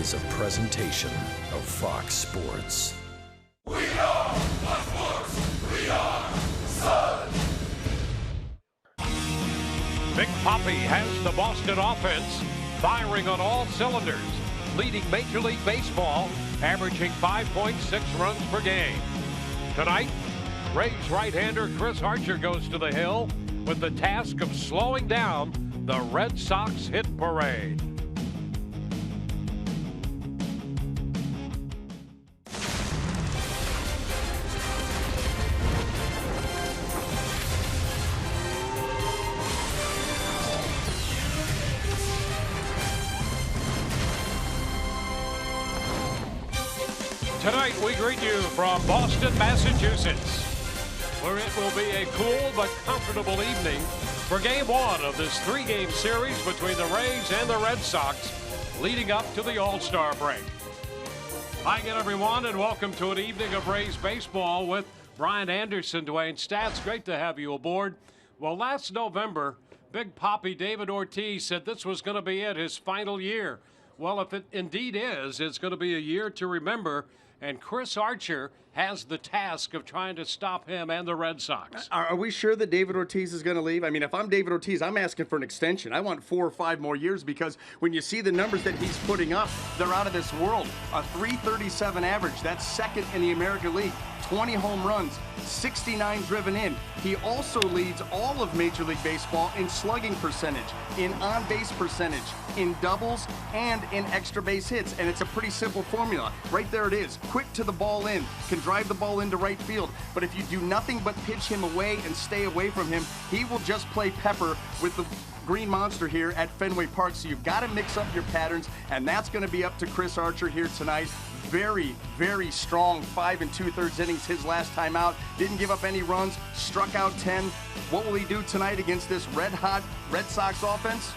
is a presentation of Fox Sports. We are Fox Sports. We are Sun. Big Papi has the Boston offense firing on all cylinders, leading Major League Baseball, averaging 5.6 runs per game. Tonight, Rays right-hander Chris Archer goes to the hill with the task of slowing down the Red Sox hit parade. Tonight, we greet you from Boston, Massachusetts, where it will be a cool but comfortable evening for Game 1 of this three-game series between the Rays and the Red Sox leading up to the All-Star break. Hi again, everyone, and welcome to an evening of Rays baseball with Brian Anderson, Dwayne Stats. Great to have you aboard. Well, last November, Big Papi David Ortiz said this was going to be it, his final year. Well, if it indeed is, it's going to be a year to remember. And Chris Archer has the task of trying to stop him and the Red Sox. Are we sure that David Ortiz is going to leave? I mean, if I'm David Ortiz, I'm asking for an extension. I want 4 or 5 more years because when you see the numbers that he's putting up, they're out of this world. A .337 average, that's second in the American League. 20 home runs, 69 driven in. He also leads all of Major League Baseball in slugging percentage, in on-base percentage, in doubles, and in extra base hits. And it's a pretty simple formula. Right there it is. Quick to the ball in, can drive the ball into right field. But if you do nothing but pitch him away and stay away from him, he will just play pepper with the Green Monster here at Fenway Park. So you've got to mix up your patterns, and that's going to be up to Chris Archer here tonight. Very, very strong 5 2/3 innings his last time out. Didn't give up any runs, struck out 10. What will he do tonight against this red-hot Red Sox offense?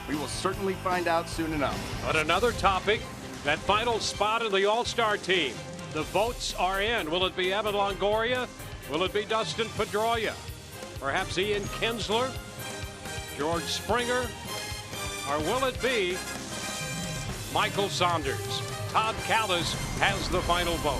We will certainly find out soon enough. But another topic, that final spot in the All-Star team. The votes are in. Will it be Evan Longoria? Will it be Dustin Pedroia? Perhaps Ian Kinsler? George Springer? Or will it be Michael Saunders? Todd Kalas has the final vote.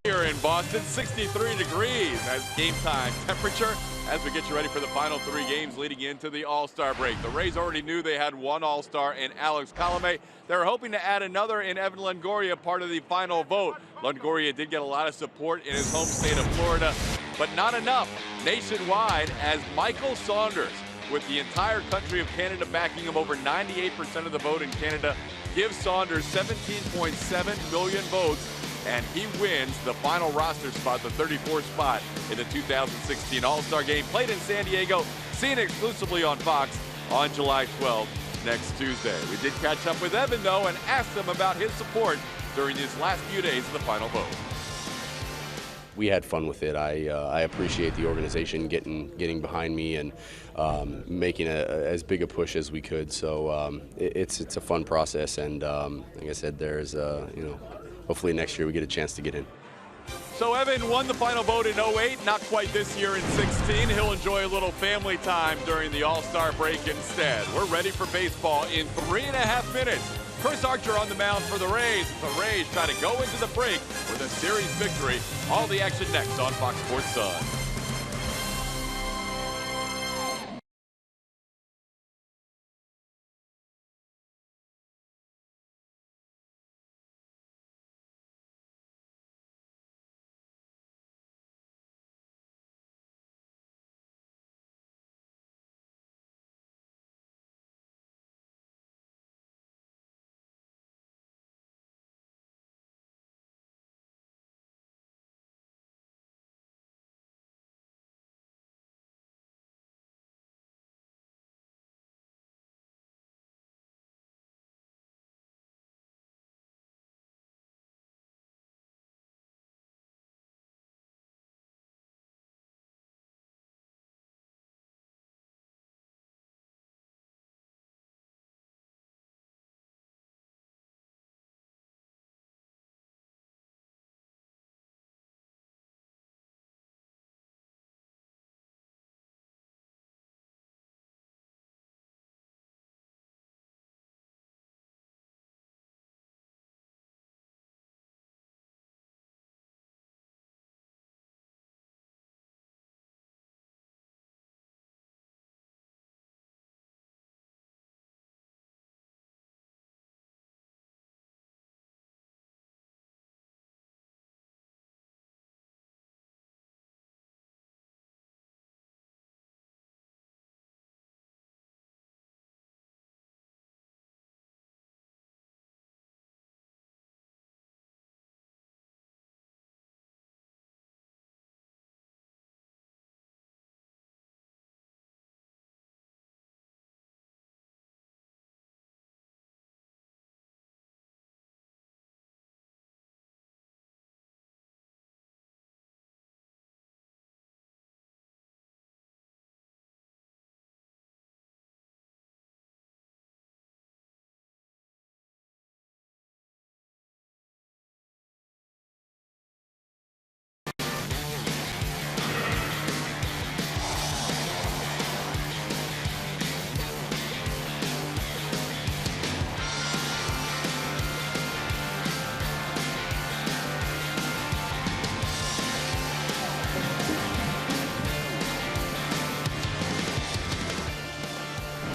here in Boston, 63 degrees as game time temperature as we get you ready for the final 3 games leading into the All-Star break. The Rays already knew they had one All-Star in Alex Colomé. They were hoping to add another in Evan Longoria, part of the final vote. Longoria did get a lot of support in his home state of Florida, but not enough nationwide as Michael Saunders, with the entire country of Canada backing him, over 98% of the vote in Canada, gives Saunders 17.7 million votes, and he wins the final roster spot, the 34th spot in the 2016 All-Star Game, played in San Diego, seen exclusively on Fox on July 12th, next Tuesday. We did catch up with Evan, though, and asked him about his support during these last few days of the final vote. We had fun with it. I appreciate the organization getting behind me and making as big a push as we could. So it's a fun process, and like I said, there's hopefully next year we get a chance to get in. So Evan won the final vote in 08, not quite this year in 16. He'll enjoy a little family time during the All-Star break instead. We're ready for baseball in 3.5 minutes. Chris Archer on the mound for the Rays. The Rays try to go into the break with a series victory. All the action next on Fox Sports Sun.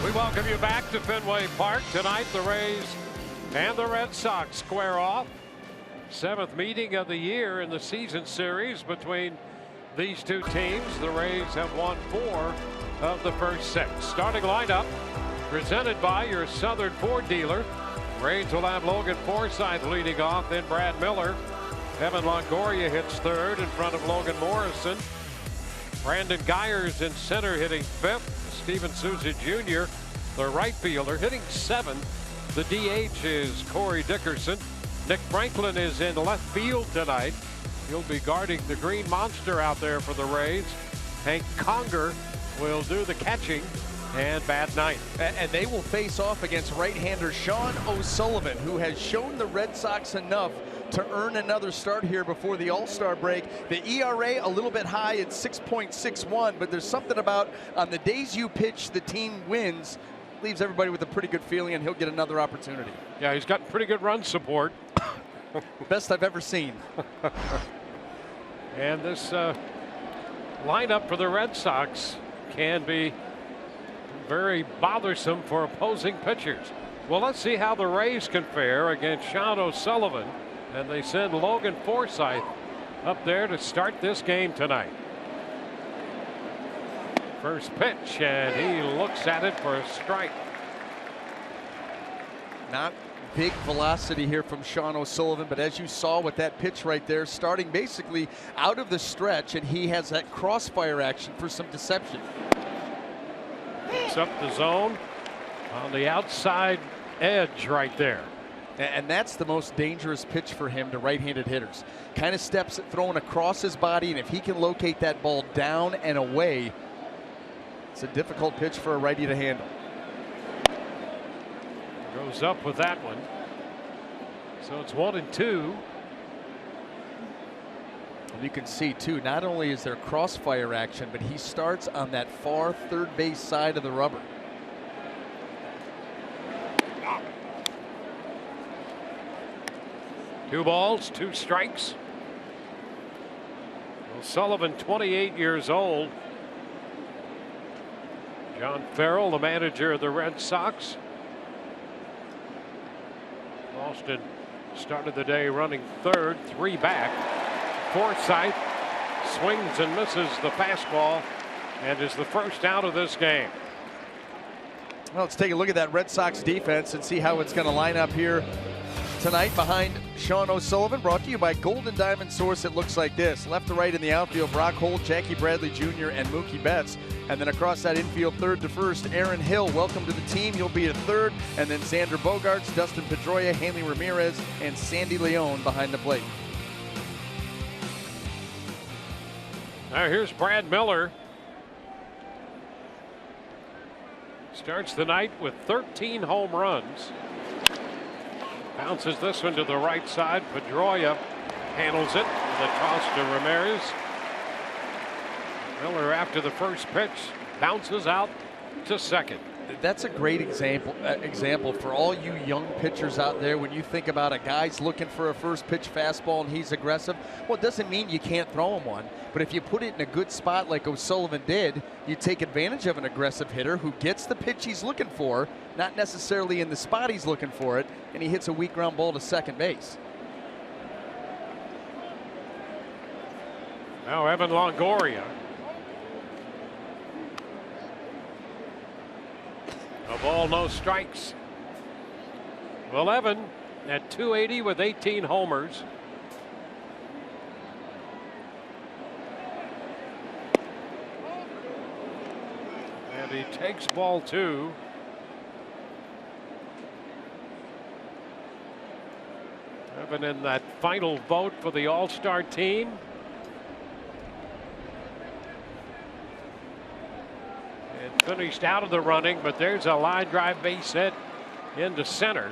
We welcome you back to Fenway Park. Tonight, the Rays and the Red Sox square off. 7th meeting of the year in the season series between these two teams. The Rays have won 4 of the first 6. Starting lineup presented by your Southern Ford dealer. Rays will have Logan Forsythe leading off, then Brad Miller. Evan Longoria hits 3rd in front of Logan Morrison. Brandon Gyers in center hitting 5th. Steven Souza Jr., the right fielder, hitting 7th. The DH is Corey Dickerson. Nick Franklin is in left field tonight. He'll be guarding the Green Monster out there for the Rays. Hank Conger will do the catching, and bad night. And they will face off against right-hander Sean O'Sullivan, who has shown the Red Sox enough to earn another start here before the All-Star break. The ERA a little bit high at 6.61, but there's something about on the days you pitch, the team wins. Leaves everybody with a pretty good feeling, and he'll get another opportunity. Yeah, he's got pretty good run support. Best I've ever seen. And this lineup for the Red Sox can be very bothersome for opposing pitchers. Well, let's see how the Rays can fare against Sean O'Sullivan. And they send Logan Forsythe up there to start this game tonight. First pitch, and he looks at it for a strike. Not big velocity here from Sean O'Sullivan, but as you saw with that pitch right there, starting basically out of the stretch, and he has that crossfire action for some deception. Picks up the zone on the outside edge right there. And that's the most dangerous pitch for him to right-handed hitters. Kind of steps throwing across his body, and if he can locate that ball down and away, it's a difficult pitch for a righty to handle. Goes up with that one. So it's 1-2. And you can see too, not only is there crossfire action, but he starts on that far third base side of the rubber. Two balls, two strikes. O'Sullivan, 28 years old. John Farrell, the manager of the Red Sox. Boston started the day running third, 3 back. Forsythe swings and misses the fastball and is the first out of this game. Well, let's take a look at that Red Sox defense and see how it's going to line up here tonight behind Sean O'Sullivan. Brought to you by Golden Diamond Source. It looks like this. Left to right in the outfield, Brock Holt, Jackie Bradley Jr., and Mookie Betts. And then across that infield, third to first, Aaron Hill. Welcome to the team. You'll be at third. And then Xander Bogaerts, Dustin Pedroia, Hanley Ramirez, and Sandy Leon behind the plate. Now here's Brad Miller. Starts the night with 13 home runs. Bounces this one to the right side. Pedroia handles it. The toss to Ramirez. Miller, after the first pitch, bounces out to second. That's a great example for all you young pitchers out there. When you think about a guy's looking for a first pitch fastball and he's aggressive, well, it doesn't mean you can't throw him one. But if you put it in a good spot like O'Sullivan did, you take advantage of an aggressive hitter who gets the pitch he's looking for, not necessarily in the spot he's looking for it, and he hits a weak ground ball to second base. Now Evan Longoria. A ball, no strikes. Well, Evan at 280 with 18 homers. And he takes ball 2. Evan in that final vote for the All-Star team. And finished out of the running, but there's a line drive base hit into center.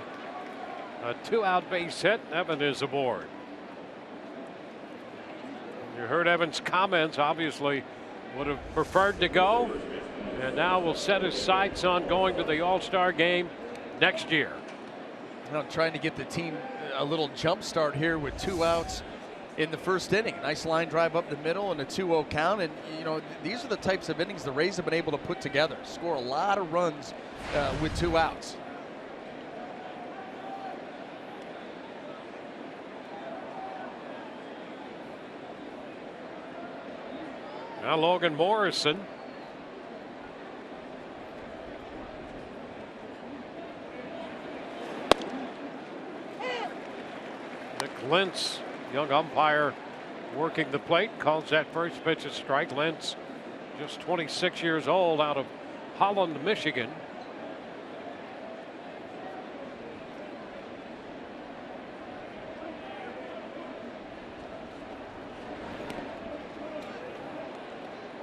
A 2-out base hit. Evan is aboard. You heard Evan's comments. Obviously would have preferred to go, and now will set his sights on going to the All-Star game next year. Now trying to get the team a little jump start here with 2 outs in the first inning. Nice line drive up the middle and a 2-0 count. And, you know, these are the types of innings the Rays have been able to put together. Score a lot of runs with 2 outs. Now Logan Morrison. Nick Lentz, young umpire, working the plate, calls that first pitch a strike. Lentz, just 26 years old, out of Holland, Michigan.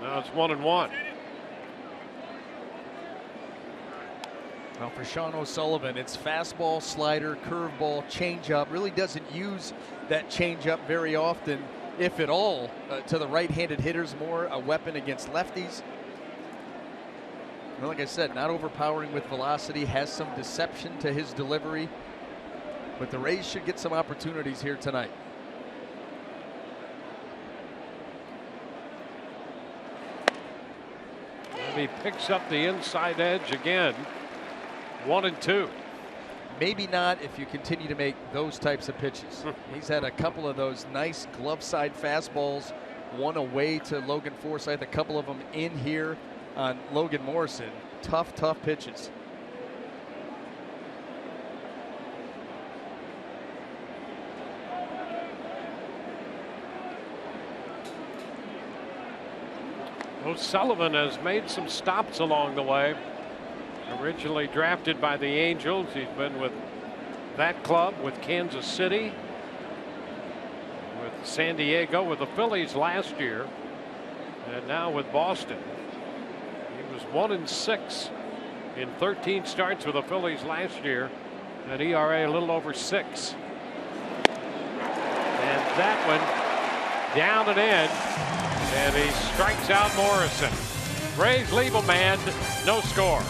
Now it's 1-1. Well, for Sean O'Sullivan, it's fastball, slider, curveball, changeup. Really doesn't use that changeup very often, if at all, to the right-handed hitters. More a weapon against lefties. Well, like I said, not overpowering with velocity, has some deception to his delivery. But the Rays should get some opportunities here tonight. And he picks up the inside edge again. 1-2. Maybe not if you continue to make those types of pitches. He's had a couple of those nice glove side fastballs, one away to Logan Forsythe, a couple of them in here on Logan Morrison. Tough pitches. O'Sullivan has made some stops along the way. Originally drafted by the Angels, he's been with that club, with Kansas City, with San Diego, with the Phillies last year, and now with Boston. He was 1-6 in 13 starts with the Phillies last year, an ERA a little over 6. And that one down and in, and he strikes out Morrison. Rays leave a man, no score.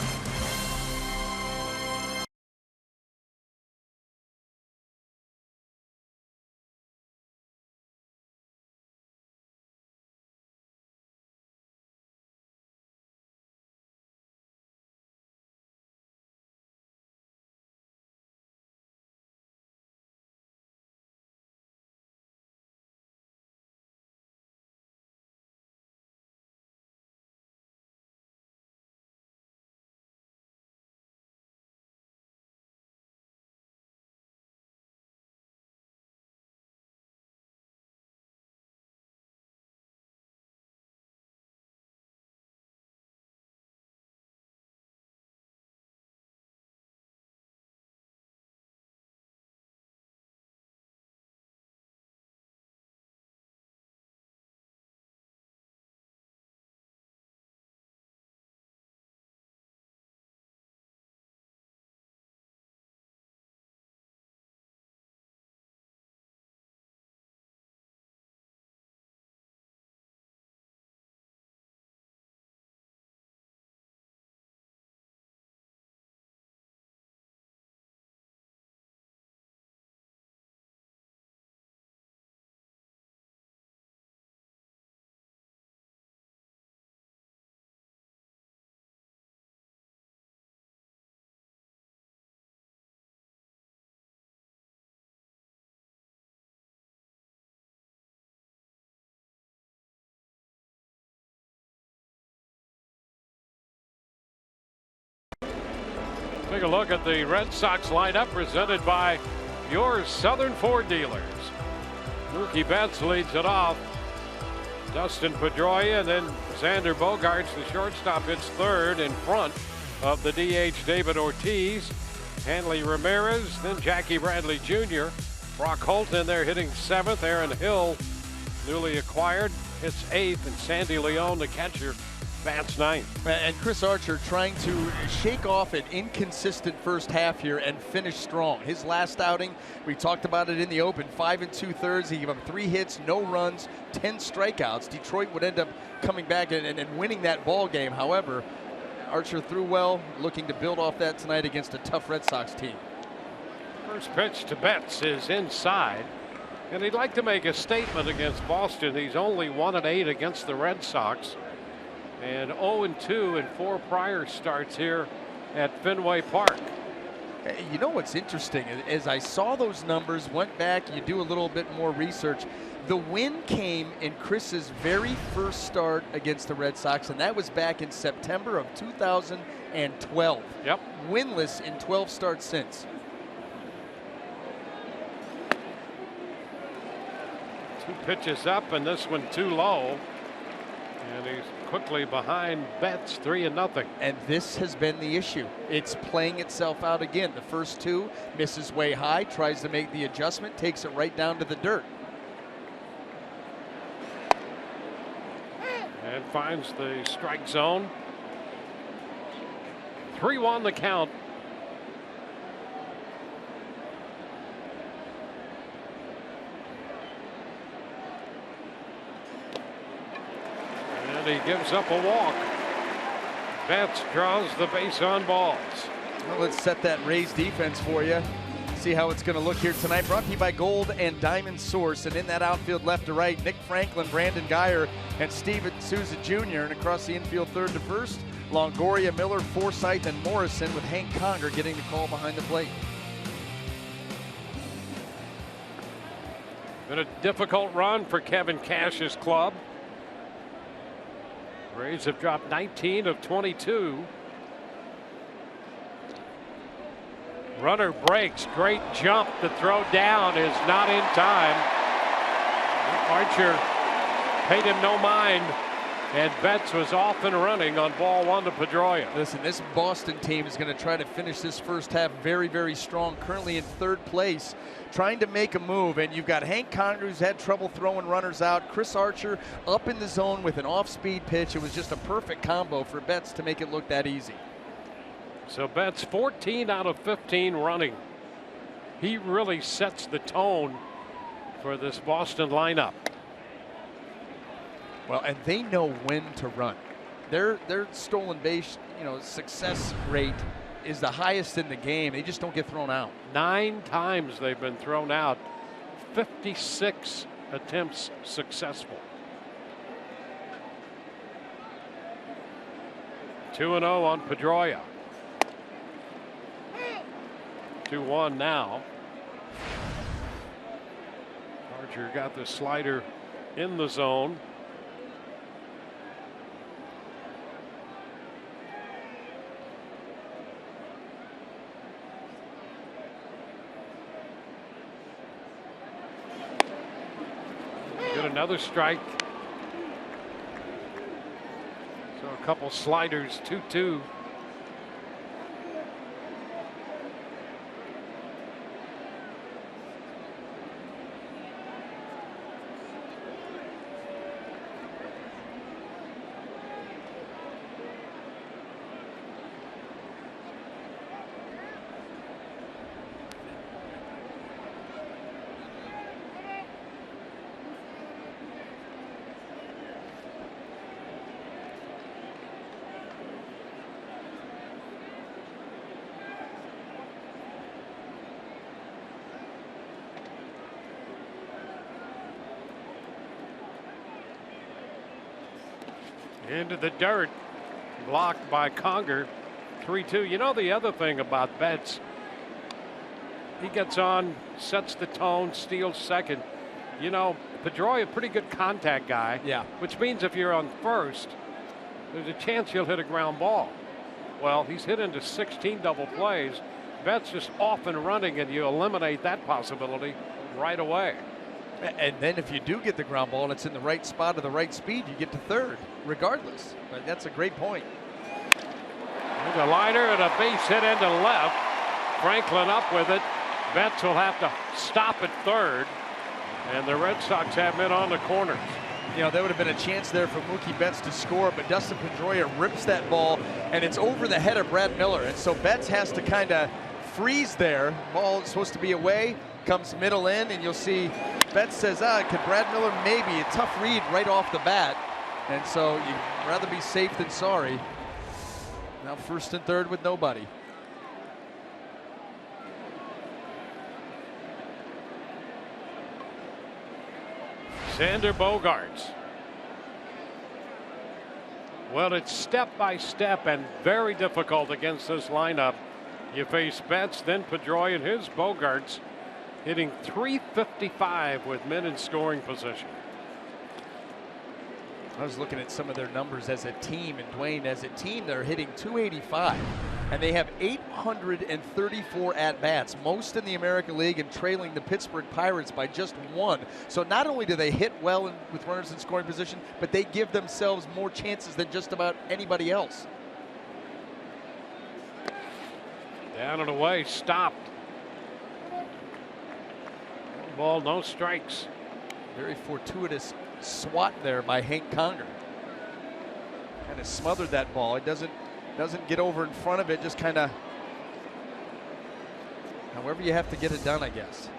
Take a look at the Red Sox lineup presented by your Southern Ford dealers. Mookie Betts leads it off. Dustin Pedroia, and then Xander Bogaerts, the shortstop, hits third in front of the DH David Ortiz. Hanley Ramirez, then Jackie Bradley Jr. Brock Holt in there hitting seventh. Aaron Hill, newly acquired, hits eighth, and Sandy Leon, the catcher, bats ninth. And Chris Archer trying to shake off an inconsistent first half here and finish strong. His last outing, we talked about it in the open, 5 2/3. He gave him 3 hits, no runs, 10 strikeouts. Detroit would end up coming back and winning that ball game. However, Archer threw well, looking to build off that tonight against a tough Red Sox team. First pitch to Betts is inside, and he'd like to make a statement against Boston. He's only 1-8 against the Red Sox, and 0-2 in 4 prior starts here at Fenway Park. You know what's interesting? As I saw those numbers, went back, you do a little bit more research. The win came in Chris's very first start against the Red Sox, and that was back in September of 2012. Yep. Winless in 12 starts since. 2 pitches up, and this one too low. And he's quickly behind Betts, 3-0. And this has been the issue. It's playing itself out again. The first 2 misses way high, tries to make the adjustment, takes it right down to the dirt. And finds the strike zone. 3-1 the count. And he gives up a walk. Betts draws the base on balls. Well, let's set that Rays defense for you. see how it's going to look here tonight. Brought to you by Gold and Diamond Source. And in that outfield left to right, Nick Franklin, Brandon Geyer, and Steven Souza Jr. And across the infield third to first, Longoria, Miller, Forsythe, and Morrison, with Hank Conger getting the call behind the plate. Been a difficult run for Kevin Cash's club. Rays have dropped 19 of 22. Runner breaks, great jump. The throw down is not in time. Archer paid him no mind, and Betts was off and running on ball one to Pedroia. Listen, this Boston team is going to try to finish this first half very, very strong, currently in third place, trying to make a move. And you've got Hank Conger, who's had trouble throwing runners out. Chris Archer up in the zone with an off-speed pitch. It was just a perfect combo for Betts to make it look that easy. So Betts 14 out of 15 running. He really sets the tone for this Boston lineup. Well, and they know when to run. Their stolen base, success rate is the highest in the game. They just don't get thrown out. 9 times they've been thrown out. 56 attempts successful. 2-0 on Pedroia. 2-1 now. Archer got the slider in the zone. Get another strike. So a couple sliders, 2-2. Into the dirt, blocked by Conger. 3-2. You know, the other thing about Betts, he gets on, sets the tone, steals second. You know, Pedroia, pretty good contact guy. Yeah. Which means if you're on first, there's a chance you'll hit a ground ball. Well, he's hit into 16 double plays. Betts just off and running, and you eliminate that possibility right away. And then if you do get the ground ball and it's in the right spot at the right speed, you get to third, regardless. But that's a great point. There's a liner and a base hit into left. Franklin up with it. Betts will have to stop at third. And the Red Sox have men on the corners. You know, there would have been a chance there for Mookie Betts to score, but Dustin Pedroia rips that ball, and it's over the head of Brad Miller. And so Betts has to kind of freeze there. Ball is supposed to be away, comes middle in, and you'll see Betts says, could Brad Miller maybe? A tough read right off the bat. And so you'd rather be safe than sorry. Now first and third with nobody. Xander Bogaerts. Well, it's step by step and very difficult against this lineup. You face Betts, then Pedroia, and his Bogaerts hitting .355 with men in scoring position. I was looking at some of their numbers as a team, and Dwayne, as a team, they're hitting .285, and they have 834 at-bats, most in the American League, and trailing the Pittsburgh Pirates by just 1. So not only do they hit well with runners in scoring position, but they give themselves more chances than just about anybody else. Down and away, stopped. Ball, no strikes. Very fortuitous swat there by Hank Conger. Kind of smothered that ball. It doesn't get over in front of it, just kind of, however you have to get it done, I guess.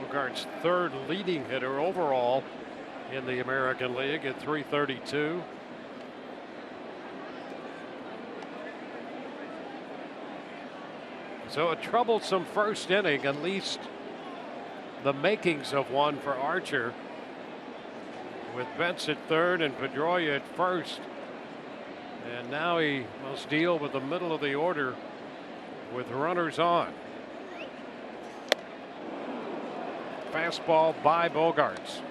Bogaerts' third leading hitter overall in the American League at .332. So a troublesome first inning, at least the makings of one for Archer, with Betts at third and Pedroia at first. And now he must deal with the middle of the order with runners on. Fastball by Bogaerts.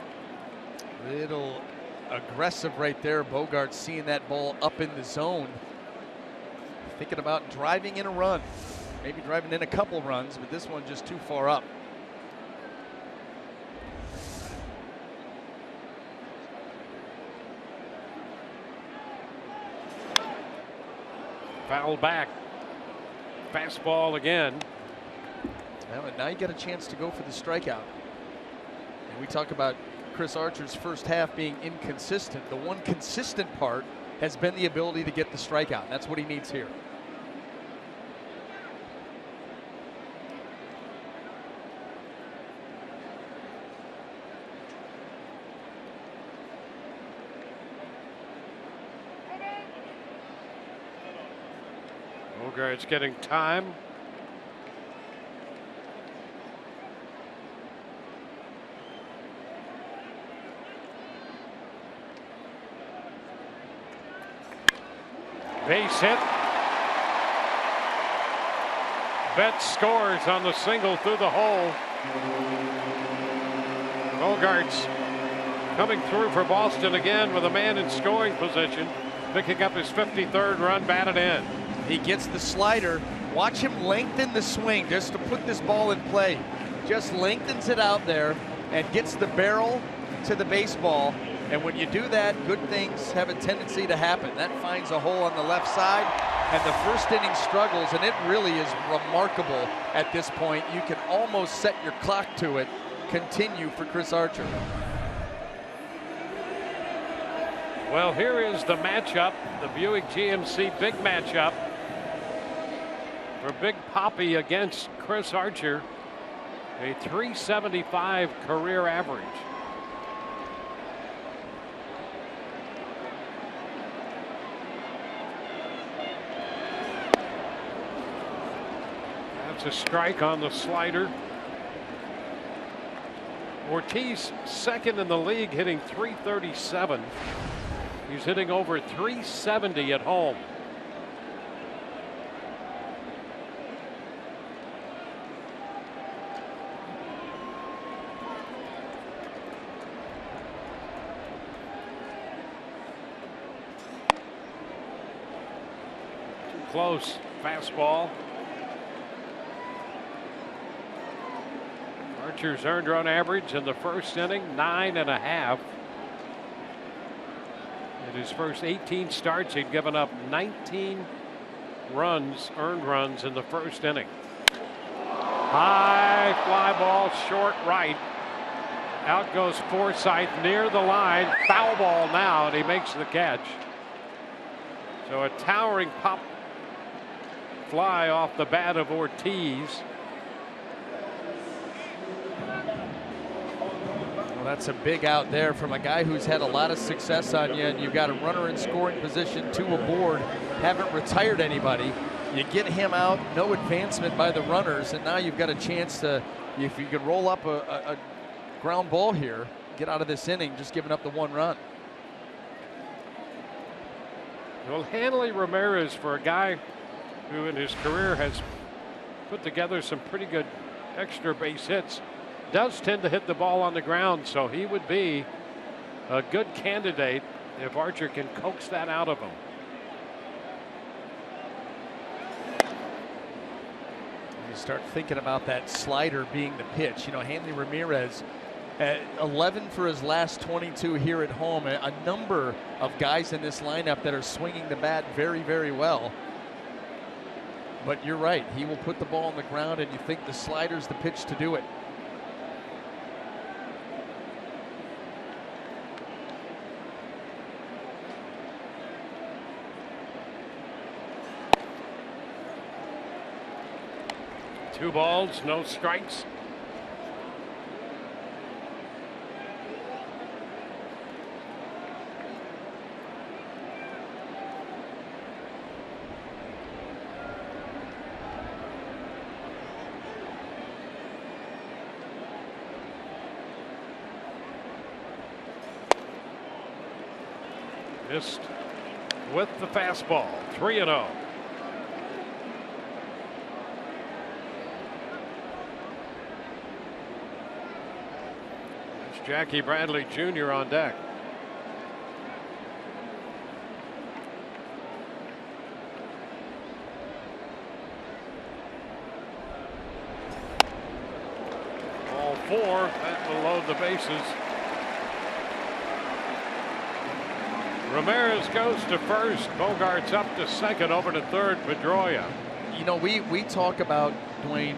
Little aggressive right there. Bogaerts seeing that ball up in the zone. Thinking about driving in a run. Maybe driving in a couple runs, but this one just too far up. Foul back. Fastball again. Well, and now you get a chance to go for the strikeout. And we talk about Chris Archer's first half being inconsistent. The one consistent part has been the ability to get the strikeout. That's what he needs here. Bogaerts getting time. Base hit. Betts scores on the single through the hole. Bogaerts coming through for Boston again with a man in scoring position, picking up his 53rd run batted in. He gets the slider. Watch him lengthen the swing just to put this ball in play. Just lengthens it out there and gets the barrel to the baseball. And when you do that, good things have a tendency to happen. That finds a hole on the left side, and the first inning struggles, and it really is remarkable at this point. You can almost set your clock to it. Continue for Chris Archer. Well, here is the matchup, the Buick GMC big matchup for Big Poppy against Chris Archer, a .375 career average. That's a strike on the slider. Ortiz second in the league, hitting .337. He's hitting over .370 at home. Too close. Fastball. Archer's earned run average in the first inning, 9.5. In his first 18 starts, he'd given up 19 runs, earned runs in the first inning. High fly ball, short right. Out goes Forsythe near the line. Foul ball now, and he makes the catch. So a towering pop fly off the bat of Ortiz. That's a big out there from a guy who's had a lot of success on you, and you've got a runner in scoring position, two aboard, haven't retired anybody. You get him out, no advancement by the runners, and now you've got a chance to, if you could roll up a ground ball here, get out of this inning, just giving up the one run. Well, Hanley Ramirez, for a guy who in his career has put together some pretty good extra base hits, does tend to hit the ball on the ground, so he would be a good candidate if Archer can coax that out of him. You start thinking about that slider being the pitch. You know, Hanley Ramirez, 11 for his last 22 here at home. A number of guys in this lineup that are swinging the bat very, very well. But you're right, he will put the ball on the ground, and you think the slider's the pitch to do it. Two balls, no strikes. Missed with the fastball. 3-0. There's Jackie Bradley Jr. on deck. Ball 4. That will load the bases. Ramirez goes to first. Bogarts up to second, over to third. Pedroia. You know, we talk about, Dwayne,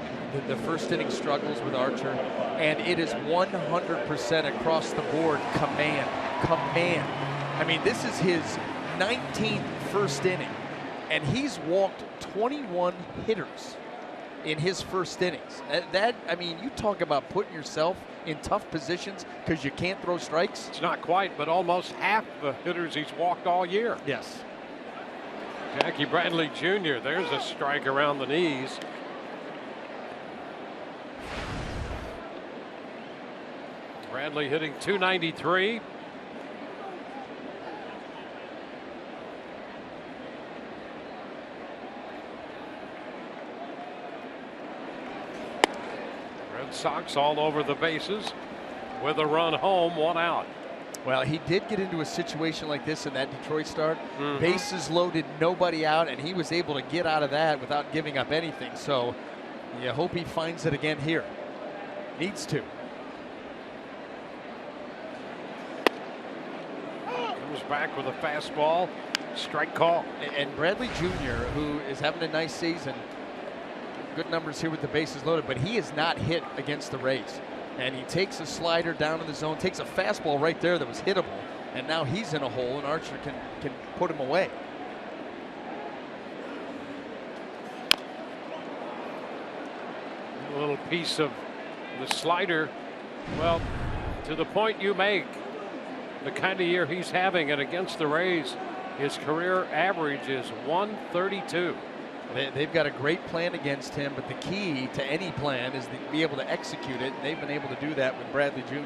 the first inning struggles with Archer, and it is 100% across the board command. I mean, this is his 19th first inning, and he's walked 21 hitters in his first innings. I mean, you talk about putting yourself in tough positions because you can't throw strikes. It's not quite, but almost half the hitters he's walked all year. Yes. Jackie Bradley Jr. There's a strike around the knees. Bradley hitting .293. Red Sox all over the bases with a run home, 1 out. Well, he did get into a situation like this in that Detroit start. Bases loaded, nobody out, and he was able to get out of that without giving up anything. So you hope he finds it again here. Needs to. Comes back with a fastball. Strike call. And Bradley Jr., who is having a nice season, good numbers here with the bases loaded, but he is not hit against the Rays. And he takes a slider down in the zone, takes a fastball right there that was hittable, and now he's in a hole, and Archer can put him away. A little piece of the slider. Well, to the point you make, the kind of year he's having, and against the Rays, his career average is 132. They've got a great plan against him, but the key to any plan is to be able to execute it, and they've been able to do that with Bradley Jr.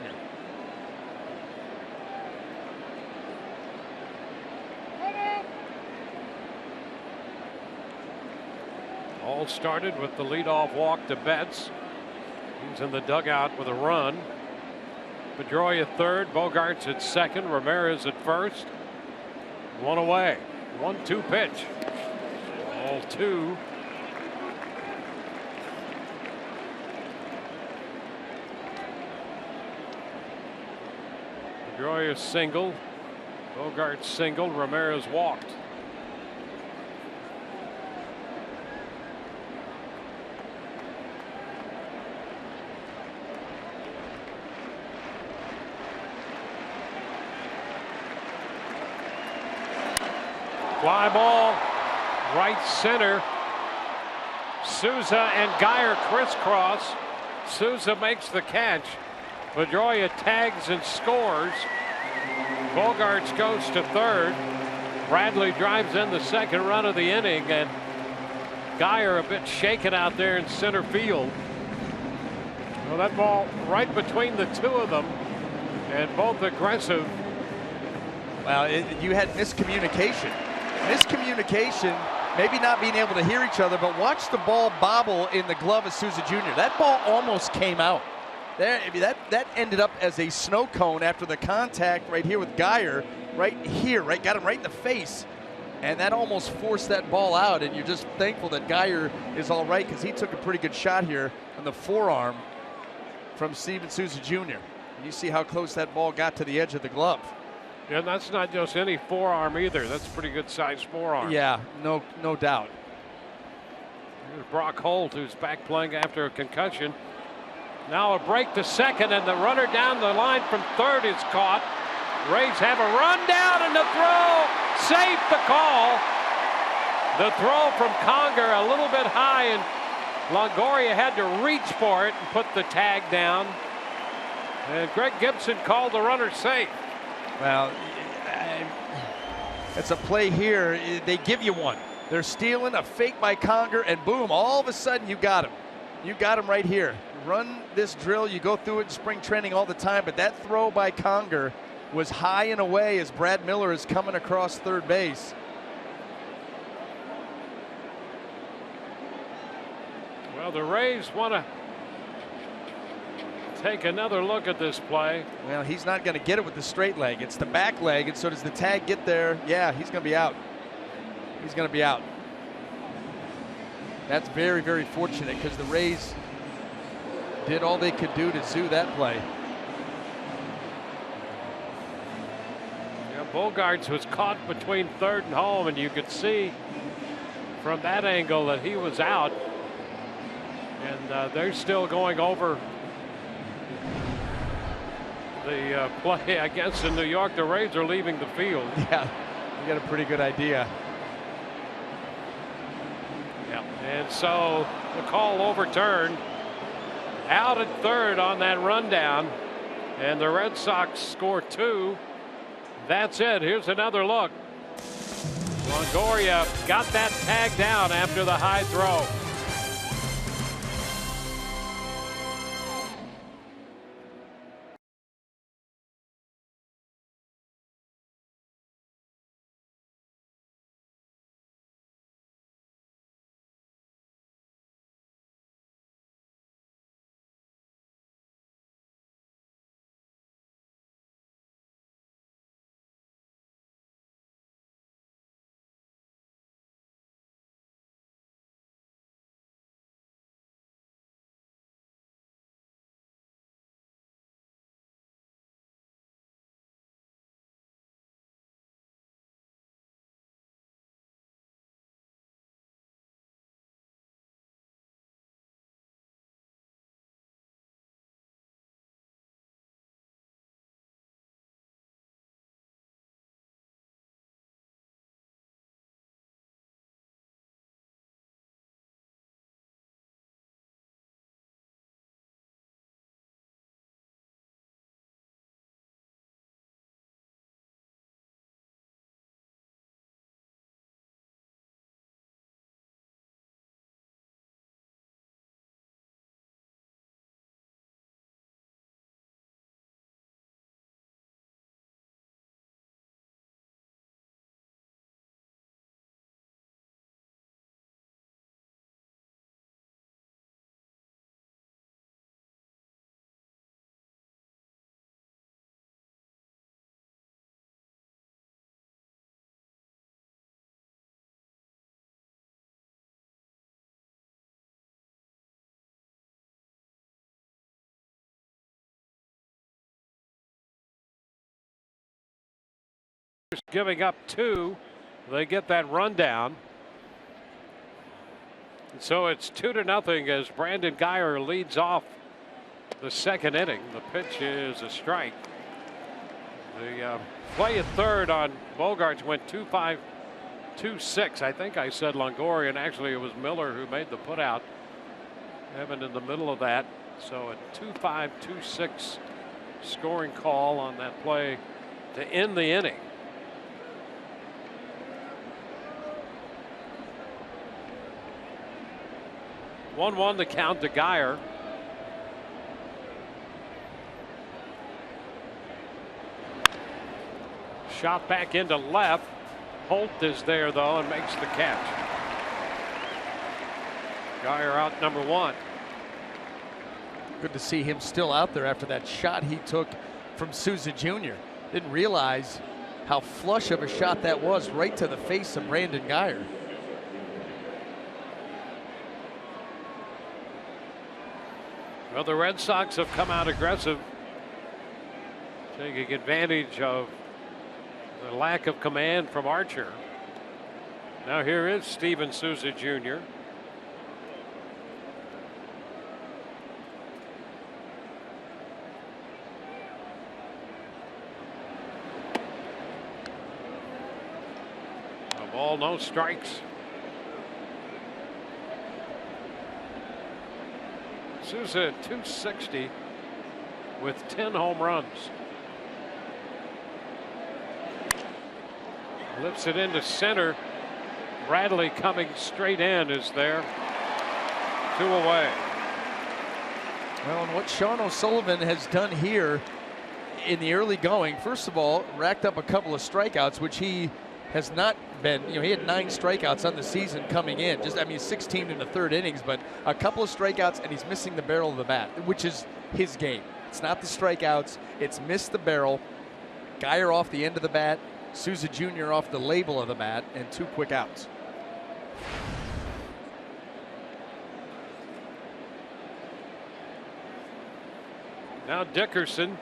All started with the leadoff walk to Betts. He's in the dugout with a run. Pedroia third, Bogarts at second, Ramirez at first. 1 away. 1-2 pitch. Ball 2. Pedroia single. Bogarts single. Ramirez walked. Fly ball, right center. Souza and Geyer crisscross. Souza makes the catch. Pedroia tags and scores. Bogarts goes to third. Bradley drives in the second run of the inning, and Geyer a bit shaken out there in center field. Well, that ball right between the two of them, and both aggressive. Well, you had miscommunication. Miscommunication, maybe not being able to hear each other, but watch the ball bobble in the glove of Souza Jr. That ball almost came out. That ended up as a snow cone after the contact right here with Geyer, right here, right, got him right in the face, and that almost forced that ball out. And you're just thankful that Geyer is all right, because he took a pretty good shot here on the forearm from Steven Souza Jr. And you see how close that ball got to the edge of the glove. And that's not just any forearm either. That's a pretty good sized forearm. Yeah, no doubt. Here's Brock Holt, who's back playing after a concussion. Now a break to second, and the runner down the line from third is caught. Rays have a run down, and the throw, safe the call. The throw from Conger a little bit high, and Longoria had to reach for it and put the tag down. And Greg Gibson called the runner safe. Well, it's a play here. They give you one. They're stealing a fake by Conger, and boom, all of a sudden you got him. You got him right here. Run this drill. You go through it in spring training all the time, but that throw by Conger was high and away as Brad Miller is coming across third base. Well, the Rays want to take another look at this play. Well, he's not going to get it with the straight leg. It's the back leg, and so does the tag get there? Yeah, he's going to be out. He's going to be out. That's very, very fortunate because the Rays did all they could do to zoo that play. Yeah, Bogaerts was caught between third and home, and you could see from that angle that he was out. And they're still going over the play, I guess, in New York. The Rays are leaving the field. Yeah, you got a pretty good idea. Yeah. And so the call overturned. Out at third on that rundown, and the Red Sox score 2. That's it. Here's another look. Longoria got that tag down after the high throw. Giving up 2, they get that rundown. So it's 2-0 as Brandon Guyer leads off the second inning. The pitch is a strike. The play at third on Bogaerts went 2-5, 2-6. I think I said Longoria, and actually it was Miller who made the putout. Evan in the middle of that. So a 2-5, 2-6 scoring call on that play to end the inning. 1-1 the count to Guyer. Shot back into left. Holt is there though and makes the catch. Guyer out number 1. Good to see him still out there after that shot he took from Souza Jr. Didn't realize how flush of a shot that was right to the face of Brandon Guyer. Well, the Red Sox have come out aggressive, taking advantage of the lack of command from Archer. Now here is Steven Souza Jr. A ball, no strikes. Souza at 260 with 10 home runs. Lifts it into center. Bradley coming straight in is there. 2 away. Well, and what Sean O'Sullivan has done here in the early going, first of all, racked up a couple of strikeouts, which he has not been. He had 9 strikeouts on the season coming in. 16 in the 3rd innings, but a couple of strikeouts, and he's missing the barrel of the bat, which is his game. It's not the strikeouts, it's missed the barrel. Geyer off the end of the bat, Souza Jr. off the label of the bat, and 2 quick outs. Now Dickerson.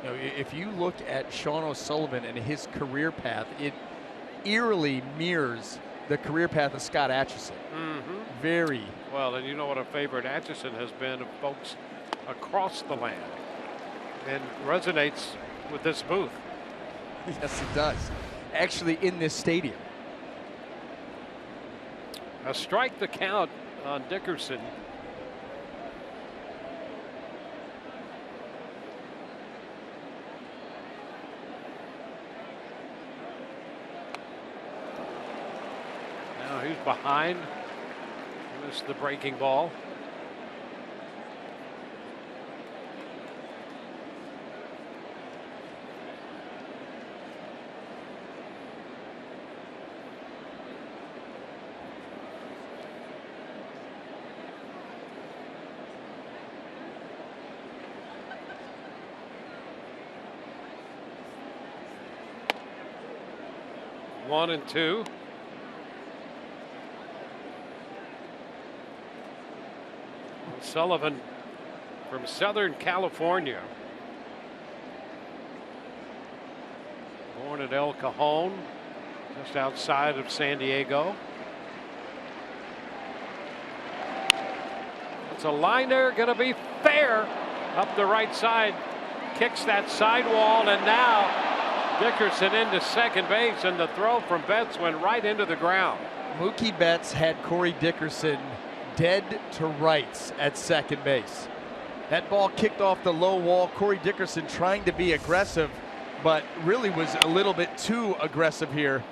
If you look at Sean O'Sullivan and his career path, it eerily mirrors the career path of Scott Atchison. Very. Well, and you know what a favorite Atchison has been of folks across the land, and resonates with this booth. Yes, it does. Actually, in this stadium. A strike the count on Dickerson. Now he's behind. Missed the breaking ball. One and two. Sullivan from Southern California. Born at El Cajon, just outside of San Diego. It's a liner, going to be fair up the right side. Kicks that sidewall, and now Dickerson into second base, and the throw from Betts went right into the ground. Mookie Betts had Corey Dickerson dead to rights at second base. That ball kicked off the low wall. Corey Dickerson trying to be aggressive, but really was a little bit too aggressive here.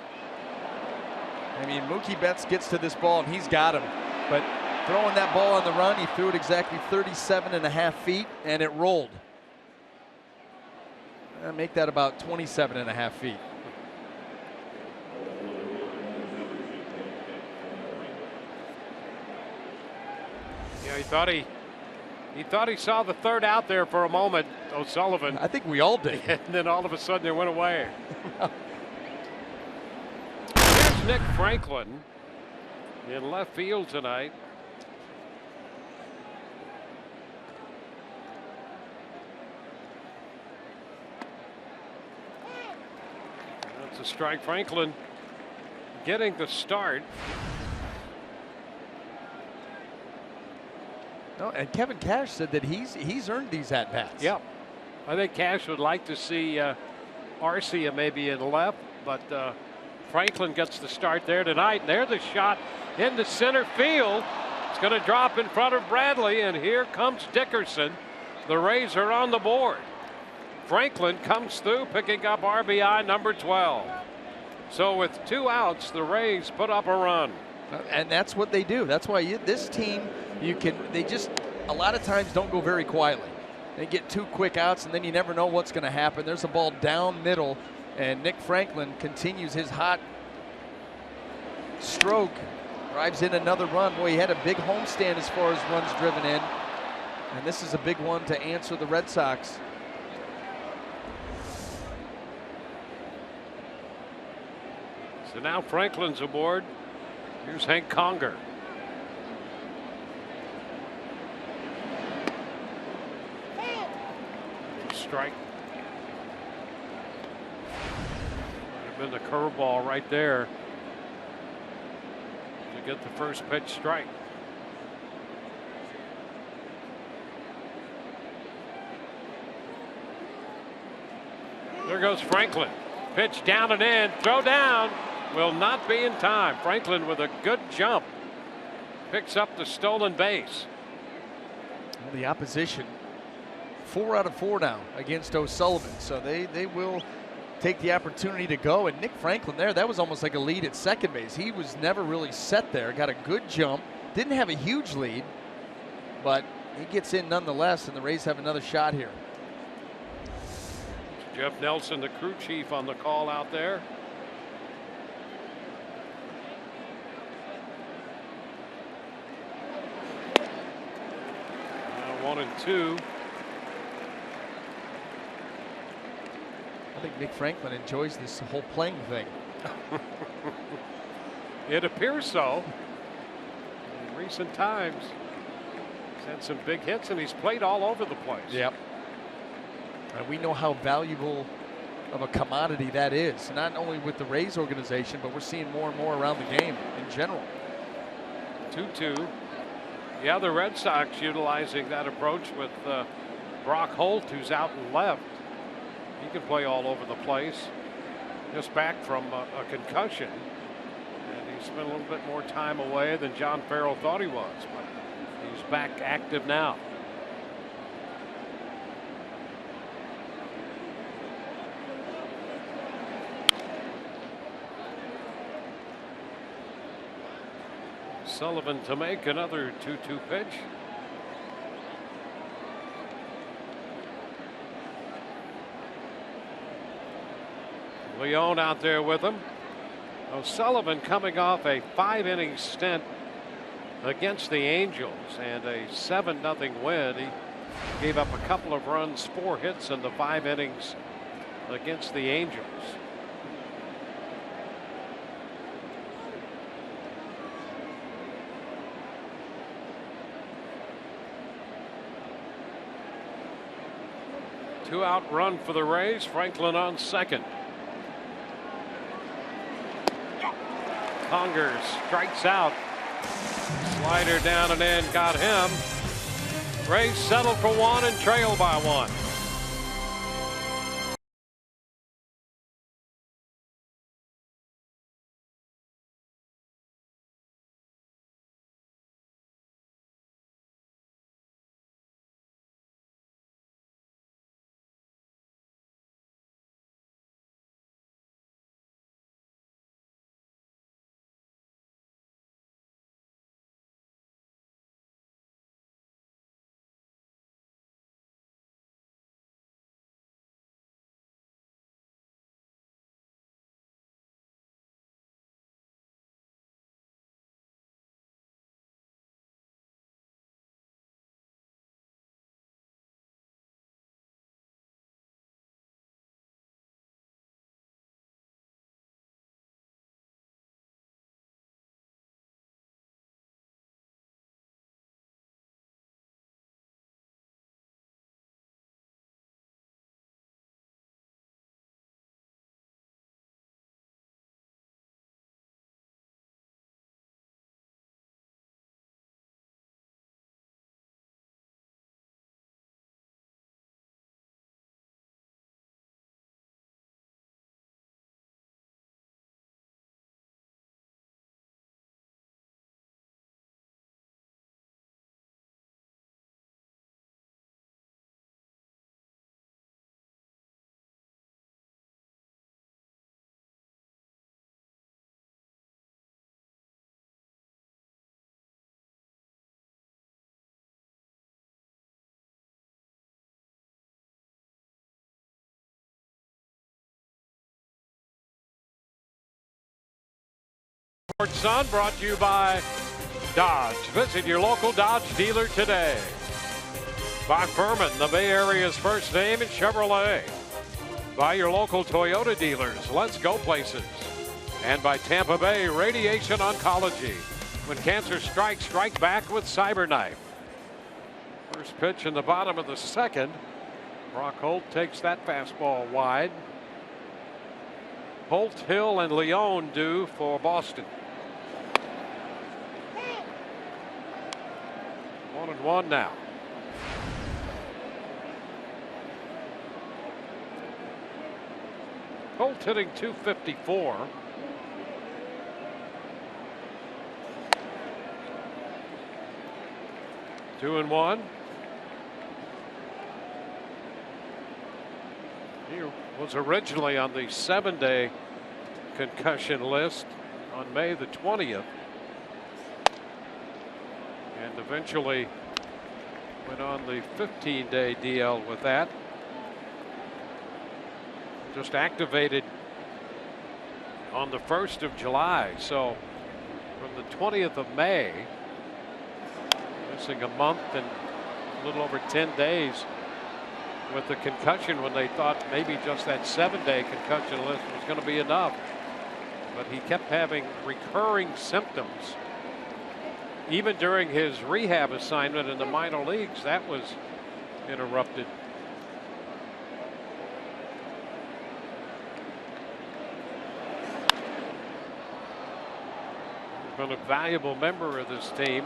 I mean, Mookie Betts gets to this ball and he's got him, but throwing that ball on the run, he threw it exactly 37.5 feet and it rolled. Make that about 27.5 feet. Yeah, he thought he saw the third out there for a moment, O'Sullivan. I think we all did. And then all of a sudden it went away. Here's Nick Franklin in left field tonight. That's a strike. Franklin getting the start. No, and Kevin Cash said that he's earned these at-bats. Yep. I think Cash would like to see Arcia maybe in left, but Franklin gets the start there tonight. And there's a shot into center field. It's going to drop in front of Bradley, and here comes Dickerson. The Rays are on the board. Franklin comes through, picking up RBI number 12. So with 2 outs, the Rays put up a run. And that's what they do. That's why this team, they just a lot of times don't go very quietly. They get 2 quick outs and then you never know what's going to happen. There's a ball down middle and Nick Franklin continues his hot stroke, drives in another run. Boy, he had a big homestand as far as runs driven in, and this is a big one to answer the Red Sox. So now Franklin's aboard. Here's Hank Conger. Strike. Might have been the curveball right there to get the first pitch strike. There goes Franklin. Pitch down and in. Throw down. Will not be in time. Franklin with a good jump picks up the stolen base. Well, the opposition 4 out of 4 now against O'Sullivan, so they will take the opportunity to go. And Nick Franklin there, that was almost like a lead at second base. He was never really set there. Got a good jump. Didn't have a huge lead, but he gets in nonetheless, and the Rays have another shot here. Jeff Nelson, the crew chief, on the call out there. Now 1-2. I think Nick Franklin enjoys this whole playing thing. It appears so. In recent times, he's had some big hits and he's played all over the place. Yep. And we know how valuable of a commodity that is, not only with the Rays organization, but we're seeing more and more around the game in general. 2-2. Yeah, the Red Sox utilizing that approach with Brock Holt, who's out and left. He can play all over the place. Just back from a concussion. And he spent a little bit more time away than John Farrell thought he was. But he's back active now. Sullivan to make another 2-2 pitch. Leone out there with him. O'Sullivan coming off a 5-inning stint against the Angels and a 7-0 win. He gave up a couple of runs, 4 hits in the 5 innings against the Angels. Two-out run for the Rays. Franklin on second. Conger strikes out. Slider down and in, got him. Rays settled for 1 and trail by 1. Sports Sun brought to you by Dodge. Visit your local Dodge dealer today. By Furman, the Bay Area's first name in Chevrolet. By your local Toyota dealers. Let's go places. And by Tampa Bay Radiation Oncology. When cancer strikes, strike back with CyberKnife. First pitch in the bottom of the second. Brock Holt takes that fastball wide. Holt, Hill, and Leone do for Boston. 1-1 now. Holt hitting .254. Two and one. He was originally on the 7-day concussion list on May the 20th. And eventually went on the 15-day DL with that. just activated on the 1st of July. So from the 20th of May, missing a month and a little over 10 days with the concussion, when they thought maybe just that 7-day concussion list was going to be enough. But he kept having recurring symptoms. Even during his rehab assignment in the minor leagues, that was interrupted. He's been a valuable member of this team.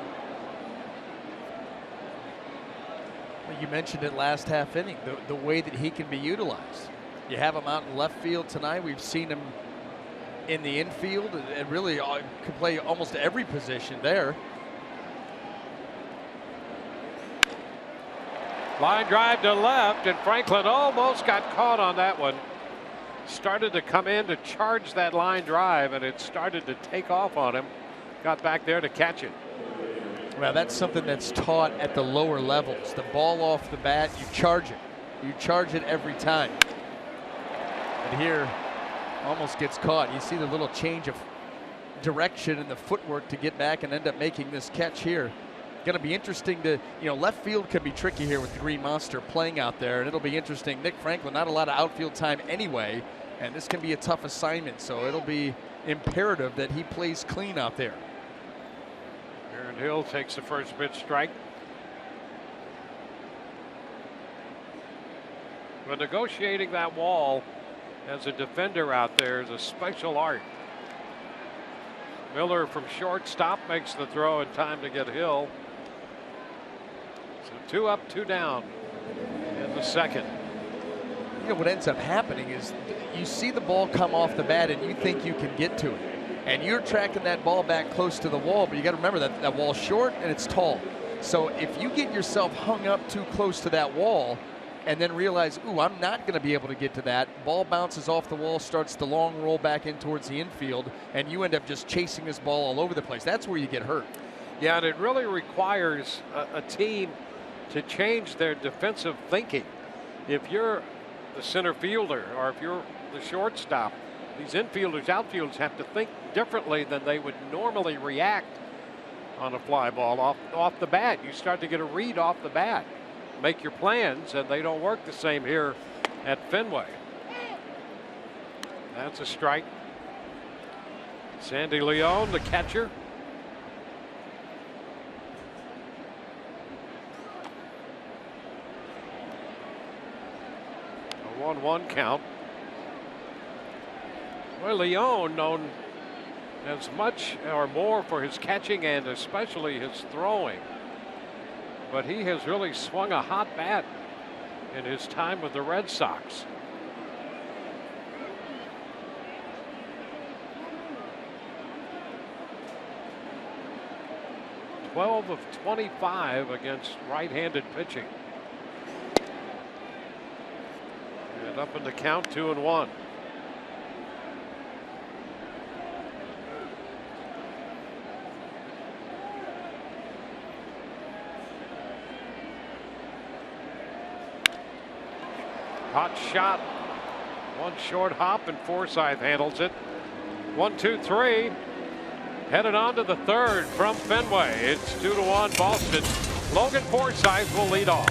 You mentioned it last half inning, the way that he can be utilized. You have him out in left field tonight. We've seen him in the infield and really can play almost every position there. Line drive to left, and Franklin almost got caught on that one. Started to come in to charge that line drive, and it started to take off on him. Got back there to catch it. Well, that's something that's taught at the lower levels. The ball off the bat, you charge it. You charge it every time. And here, almost gets caught. You see the little change of direction and the footwork to get back and end up making this catch here. Going to be interesting to, left field can be tricky here with the Green Monster playing out there, and it'll be interesting. Nick Franklin, not a lot of outfield time anyway, and this can be a tough assignment, so it'll be imperative that he plays clean out there. Aaron Hill takes the first pitch strike. But negotiating that wall as a defender out there is a special art. Miller from shortstop makes the throw in time to get Hill. So 2 up, 2 down in the second. What ends up happening is you see the ball come off the bat and you think you can get to it. And you're tracking that ball back close to the wall, but you got to remember that that wall's short and it's tall. So if you get yourself hung up too close to that wall and then realize, ooh, I'm not going to be able to get to that, ball bounces off the wall, starts the long roll back in towards the infield, and you end up just chasing this ball all over the place. That's where you get hurt. Yeah, and it really requires a team to change their defensive thinking. If you're the center fielder or if you're the shortstop, these infielders, outfielders have to think differently than they would normally react on a fly ball off the bat. You start to get a read off the bat, make your plans, and they don't work the same here at Fenway. That's a strike. Sandy Leon, the catcher. A 1-1 count. Well, Leon, known as much or more for his catching and especially his throwing, but he has really swung a hot bat in his time with the Red Sox. "12 of 25 against right-handed pitching." And up in the count, 2-1. Hot shot. One short hop, and Forsythe handles it. 1-2-3. Headed on to the third from Fenway. It's 2-1 Boston. Logan Forsythe will lead off.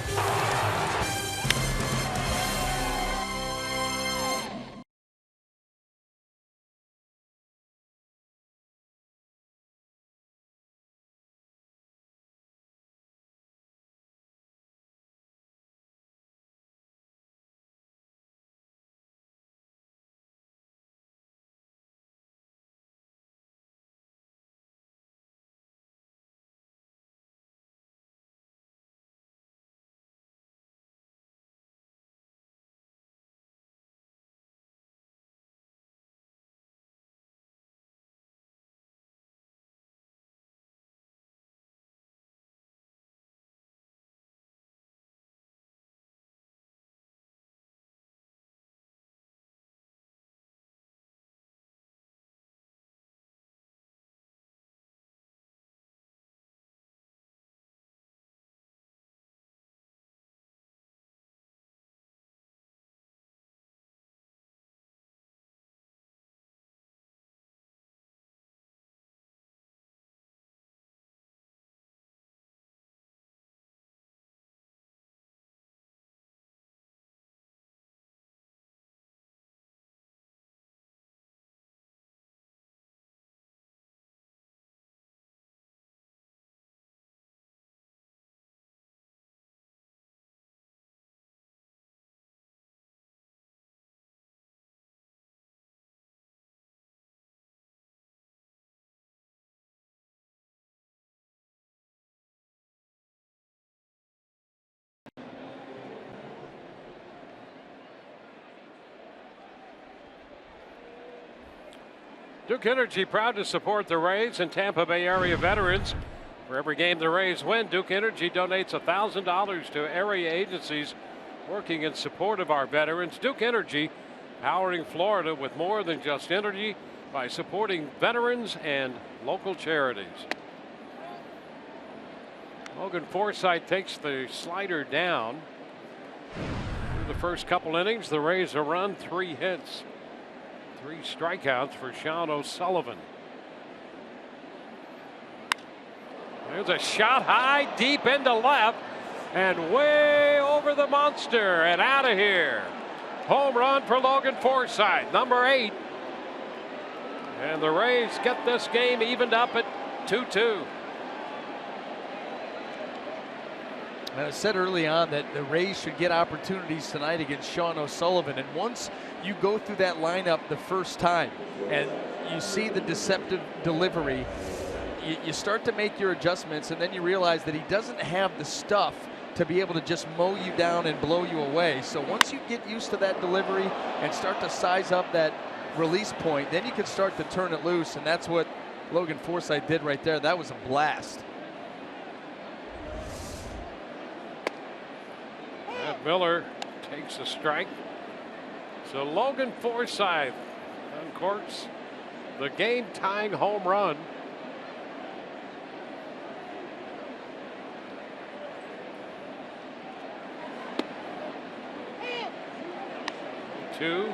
Duke Energy proud to support the Rays and Tampa Bay area veterans. For every game the Rays win, Duke Energy donates $1,000 to area agencies working in support of our veterans. Duke Energy, powering Florida with more than just energy by supporting veterans and local charities. Logan Forsythe takes the slider down. Through the first couple innings, the Rays a run, 3 hits, 3 strikeouts for Sean O'Sullivan. There's a shot high, deep into left, and way over the monster and out of here. Home run for Logan Forsythe, number 8. And the Rays get this game evened up at 2-2. And I said early on that the Rays should get opportunities tonight against Sean O'Sullivan. And once you go through that lineup the first time and you see the deceptive delivery, you start to make your adjustments, and then you realize that he doesn't have the stuff to be able to just mow you down and blow you away. So once you get used to that delivery and start to size up that release point, then you can start to turn it loose, and that's what Logan Forsythe did right there. That was a blast. Matt Miller takes a strike. So Logan Forsythe uncorks the game-tying home run. Two.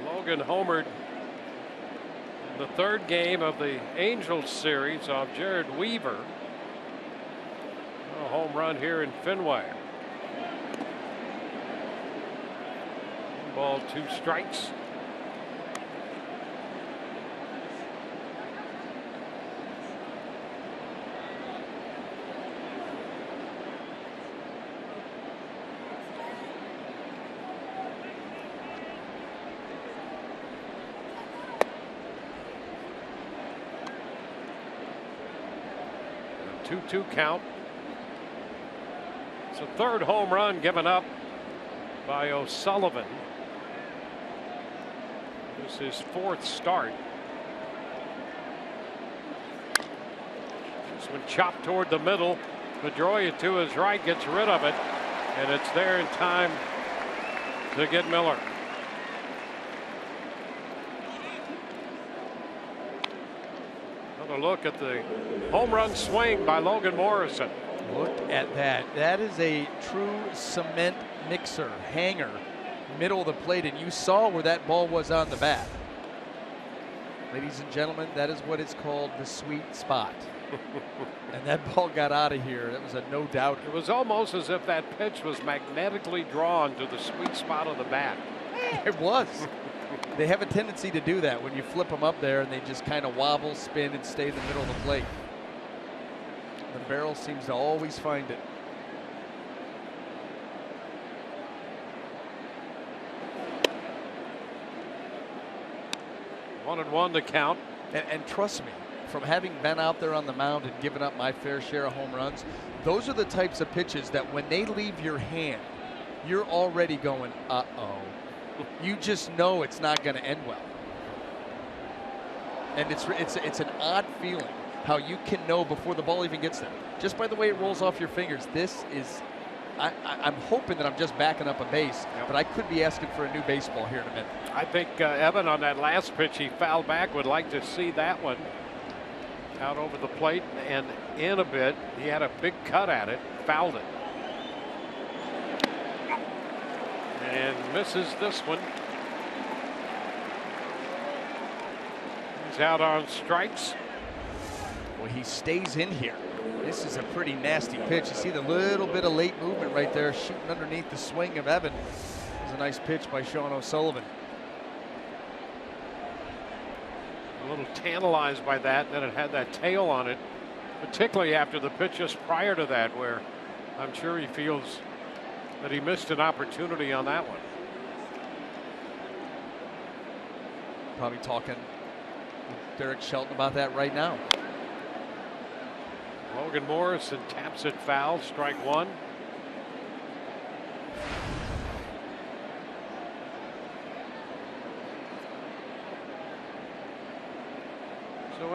Logan homered in the 3rd game of the Angels series off Jared Weaver. A home run here in Fenway. 1 ball, 2 strikes. A 2-2 count. It's a 3rd home run given up by O'Sullivan. This is his 4th start. This one chopped toward the middle. Pedroia to his right gets rid of it, and it's there in time to get Miller. Another look at the home run swing by Logan Morrison. Look at that. That is a true cement mixer, hanger, middle of the plate, and you saw where that ball was on the bat. Ladies and gentlemen, that is what it's called, the sweet spot. And that ball got out of here. That was a no doubt. It was almost as if that pitch was magnetically drawn to the sweet spot of the bat. It was. They have a tendency to do that when you flip them up there, and they just kind of wobble, spin, and stay in the middle of the plate. The barrel seems to always find it. One and one to count. And trust me, from having been out there on the mound and given up my fair share of home runs, those are the types of pitches that when they leave your hand, you're already going, uh-oh. You just know it's not going to end well. And it's an odd feeling how you can know before the ball even gets there. Just by the way it rolls off your fingers, this is, I'm hoping that I'm just backing up a base, but I could be asking for a new baseball here in a minute. I think Evan on that last pitch he fouled back would like to see that one out over the plate and in a bit. He had a big cut at it, fouled it. And misses this one. He's out on strikes. Well, he stays in here. This is a pretty nasty pitch. You see the little bit of late movement right there, shooting underneath the swing of Evan. It was a nice pitch by Sean O'Sullivan. A little tantalized by that it had that tail on it, particularly after the pitch just prior to that, where I'm sure he feels that he missed an opportunity on that one. Probably talking with Derek Shelton about that right now. Logan Morrison taps it foul, strike one.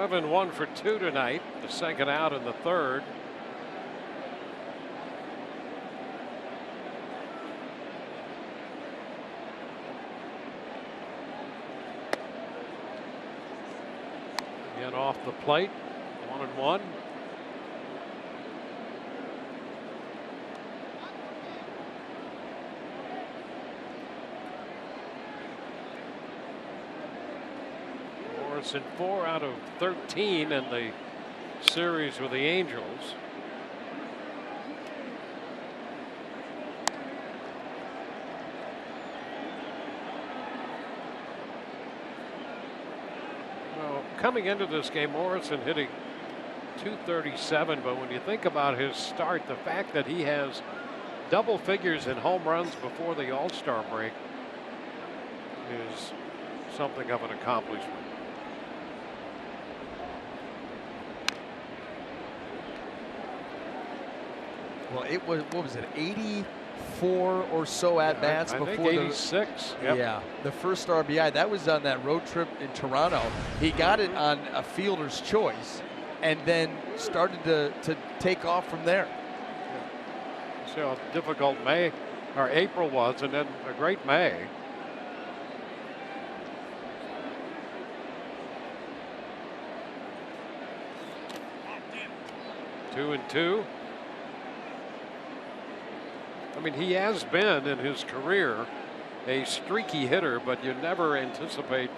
Donovan 1 for 2 tonight, the second out in the third. Again off the plate, 1-1. Morrison 4 out of 13 in the series with the Angels. Well, coming into this game, Morrison hitting .237, but when you think about his start, the fact that he has double figures in home runs before the All-Star break is something of an accomplishment. Well, it was, what was it, 84 or so at bats I before think 86. Yep. Yeah, the first RBI. That was on that road trip in Toronto. He got it on a fielder's choice and then started to take off from there. See how difficult April was, and then a great May. Two and two. I mean, he has been in his career a streaky hitter, but you never anticipate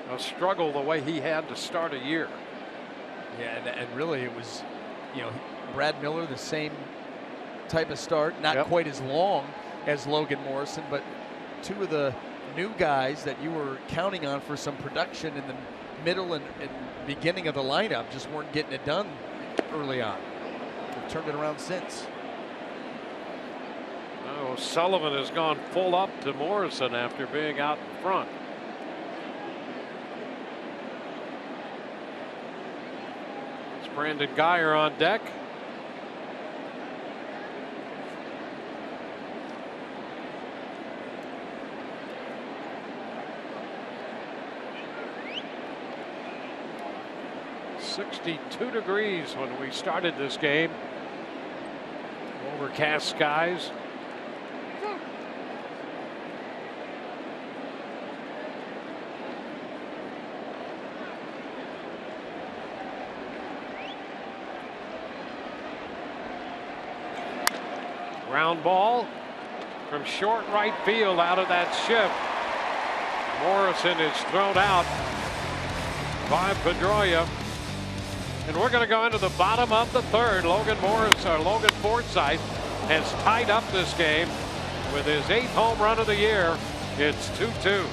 a struggle the way he had to start a year. Yeah, and really it was, you know, Brad Miller, the same type of start, not quite as long as Logan Morrison, but two of the new guys that you were counting on for some production in the middle and beginning of the lineup just weren't getting it done early on. They've turned it around since. Oh, Sullivan has gone full up to Morrison after being out in front. It's Brandon Geyer on deck. .62 degrees when we started this game. Overcast skies. Ground ball from short right field out of that shift. Morrison is thrown out by Pedroia. And we're going to go into the bottom of the third. Logan Forsythe has tied up this game with his 8th home run of the year. It's 2-2.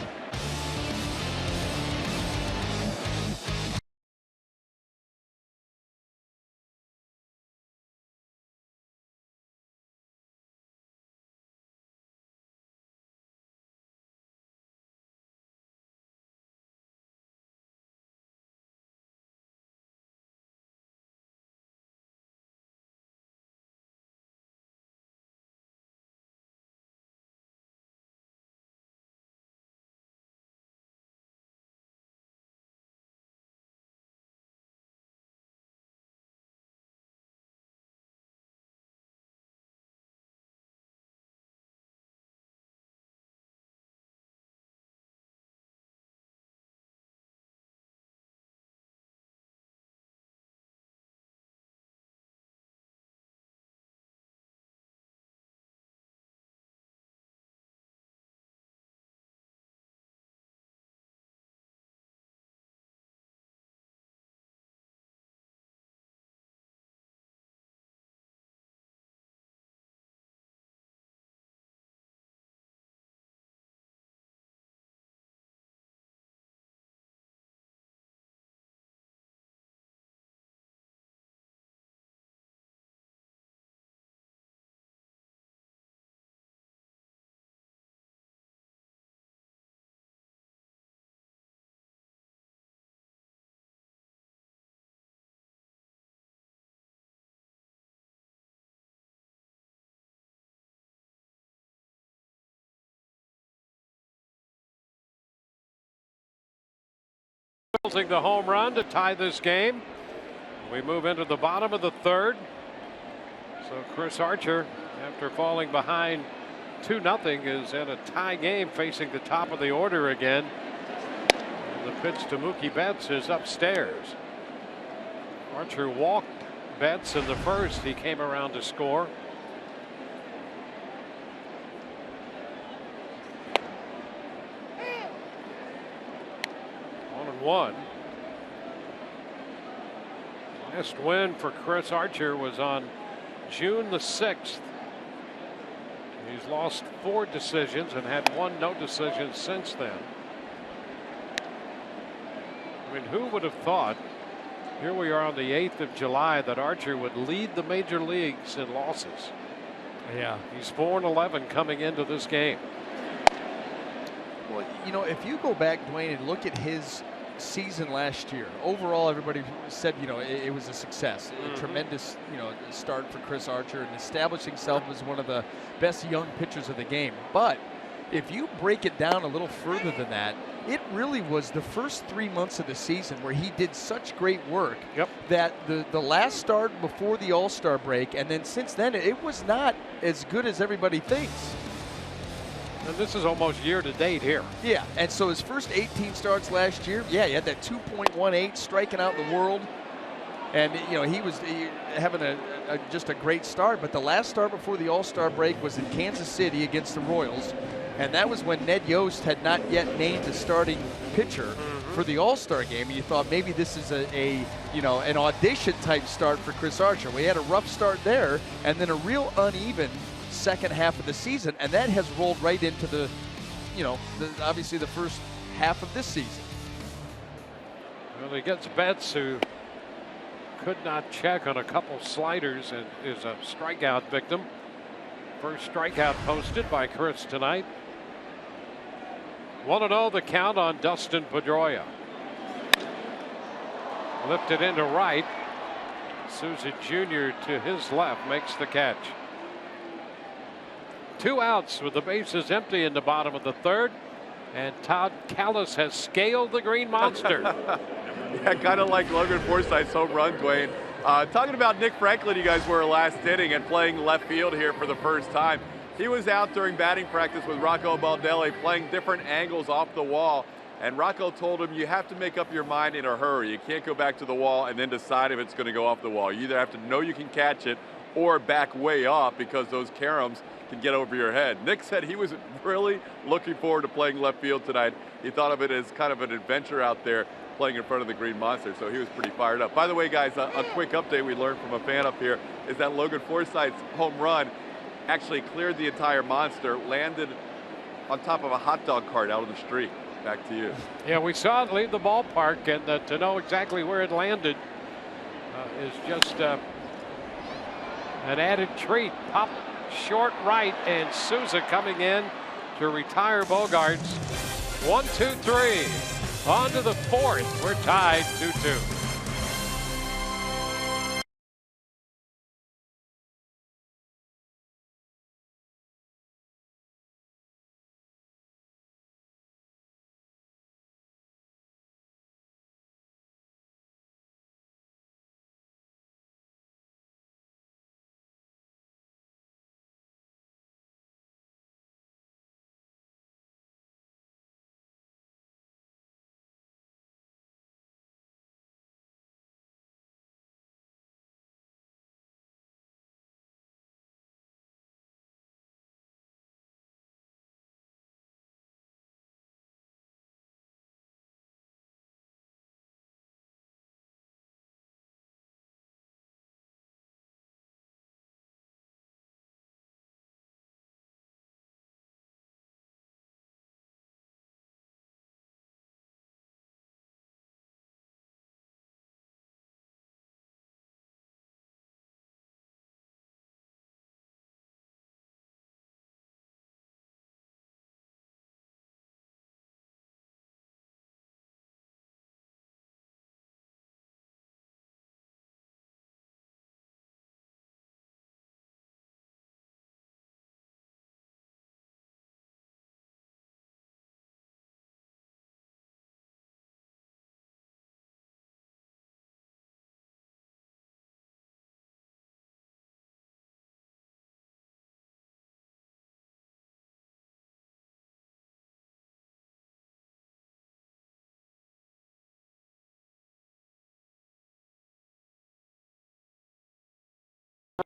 Belting the home run to tie this game. We move into the bottom of the third. So Chris Archer, after falling behind 2-0, is in a tie game facing the top of the order again. And the pitch to Mookie Betts is upstairs. Archer walked Betts in the first. He came around to score. One. Last win for Chris Archer was on June the 6th. He's lost 4 decisions and had 1 no decision since then. I mean, who would have thought, here we are on the 8th of July, that Archer would lead the major leagues in losses. Yeah. He's 4-11 coming into this game. Well, you know, if you go back, Dwayne, and look at his season last year, overall everybody said, you know, it was a success, a tremendous, you know, start for Chris Archer and established himself as one of the best young pitchers of the game. But if you break it down a little further than that, it really was the first 3 months of the season where he did such great work that the last start before the All-Star break, and then since then it was not as good as everybody thinks. And this is almost year to date here. Yeah, and so his first 18 starts last year, yeah, he had that 2.18, striking out the world. And, you know, he was having just a great start. But the last start before the All-Star break was in Kansas City against the Royals. And that was when Ned Yost had not yet named the starting pitcher for the All-Star game. And you thought maybe this is an audition type start for Chris Archer. We had a rough start there and then a real uneven second half of the season, and that has rolled right into the, you know, obviously the first half of this season. Well, he gets Betts, who could not check on a couple sliders and is a strikeout victim. First strikeout posted by Chris tonight. 1-0 the count on Dustin Pedroia. Lifted into right. Souza Jr. to his left makes the catch. 2 outs with the bases empty in the bottom of the third, and Todd Kalas has scaled the Green Monster. Yeah, kind of like Logan Forsythe's home run, Dwayne. Talking about Nick Franklin, you guys were last inning and playing left field here for the first time. He was out during batting practice with Rocco Baldelli, playing different angles off the wall, and Rocco told him, you have to make up your mind in a hurry. You can't go back to the wall and then decide if it's going to go off the wall. You either have to know you can catch it or back way off, because those caroms can get over your head. Nick said he was really looking forward to playing left field tonight. He thought of it as kind of an adventure out there playing in front of the Green Monster, so he was pretty fired up. By the way, guys, a quick update we learned from a fan up here is that Logan Forsythe's home run actually cleared the entire Monster, landed on top of a hot dog cart out on the street. Back to you. Yeah, we saw it leave the ballpark, and to know exactly where it landed is just an added treat. Pop short right, and Souza coming in to retire Bogaerts. 1-2-3. On to the fourth. We're tied 2-2.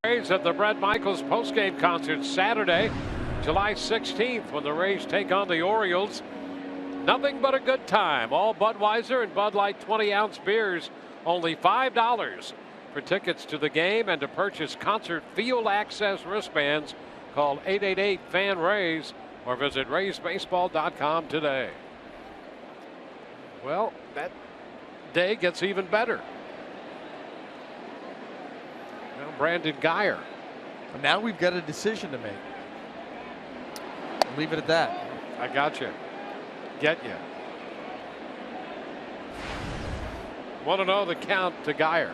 Rays at the Bret Michaels postgame concert Saturday, July 16th, when the Rays take on the Orioles. Nothing but a good time. All Budweiser and Bud Light 20-ounce beers, only $5. For tickets to the game and to purchase concert field access wristbands, call 888-FAN-RAYS or visit RaysBaseball.com today. Well, that day gets even better. Now Brandon Guyer. Now we've got a decision to make. Leave it at that. I got you. Get you. Want to know the count to Guyer.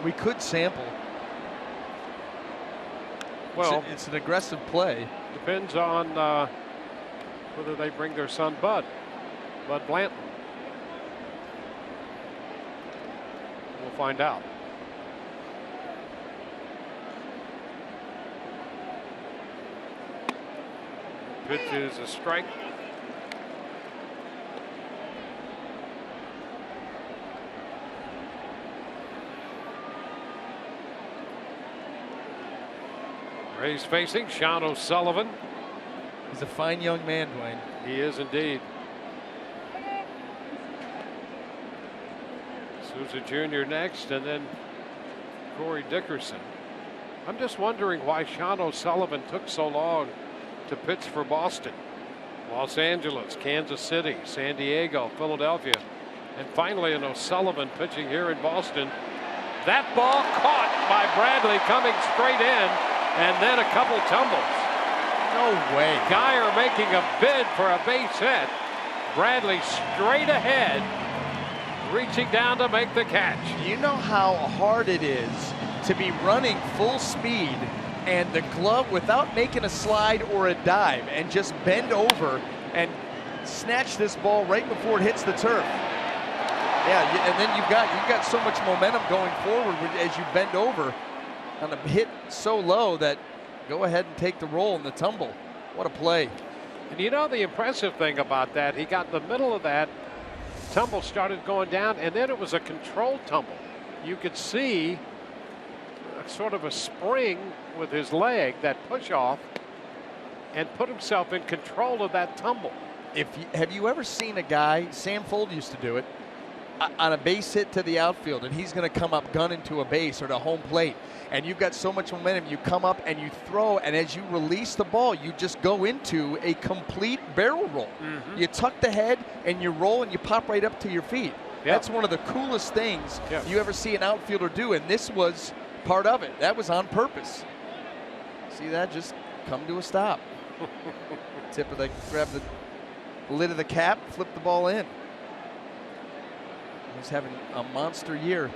We could sample. Well, it's an aggressive play. Depends on whether they bring their son Bud Blanton. We'll find out. Pitch is a strike. Rays facing Sean O'Sullivan. He's a fine young man, Dwayne. He is indeed. Souza Jr. next, and then Corey Dickerson. I'm just wondering why Sean O'Sullivan took so long to pitch for Boston. Los Angeles, Kansas City, San Diego, Philadelphia, and finally an O'Sullivan pitching here in Boston. That ball caught by Bradley coming straight in, and then a couple tumbles. No way. Guyer making a bid for a base hit. Bradley straight ahead, reaching down to make the catch. You know how hard it is to be running full speed and the glove without making a slide or a dive and just bend over and snatch this ball right before it hits the turf. Yeah, and then you've got so much momentum going forward as you bend over on a hit so low that go ahead and take the roll in the tumble. What a play. And you know the impressive thing about that, he got in the middle of that, tumble started going down, and then it was a controlled tumble. You could see a sort of a spring with his leg, that push off, and put himself in control of that tumble. Have you ever seen a guy, Sam Fuld used to do it, on a base hit to the outfield, and he's going to come up gunning to a base or to home plate, and you've got so much momentum, you come up and you throw, and as you release the ball, you just go into a complete barrel roll. You tuck the head and you roll and you pop right up to your feet. That's one of the coolest things you ever see an outfielder do, and this was part of it. That was on purpose. See that just come to a stop. Tip of the, grab the lid of the cap, flip the ball in. He's having a monster year.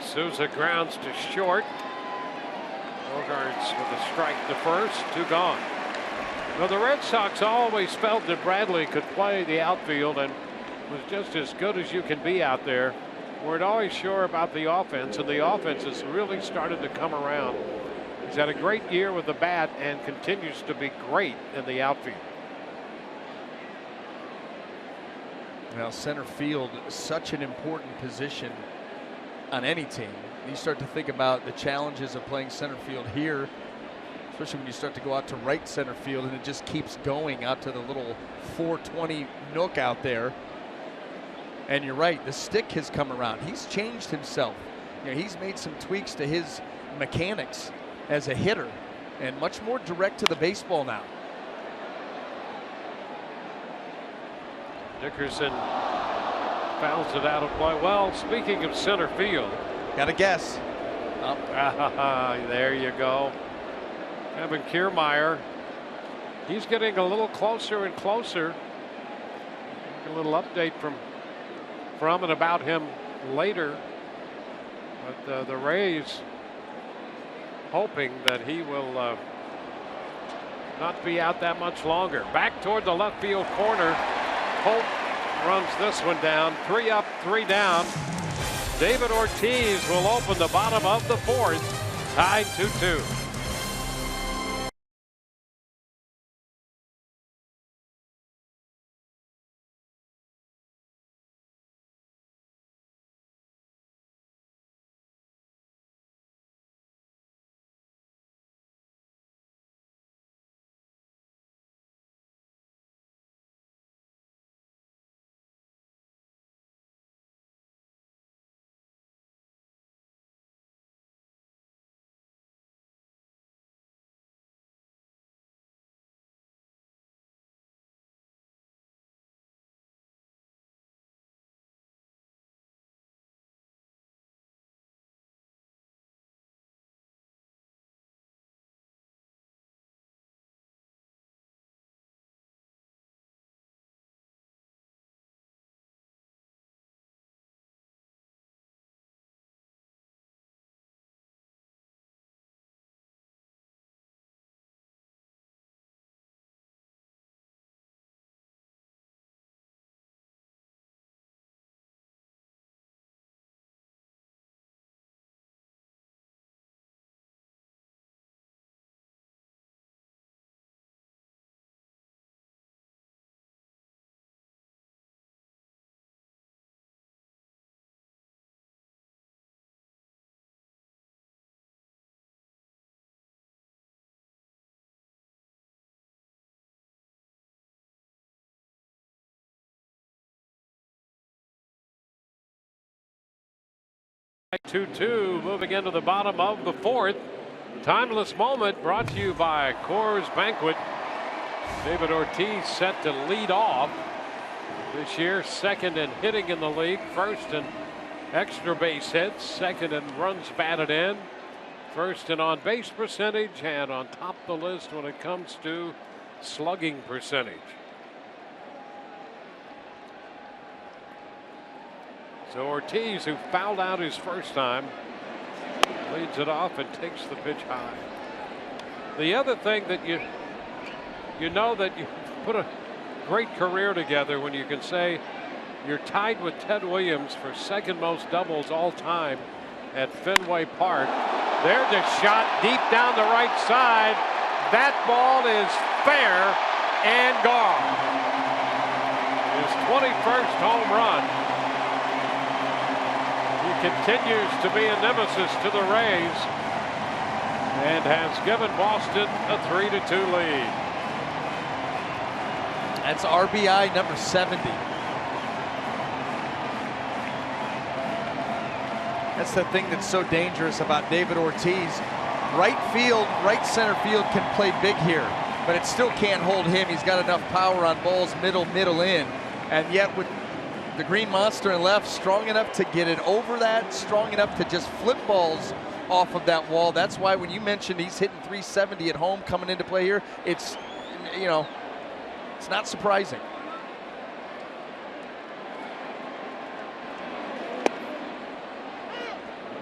Souza grounds to short. Bogaerts with a strike to first, 2 gone. Well, the Red Sox always felt that Bradley could play the outfield and was just as good as you can be out there. Weren't always sure about the offense, and the offense has really started to come around. He's had a great year with the bat and continues to be great in the outfield. Now, center field, such an important position on any team. You start to think about the challenges of playing center field here, especially when you start to go out to right center field and it just keeps going out to the little 420 nook out there. And you're right, the stick has come around. He's changed himself. You know, he's made some tweaks to his mechanics as a hitter and much more direct to the baseball now. Dickerson fouls it out of play. Well, speaking of center field. Got a guess. There you go. Kevin Kiermaier. He's getting a little closer and closer. A little update from and about him later. But the Rays hoping that he will not be out that much longer. Back toward the left field corner. Holt runs this one down. 3 up, 3 down. David Ortiz will open the bottom of the 4th, tied 2-2. 2-2 moving into the bottom of the fourth. Timeless moment brought to you by Coors Banquet. David Ortiz set to lead off this year, second in hitting in the league, first in extra base hits, second in runs batted in, first in on base percentage, and on top of the list when it comes to slugging percentage. So Ortiz, who fouled out his first time, leads it off and takes the pitch high. The other thing that you know that you put a great career together when you can say you're tied with Ted Williams for second most doubles all time at Fenway Park. There's a shot deep down the right side. That ball is fair and gone. His 21st home run. Continues to be a nemesis to the Rays and has given Boston a 3-2 lead. That's RBI number 70. That's the thing that's so dangerous about David Ortiz. Right field, right center field can play big here, but it still can't hold him. He's got enough power on balls middle in, and yet with the green monster in left, strong enough to get it over that, strong enough to just flip balls off of that wall. That's why when you mentioned he's hitting 370 at home coming into play here, it's, you know, it's not surprising.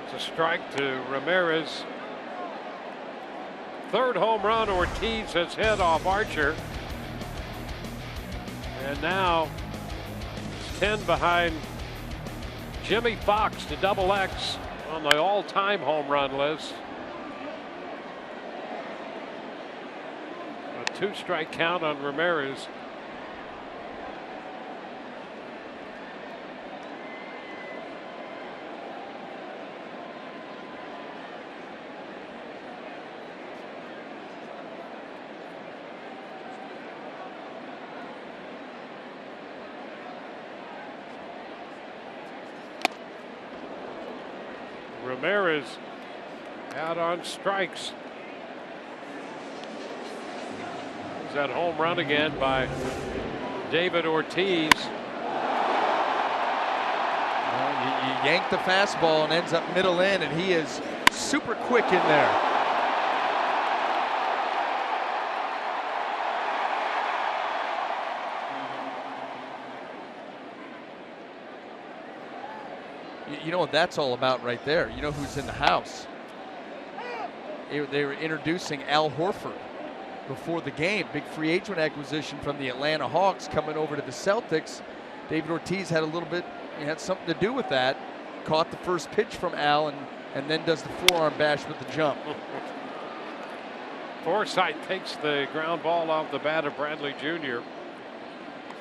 It's a strike to Ramirez. Third home run Ortiz has hit off Archer. And now 10 behind Jimmy Fox to double X on the all-time home run list. A 2-strike count on Ramirez. Ramirez out on strikes. There's that home run again by David Ortiz. Well, you yank the fastball and ends up middle in, and he is super quick in there. You know what that's all about right there. You know who's in the house. They were introducing Al Horford before the game. Big free agent acquisition from the Atlanta Hawks coming over to the Celtics. David Ortiz had a little bit, he had something to do with that. Caught the first pitch from Al and then does the forearm bash with the jump. Forsythe takes the ground ball off the bat of Bradley Jr.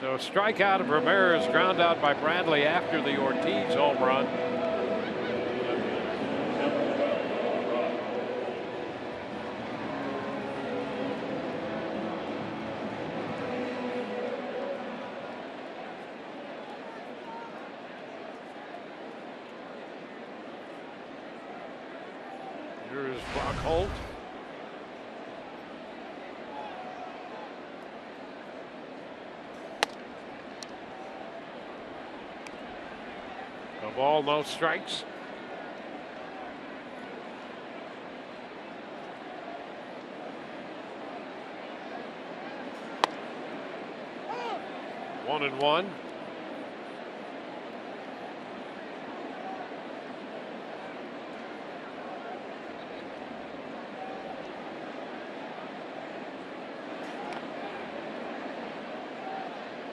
So strikeout of Ramirez, ground out by Bradley after the Ortiz home run. Here's Brock Holt. A ball, no strikes. One and one.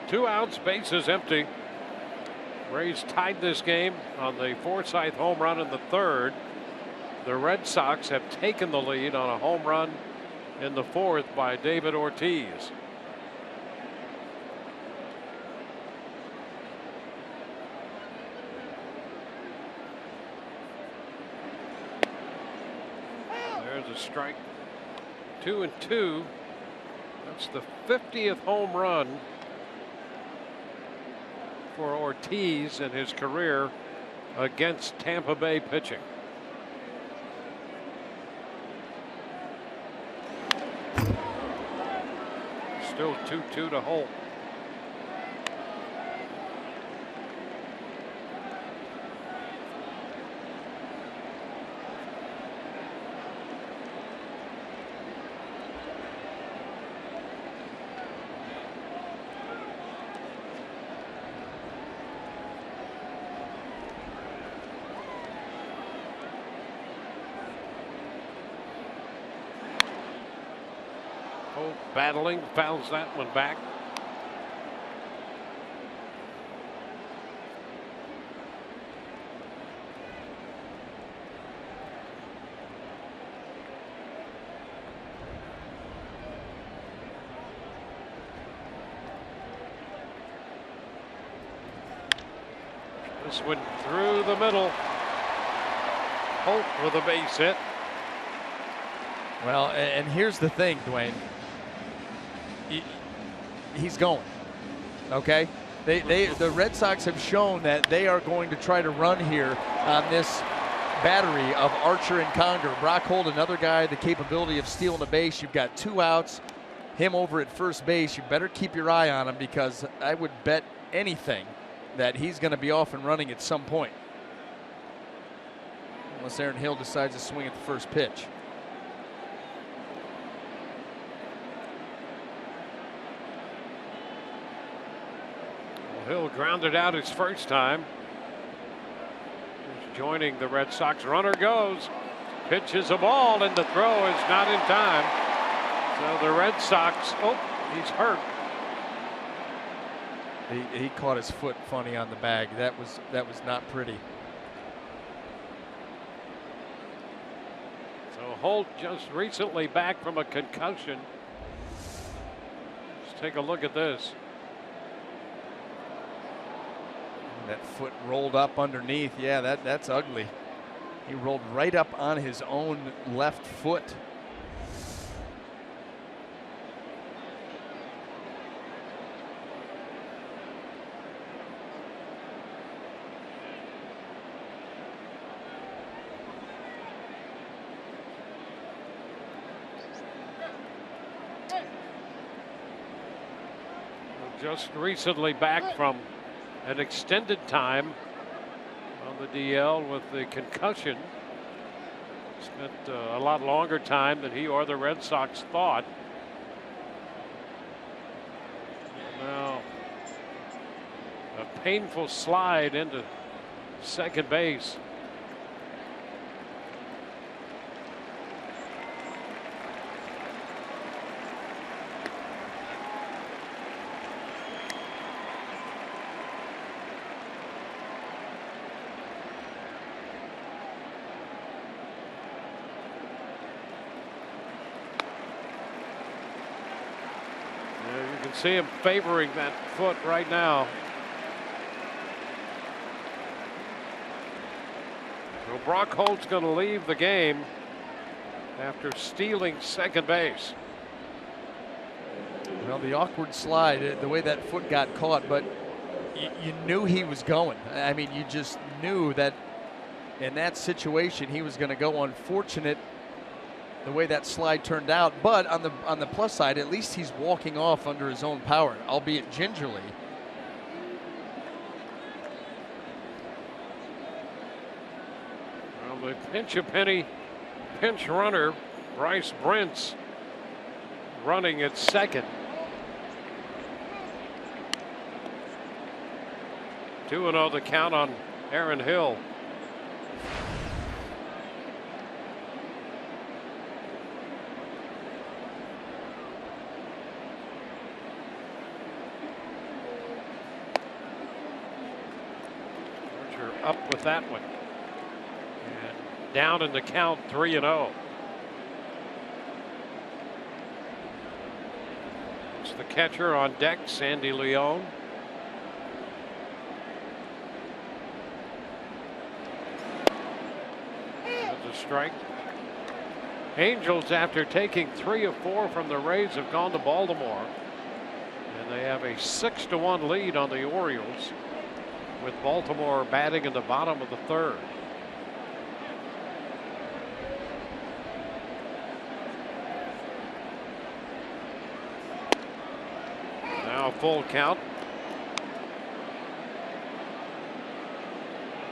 Two outs, bases empty. Rays tied this game on the Forsythe home run in the third. The Red Sox have taken the lead on a home run in the fourth by David Ortiz. There's a strike. 2-2. That's the 50th home run for Ortiz in his career. against Tampa Bay pitching. Still 2-2 to Holt. Holt battling, fouls that one back. This one through the middle. Holt with a base hit. Well, and here's the thing, Dwayne. He's going. Okay, the Red Sox have shown that they are going to try to run here on this battery of Archer and Conger. Brock Holt, another guy, the capability of stealing a base. You've got 2 outs. Him over at first base. You better keep your eye on him, because I would bet anything that he's going to be off and running at some point, unless Aaron Hill decides to swing at the first pitch. Hill grounded out his first time. He's joining the Red Sox. Runner goes. Pitches a ball, and the throw is not in time. So the Red Sox, oh, he's hurt. He caught his foot funny on the bag. That was not pretty. So Holt just recently back from a concussion. Let's take a look at this. That foot rolled up underneath. Yeah, that's ugly. He rolled right up on his own left foot. Just recently back from an extended time on the DL with the concussion. Spent a lot longer time than he or the Red Sox thought. Now a painful slide into second base. See him favoring that foot right now. So Brock Holt's going to leave the game after stealing second base. Well, the awkward slide, the way that foot got caught, but you knew he was going. I mean, you just knew that in that situation he was going to go. Unfortunate the way that slide turned out, but on the plus side, at least he's walking off under his own power, albeit gingerly. Well, the pinch-a-penny pinch runner, Bryce Brent's running at second. 2-0 the count on Aaron Hill. Up with that one, and down in the count, 3-0. It's the catcher on deck, Sandy Leon. That's a strike. Angels, after taking 3 of 4 from the Rays, have gone to Baltimore, and they have a 6-1 lead on the Orioles. with Baltimore batting in the bottom of the third. Now full count.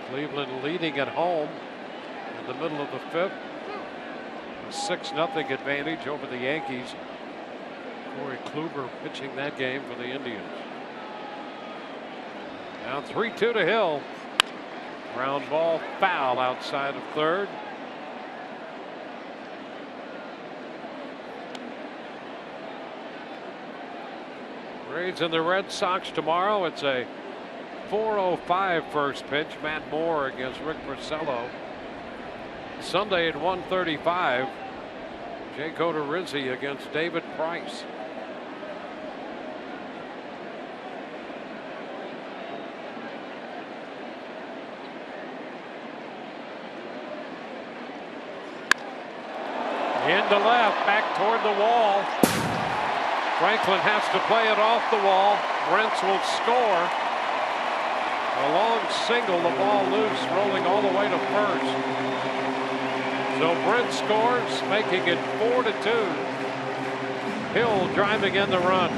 Cleveland leading at home in the middle of the fifth. A 6-0 advantage over the Yankees. Corey Kluber pitching that game for the Indians. Now 3-2 to Hill. Ground ball foul outside of third. Braves and the Red Sox tomorrow. It's a 4:05 first pitch. Matt Moore against Rick Porcello. Sunday at 1:35. Jake Odorizzi against David Price. Into left, back toward the wall. Franklin has to play it off the wall. Brents will score. A long single, the ball loose, rolling all the way to first. So Brent scores, making it 4-2. Hill driving in the run.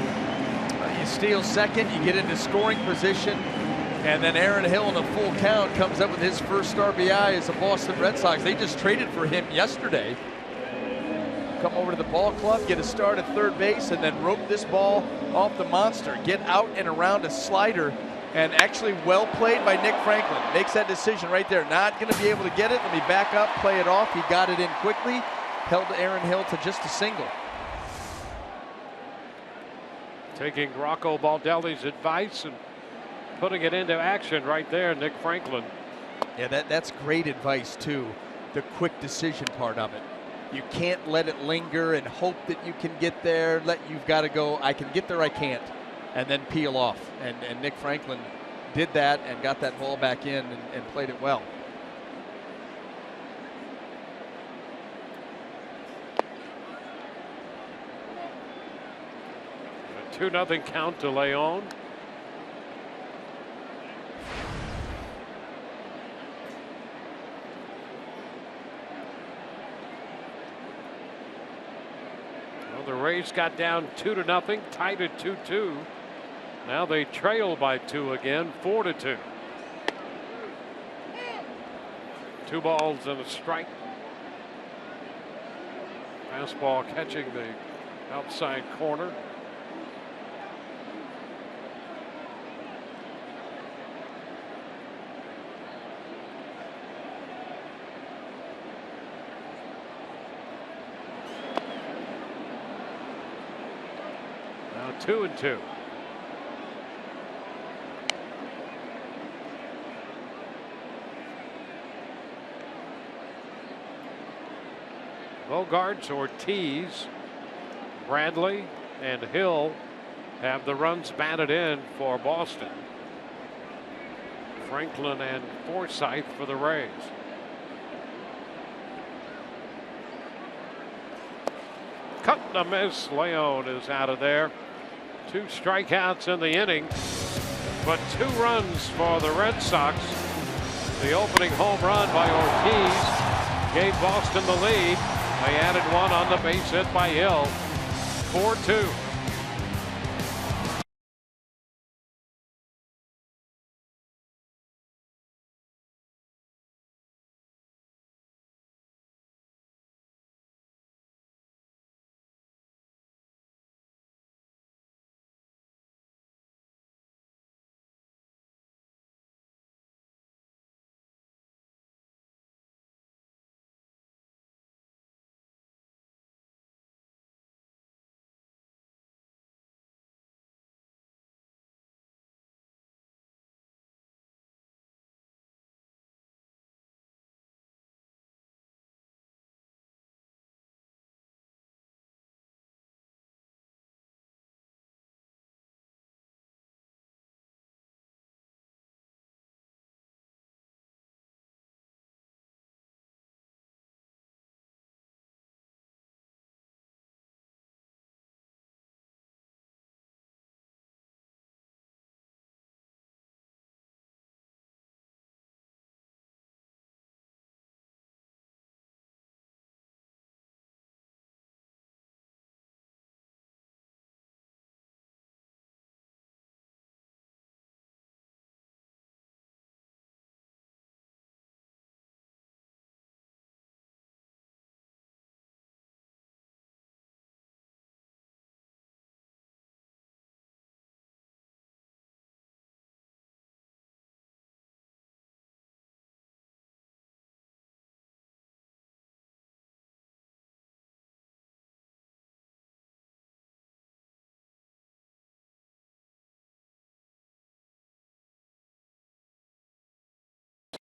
You steal second, you get into scoring position, and then Aaron Hill in a full count comes up with his first RBI as the Boston Red Sox. They just traded for him yesterday. Come over to the ball club, get a start at third base, and then rope this ball off the monster. Get out and around a slider, and actually well played by Nick Franklin. Makes that decision right there. Not going to be able to get it. Let me back up, play it off. He got it in quickly, held Aaron Hill to just a single. Taking Rocco Baldelli's advice and putting it into action right there, Nick Franklin. Yeah, that's great advice too. The quick decision part of it. You can't let it linger and hope that you can get there. You've got to go, I can get there, I can't, and then peel off. And Nick Franklin did that and got that ball back in and played it well. A 2-0 count to Leon. The Rays got down 2-0, tied at 2-2. Now they trail by 2 again, 4-2. 2 balls and a strike. Fastball catching the outside corner. Now 2-2. Bogarts, Ortiz, Bradley, and Hill have the runs batted in for Boston. Franklin and Forsythe for the Rays. Cut and a miss. Leon is out of there. 2 strikeouts in the inning, but 2 runs for the Red Sox. The opening home run by Ortiz gave Boston the lead. They added 1 on the base hit by Hill. 4-2.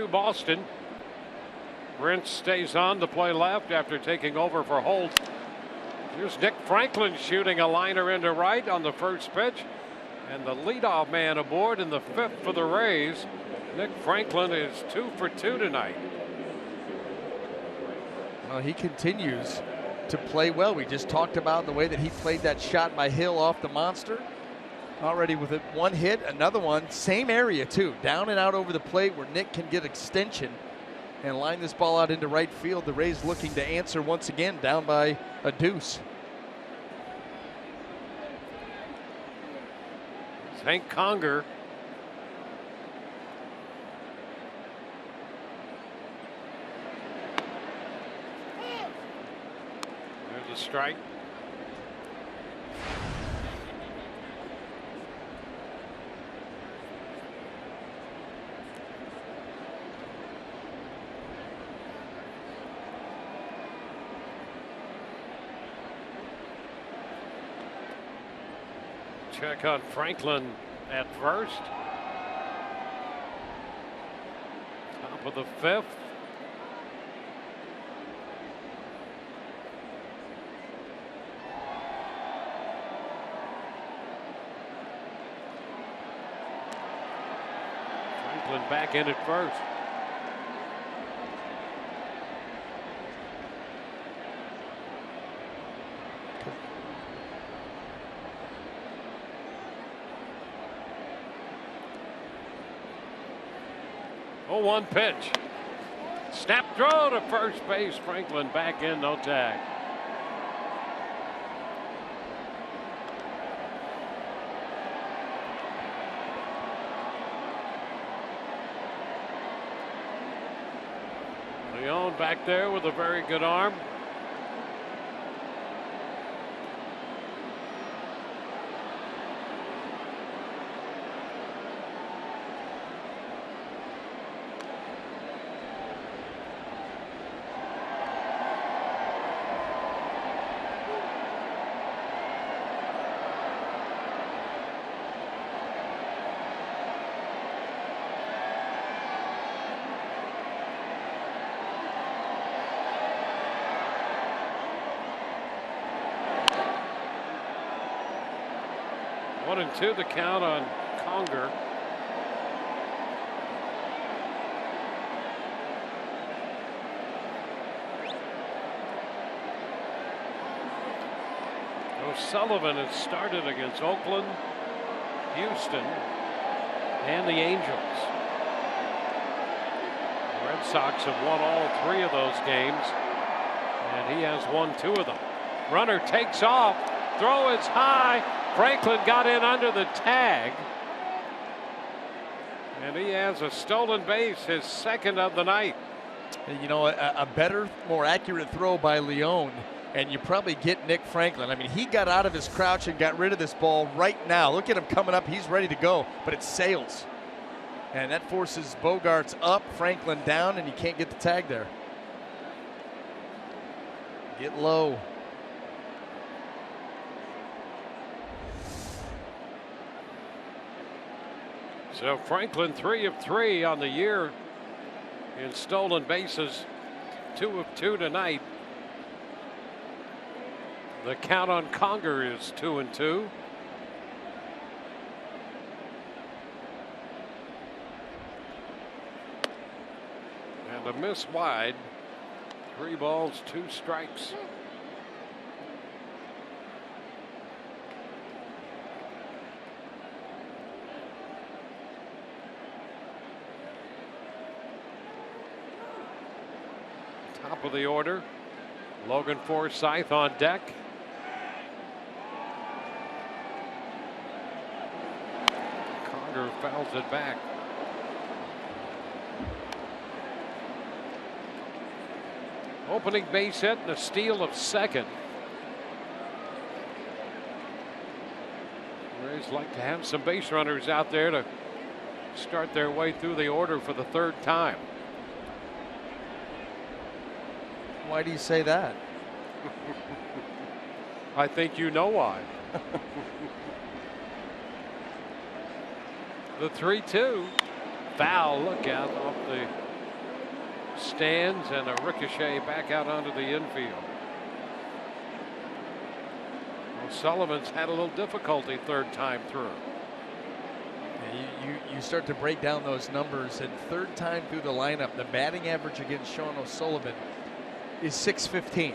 Boston. Brent stays on to play left after taking over for Holt. Here's Nick Franklin shooting a liner into right on the first pitch. And the leadoff man aboard in the 5th for the Rays. Nick Franklin is 2 for 2 tonight. Well, he continues to play well. We just talked about the way that he played that shot by Hill off the monster. Already with it, one hit, another one, same area too, down and out over the plate where Nick can get extension and line this ball out into right field. The Rays looking to answer once again, down by a deuce. It's Hank Conger. There's a strike. Check on Franklin at first. Top of the 5th. Franklin back in at first. Oh, 1 pitch. Snap throw to first base. Franklin back in, no tag. Leone back there with a very good arm. One and two the count on Conger. O'Sullivan has started against Oakland, Houston, and the Angels. The Red Sox have won all 3 of those games, and he has won 2 of them. Runner takes off, throw is high. Franklin got in under the tag, and he has a stolen base, his 2nd of the night. You know, a better, more accurate throw by Leone, and you probably get Nick Franklin. I mean, he got out of his crouch and got rid of this ball right now. Look at him coming up. He's ready to go, but it sails. And that forces Bogaerts up, Franklin down, and you can't get the tag there. Get low. So Franklin 3 of 3 on the year in stolen bases, 2 of 2 tonight. The count on Conger is 2 and 2. And a miss wide. 3 balls, 2 strikes. Top of the order, Logan Forsythe on deck. Conger fouls it back. Opening base hit and a steal of 2nd. Rays like to have some base runners out there to start their way through the order for the 3rd time. Why do you say that? I think you know why. The 3-2. Foul, look out, off the stands and a ricochet back out onto the infield. O'Sullivan's had a little difficulty third time through. You start to break down those numbers, and third time through the lineup, the batting average against Sean O'Sullivan is .615,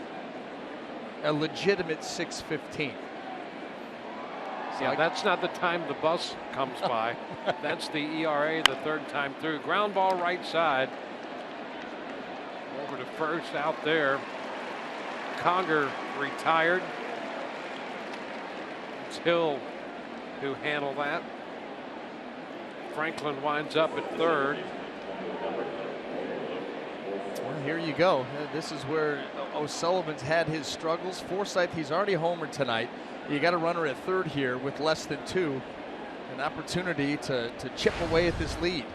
a legitimate .615. So Yeah, that's not the time the bus comes by. That's the ERA the third time through. Ground ball right side. Over to first out there. Conger retired. It's Hill who handled that. Franklin winds up at third. Well, here you go. This is where O'Sullivan's had his struggles. Forsythe, he's already homered tonight. You got a runner at third here with less than 2. An opportunity to chip away at this lead.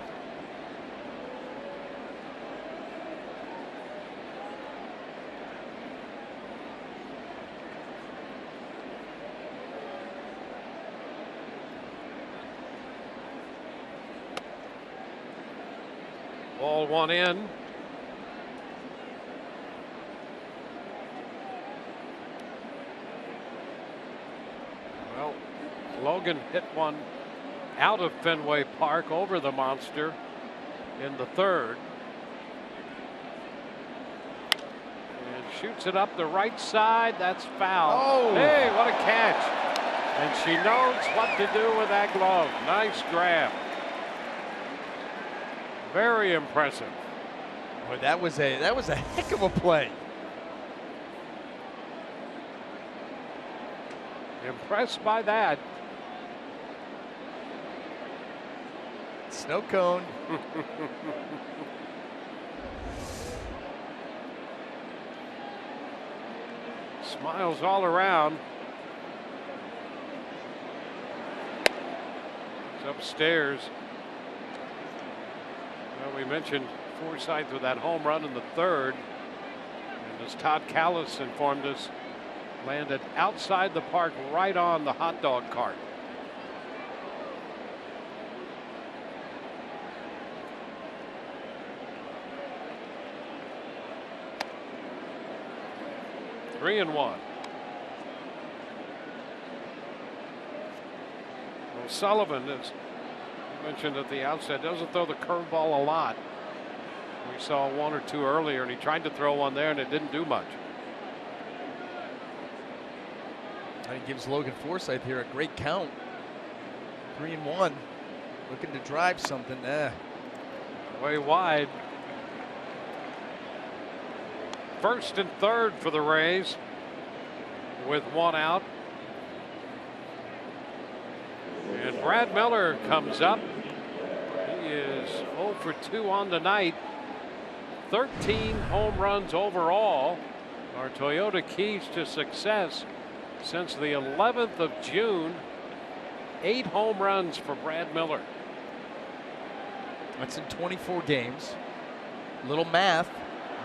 Ball one in. Well, Logan hit one out of Fenway Park over the monster in the third. And shoots it up the right side. That's foul. Oh. Hey, what a catch. And she knows what to do with that glove. Nice grab. Very impressive. Boy, that was a heck of a play. Impressed by that. Snow cone. Smiles all around. It's upstairs. Well, we mentioned Forsythe with that home run in the third. And as Todd Callis informed us, landed outside the park right on the hot dog cart. Three and one. O'Sullivan, as mentioned at the outset, doesn't throw the curveball a lot. We saw one or two earlier, and he tried to throw one there, and it didn't do much. That gives Logan Forsythe here a great count. 3-1. Looking to drive something. Way wide. First and third for the Rays with one out. And Brad Miller comes up. He is 0 for 2 on the night. 13 home runs overall. Our Toyota keys to success since the 11th of June. 8 home runs for Brad Miller. That's in 24 games. Little math.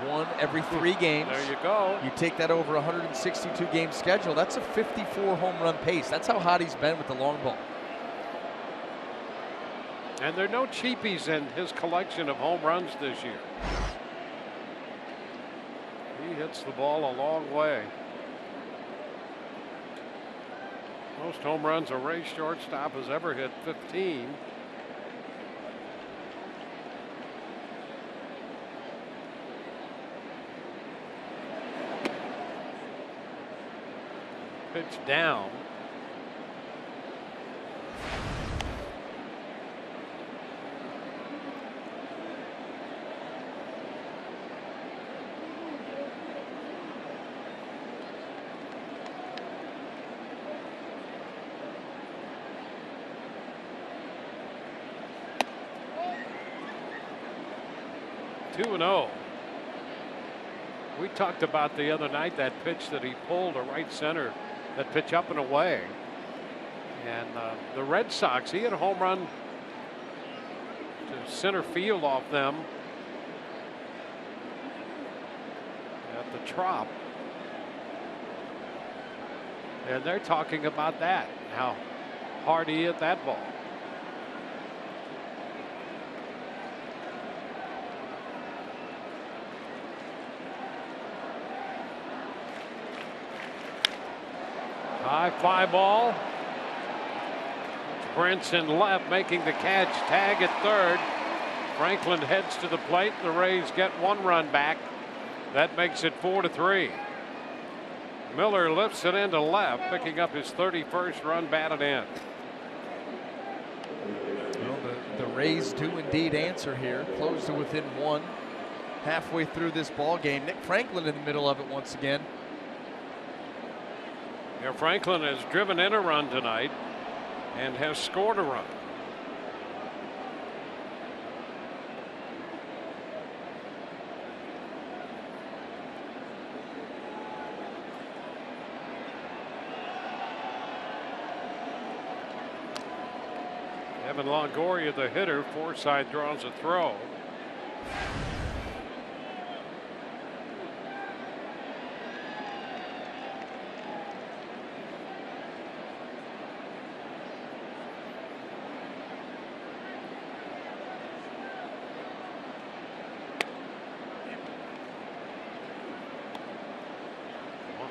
1 every 3 games. There you go. You take that over 162 game schedule. That's a 54 home run pace. That's how hot he's been with the long ball. And there are no cheapies in his collection of home runs this year. He hits the ball a long way. Most home runs a Ray shortstop has ever hit, 15. Pitch down. Two and 0. We talked about the other night that pitch that he pulled to right center, that pitch up and away. And the Red Sox, he had a home run to center field off them at the Trop. And they're talking about that, how hard he hit that ball. High fly ball. Brinson left, making the catch. Tag at third. Franklin heads to the plate. The Rays get 1 run back. That makes it 4-3. Miller lifts it into left, picking up his 31st run batted in. Well, the Rays do indeed answer here. Close to within 1 halfway through this ball game. Nick Franklin in the middle of it once again. Yeah, Franklin has driven in a run tonight and has scored a run. Evan Longoria, the hitter. Forsythe draws a throw.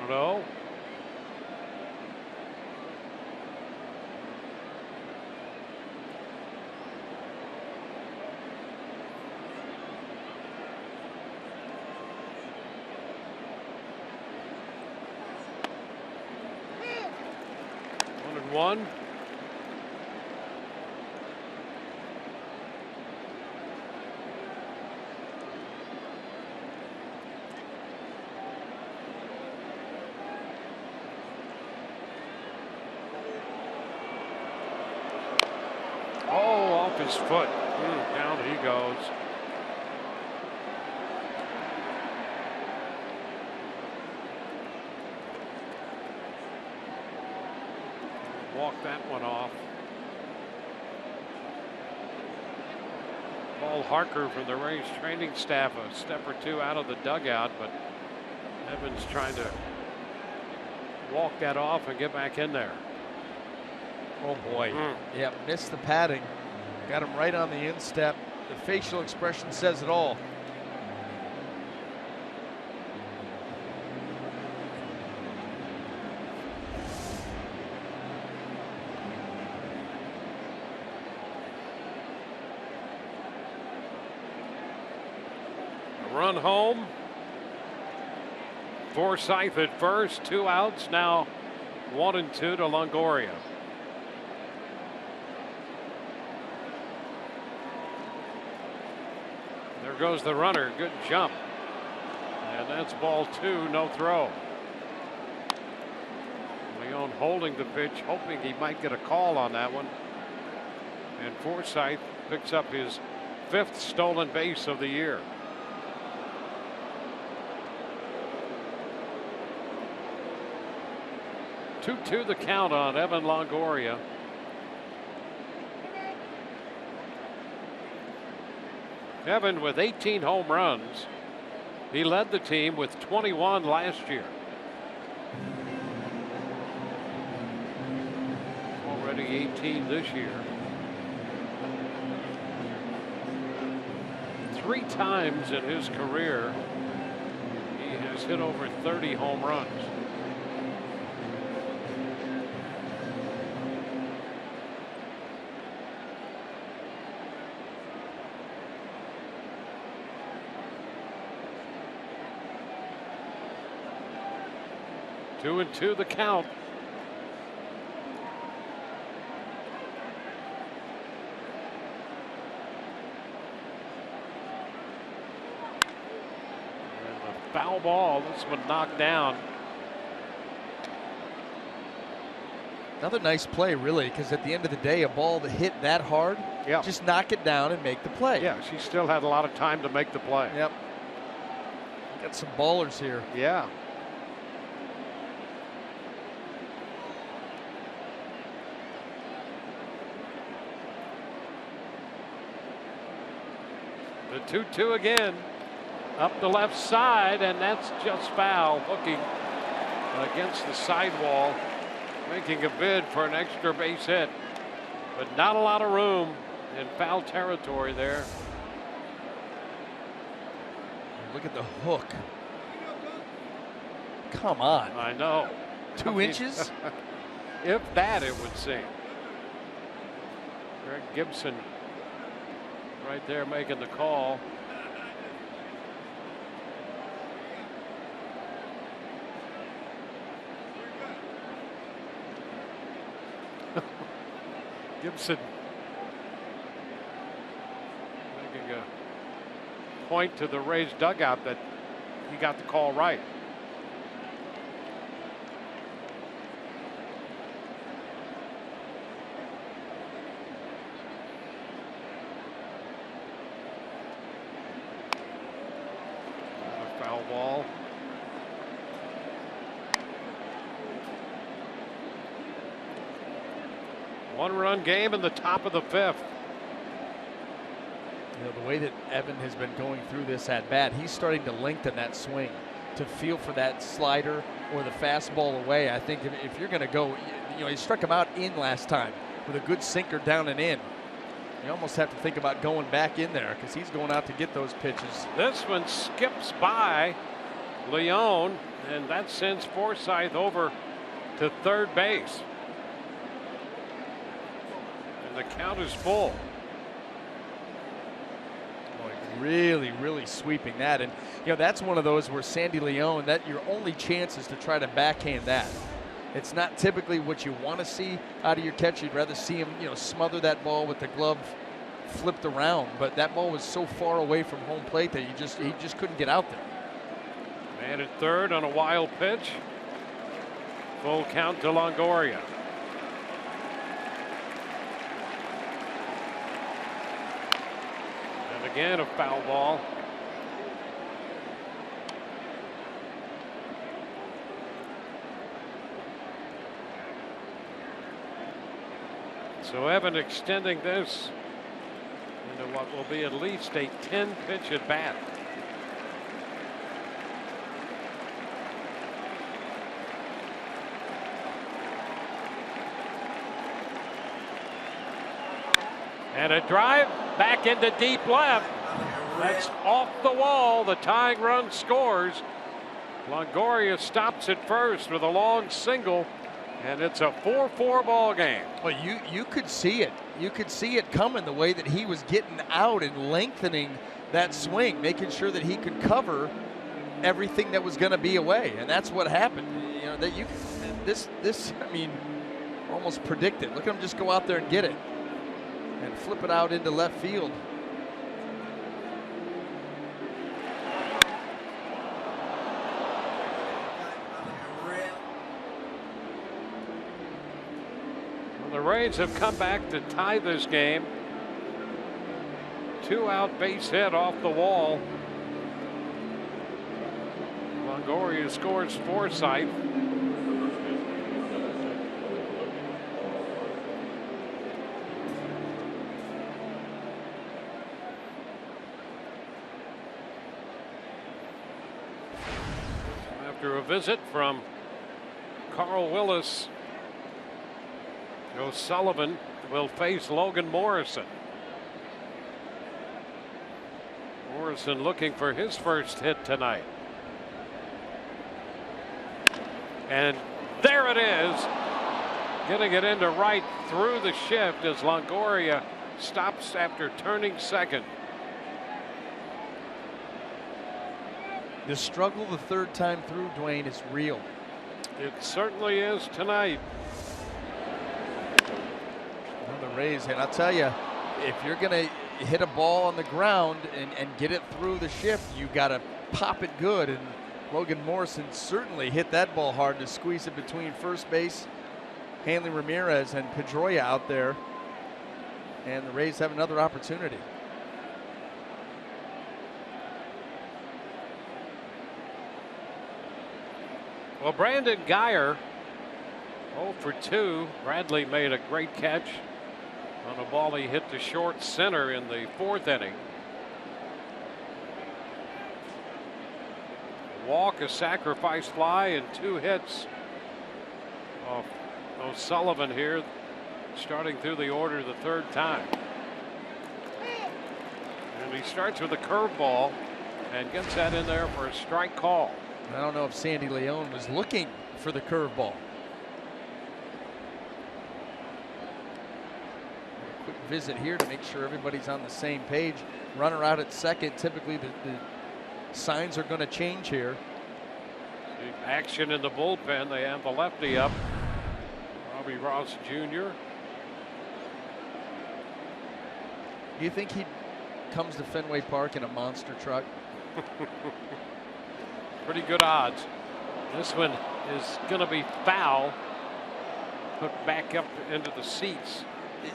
No. One. Oh, off his foot. Down he goes. Walk that one off. Paul Harker from the Rays training staff, a step or two out of the dugout, but Evans trying to walk that off and get back in there. Oh boy. Yeah, missed the padding. Got him right on the instep. The facial expression says it all. Run home. Forsythe at first, 2 outs. Now 1 and 2 to Longoria. There goes the runner. Good jump. And that's ball 2, no throw. Leone holding the pitch, hoping he might get a call on that one. And Forsythe picks up his 5th stolen base of the year. Two the count on Evan Longoria. Evan with 18 home runs. He led the team with 21 last year. Already 18 this year. 3 times in his career he has hit over 30 home runs. Two and two the count. And a foul ball. This one knocked down. Another nice play, really, because at the end of the day, a ball that hit that hard, just knock it down and make the play. Yeah, she still had a lot of time to make the play. Yep. Got some ballers here. Yeah. The 2-2 again. Up the left side, and that's just foul. Hooking against the sidewall, making a bid for an extra base hit. But not a lot of room in foul territory there. Look at the hook. Come on. I know. 2 inches? If that, it would seem. Greg Gibson right there making the call. Gibson making a point to the Rays dugout that he got the call right. A foul ball. One-run game in the top of the 5th. You know, the way that Evan has been going through this at bat, he's starting to lengthen that swing to feel for that slider or the fastball away. I think if you're going to go, you know, he struck him out in last time with a good sinker down and in. You almost have to think about going back in there because he's going out to get those pitches. This one skips by Leone, and that sends Forsythe over to third base. And the count is full. Really, really sweeping that. And, you know, that's one of those where Sandy Leone, that your only chance is to try to backhand that. It's not typically what you want to see out of your catcher. You'd rather see him, you know, smother that ball with the glove flipped around. But that ball was so far away from home plate that he just couldn't get out there. Man at third on a wild pitch. Full count to Longoria. Again, a foul ball. So Evan extending this into what will be at least a 10-pitch at bat. And a drive back into deep left. That's off the wall. The tying run scores. Longoria stops at first with a long single, and it's a 4-4 ball game. Well, you could see it. You could see it coming the way that he was getting out and lengthening that swing, making sure that he could cover everything that was going to be away, and that's what happened. You know that this I mean, almost predicted. Look at him just go out there and get it. And flip it out into left field. Well, the Rays have come back to tie this game. 2-out base hit off the wall. Longoria scores Forsythe. After a visit from Carl Willis, O'Sullivan will face Logan Morrison. Morrison looking for his first hit tonight. And there it is. Getting it into right through the shift as Longoria stops after turning second. The struggle the third time through, Dwayne, is real. It certainly is tonight. Well, the Rays, and I'll tell you, if you're going to hit a ball on the ground and get it through the shift, you got to pop it good. And Logan Morrison certainly hit that ball hard to squeeze it between first base, Hanley Ramirez, and Pedroia out there. And the Rays have another opportunity. Well, Brandon Guyer 0 for 2. Bradley made a great catch on a ball he hit to short center in the 4th inning. A walk, a sacrifice fly, and 2 hits off O'Sullivan here, starting through the order the 3rd time. And he starts with a curveball and gets that in there for a strike call. I don't know if Sandy Leone was looking for the curveball. Quick visit here to make sure everybody's on the same page. Runner out at second. Typically the signs are going to change here. Action in the bullpen. They have the lefty up, Robbie Ross Jr. Do you think he comes to Fenway Park in a monster truck? Pretty good odds. This one is going to be foul. Put back up into the seats.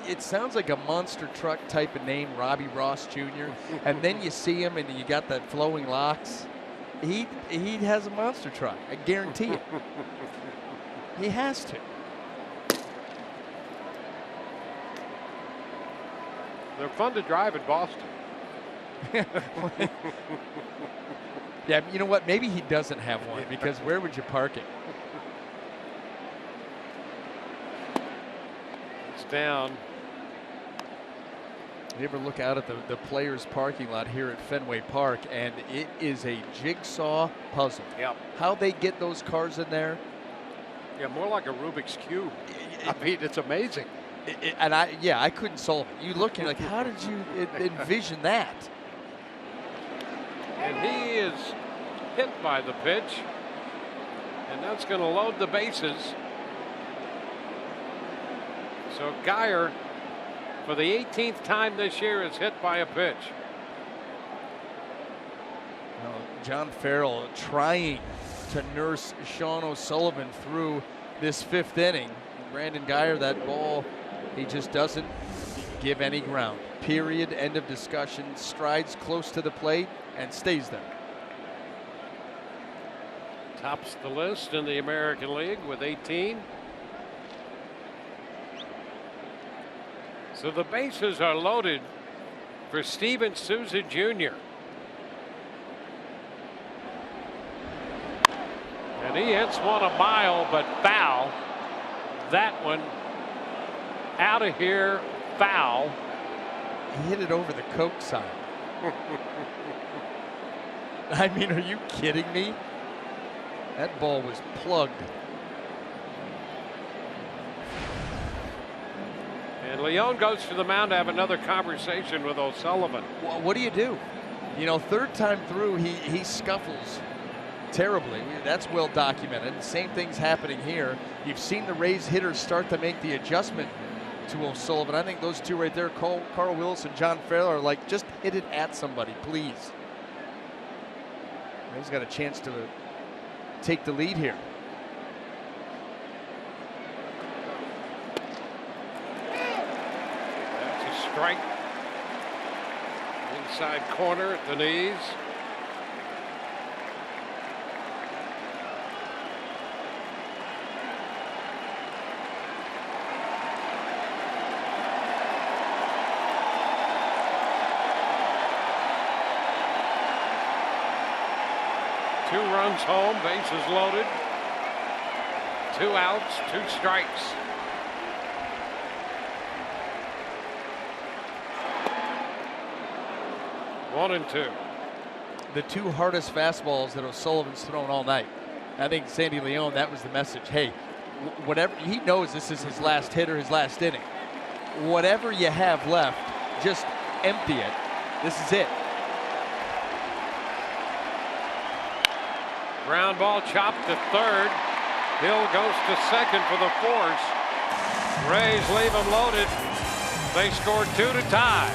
It sounds like a monster truck type of name, Robbie Ross Jr. And then you see him and you got that flowing locks. He has a monster truck. I guarantee it. He has to. They're fun to drive in Boston. Yeah, you know what? Maybe he doesn't have one, because where would you park it? It's down. You ever look out at the players' parking lot here at Fenway Park, and it is a jigsaw puzzle. Yep. How they get those cars in there. Yeah, more like a Rubik's Cube. I mean, it's amazing. I couldn't solve it. You look and you're like, how did you envision that? And he is hit by the pitch, and that's going to load the bases. So Geyer, for the 18th time this year, is hit by a pitch. Well, John Farrell trying to nurse Sean O'Sullivan through this 5th inning. Brandon Geyer, that ball, he just doesn't give any ground. Period. End of discussion. Strides close to the plate and stays there. Tops the list in the American League with 18. So the bases are loaded for Steven Souza Jr. And he hits one a mile, but foul. That one out of here, foul. He hit it over the Coke sign. I mean, are you kidding me? That ball was plugged. And Leone goes to the mound to have another conversation with O'Sullivan. Well, what do? You know, 3rd time through, he scuffles terribly. That's well documented. Same thing's happening here. You've seen the Rays hitters start to make the adjustment to O'Sullivan. I think those two right there, Carl Willis and John Farrell, are like, just hit it at somebody, please. Rays got a chance to take the lead here. That's a strike. Inside corner at the knees. Two runs home, bases loaded. 2 outs, 2 strikes. One and 2. The 2 hardest fastballs that O'Sullivan's thrown all night. I think Sandy Leone, that was the message. Hey, whatever, he knows this is his last hit or his last inning. Whatever you have left, just empty it. This is it. Ground ball chopped to 3rd. Hill goes to 2nd for the force. Rays leave him loaded. They score 2 to tie.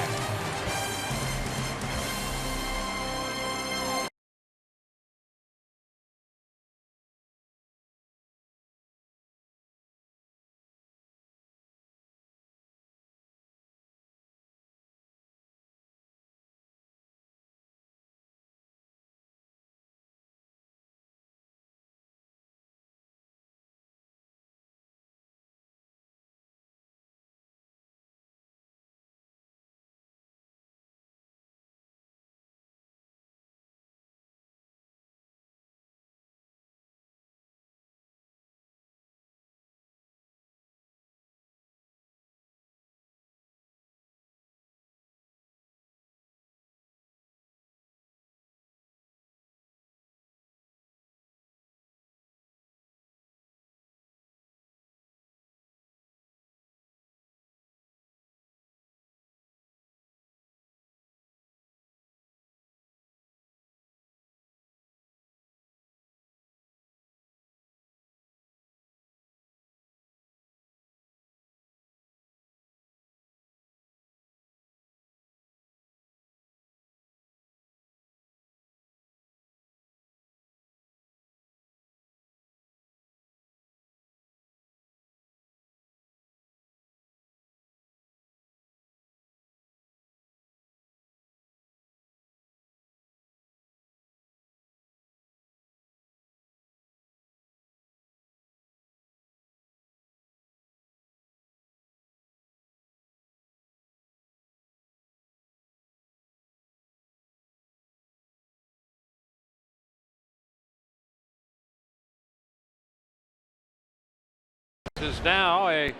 This is now a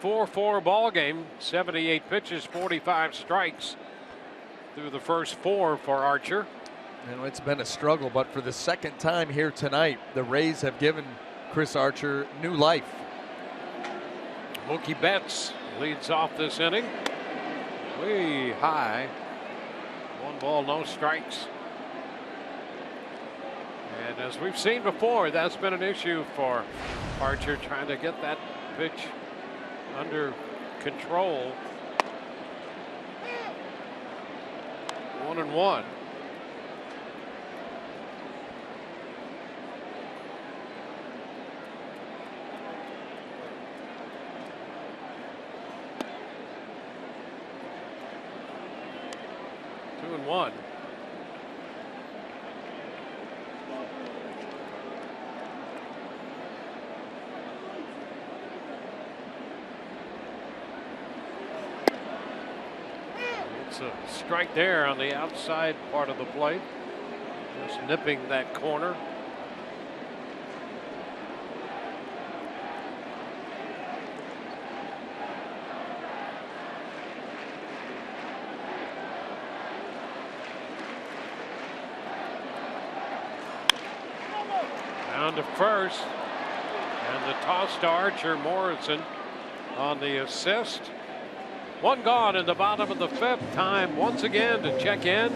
4-4 ball game. 78 pitches, 45 strikes through the first 4 for Archer. And it's been a struggle, but for the second time here tonight, the Rays have given Chris Archer new life. Mookie Betts leads off this inning. Way high. 1 ball, no strikes. And as we've seen before, that's been an issue for Archer, trying to get that pitch under control. 1-1. Two and one. It's a strike there on the outside part of the plate. Just nipping that corner. Down to first. And the toss to Archer. Morrison on the assist. 1 gone in the bottom of the 5th. Time once again to check in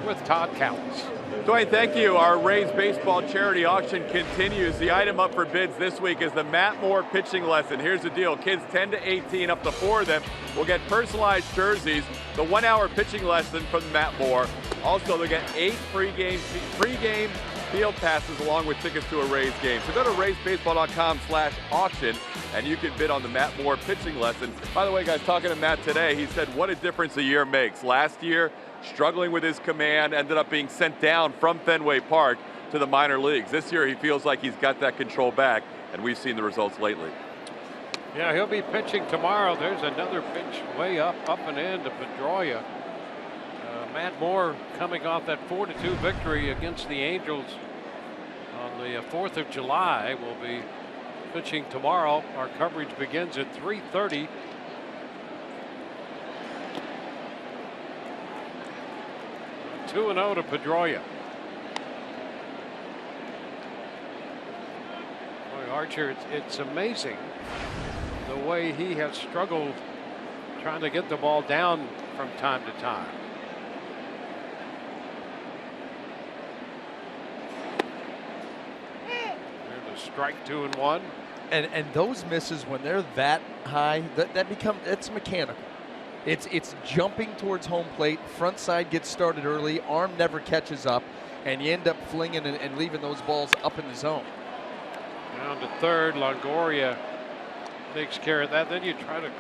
with Todd Cowles. Dwayne, thank you. Our Rays baseball charity auction continues. The item up for bids this week is the Matt Moore pitching lesson. Here's the deal. Kids 10 to 18, up to 4 of them, will get personalized jerseys, the 1-hour pitching lesson from Matt Moore. Also, they'll get 8 free game field passes along with tickets to a Rays game. So go to raysbaseball.com/auction and you can bid on the Matt Moore pitching lesson. By the way, guys, talking to Matt today, he said what a difference a year makes. Last year, struggling with his command, ended up being sent down from Fenway Park to the minor leagues. This year, he feels like he's got that control back, and we've seen the results lately. Yeah, he'll be pitching tomorrow. There's another pitch way up and in to Pedroia. Matt Moore coming off that 4-2 victory against the Angels on the 4th of July will be pitching tomorrow. Our coverage begins at 3:30. Two and 0 to Pedroia. Boy, Archer, it's amazing the way he has struggled trying to get the ball down from time to time. Strike 2 and 1. And those misses, when they're that high, it's mechanical. It's jumping towards home plate. Front side gets started early. Arm never catches up, and you end up flinging and leaving those balls up in the zone. Down to third. Longoria takes care of that. Then you try to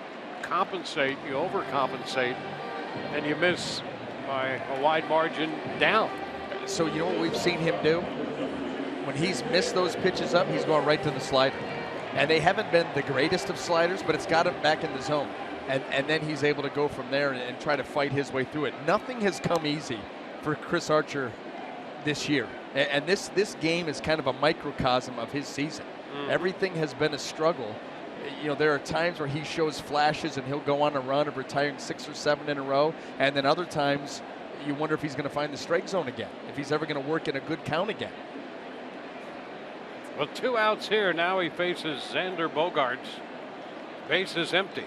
compensate. You overcompensate, and you miss by a wide margin down. So you know what we've seen him do? When he's missed those pitches up, he's going right to the slider. And they haven't been the greatest of sliders, but it's got him back in the zone. And then he's able to go from there and try to fight his way through it. Nothing has come easy for Chris Archer this year. And this game is kind of a microcosm of his season. Everything has been a struggle. You know, there are times where he shows flashes and he'll go on a run of retiring 6 or 7 in a row. And then other times you wonder if he's going to find the strike zone again, if he's ever going to work in a good count again. Well, 2 outs here. Now he faces Xander Bogaerts. Base is empty.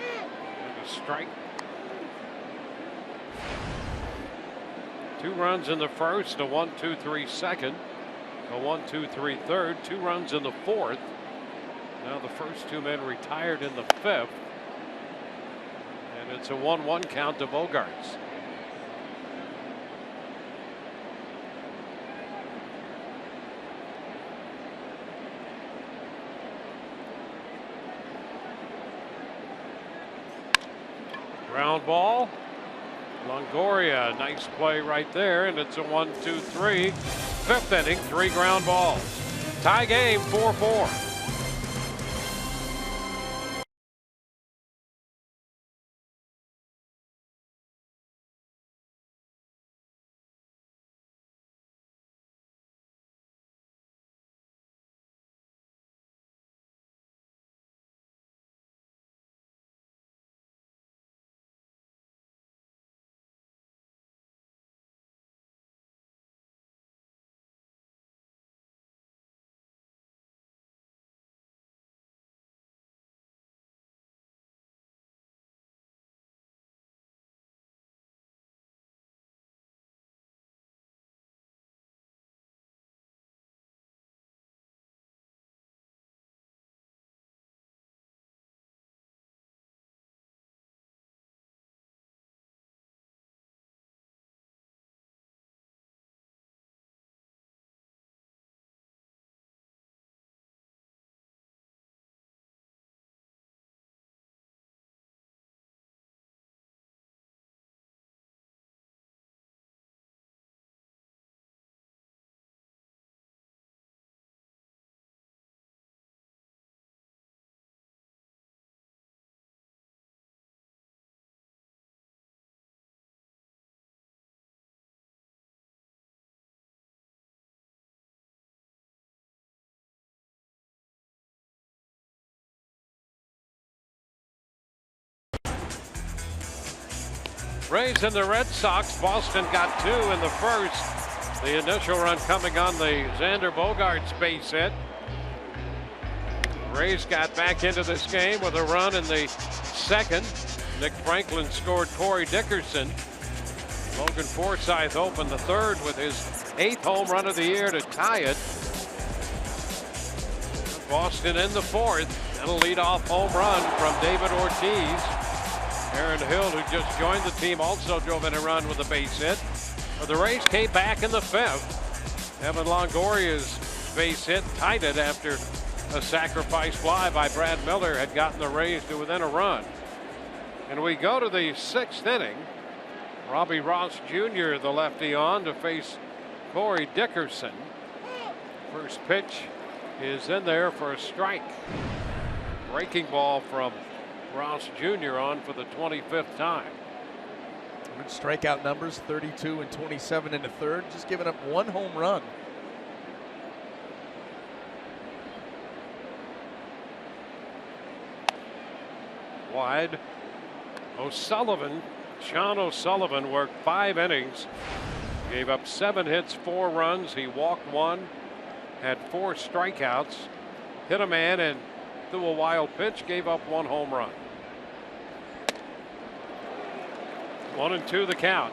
And a strike. 2 runs in the first, a 1-2-3 second, a 1-2-3 third, 2 runs in the 4th. Now the first 2 men retired in the 5th. And it's a 1-1 count to Bogaerts. Ground ball. Longoria, nice play right there, and it's a 1-2-3. 5th inning, 3 ground balls. Tie game, 4-4. Rays and the Red Sox. Boston got 2 in the first. The initial run coming on the Xander Bogaerts base hit. Rays got back into this game with a run in the second. Nick Franklin scored Corey Dickerson. Logan Forsythe opened the third with his 8th home run of the year to tie it. Boston in the fourth, and a leadoff home run from David Ortiz. Aaron Hill, who just joined the team, also drove in a run with a base hit. But the Rays came back in the fifth. Evan Longoria's base hit tied it after a sacrifice fly by Brad Miller had gotten the Rays to within a run. And we go to the 6th inning. Robbie Ross Jr., the lefty, on to face Corey Dickerson. First pitch is in there for a strike. Breaking ball from Ross Jr. on for the 25th time. Good strikeout numbers, 32 and 27 in the third, just giving up 1 home run. Wide. O'Sullivan, Sean O'Sullivan, worked 5 innings, gave up 7 hits, 4 runs. He walked 1, had 4 strikeouts, hit a man, and threw a wild pitch, gave up 1 home run. 1-2 the count.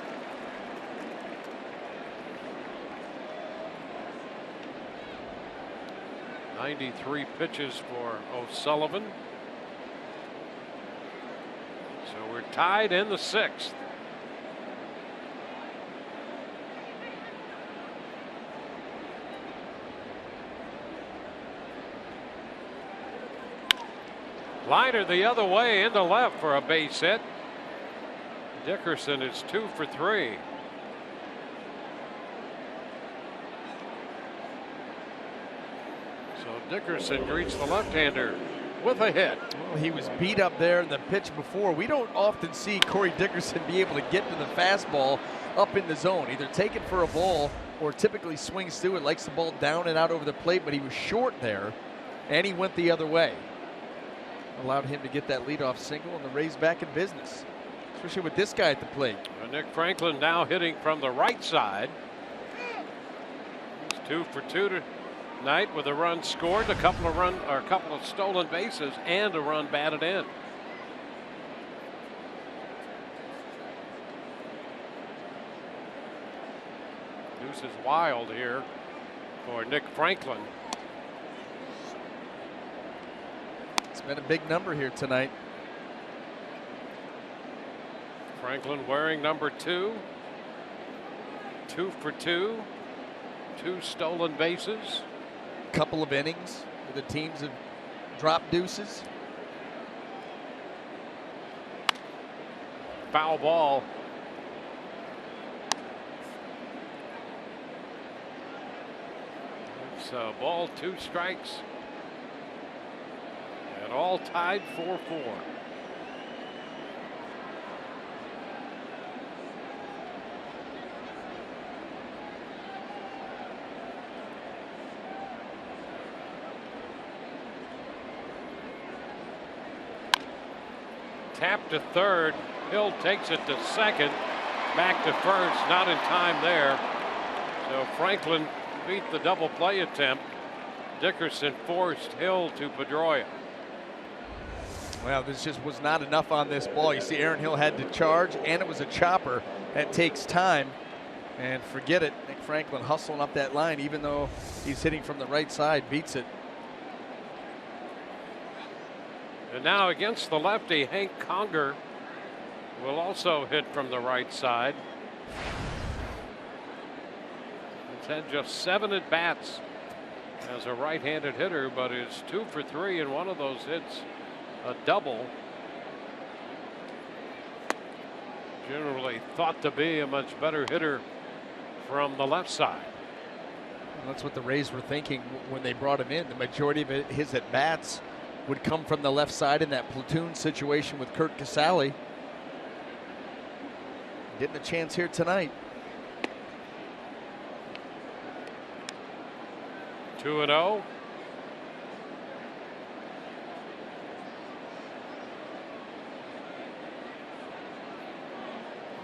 .93 pitches for O'Sullivan. So we're tied in the 6th. Liner the other way into left for a base hit. Dickerson is 2 for 3. So Dickerson greets the left-hander with a hit. Well, he was beat up there in the pitch before. We don't often see Corey Dickerson be able to get to the fastball up in the zone, either take it for a ball or typically swings through it, likes the ball down and out over the plate, but he was short there and he went the other way. Allowed him to get that leadoff single, and the Rays back in business, especially with this guy at the plate. Nick Franklin now hitting from the right side. He's 2 for 2 tonight with a run scored, a couple of stolen bases, and a run batted in. Deuce is wild here for Nick Franklin. It's been a big number here tonight. Franklin wearing number 2. 2 for 2. 2 stolen bases. Couple of innings where the teams have dropped deuces. Foul ball. It's a ball, 2 strikes. And all tied 4-4. Tap to third. Hill takes it to second. Back to first. Not in time there. So Franklin beat the double play attempt. Dickerson forced Hill to Pedroia. Well, this just was not enough on this ball. You see Aaron Hill had to charge, and it was a chopper. That takes time. And forget it. Nick Franklin hustling up that line, even though he's hitting from the right side, beats it. And now against the lefty, Hank Conger will also hit from the right side. He's had just 7 at bats as a right-handed hitter, but is 2 for 3, and one of those hits a double. Generally thought to be a much better hitter from the left side. And that's what the Rays were thinking when they brought him in. The majority of his at bats would come from the left side in that platoon situation with Curt Casali. Getting a chance here tonight. 2-0.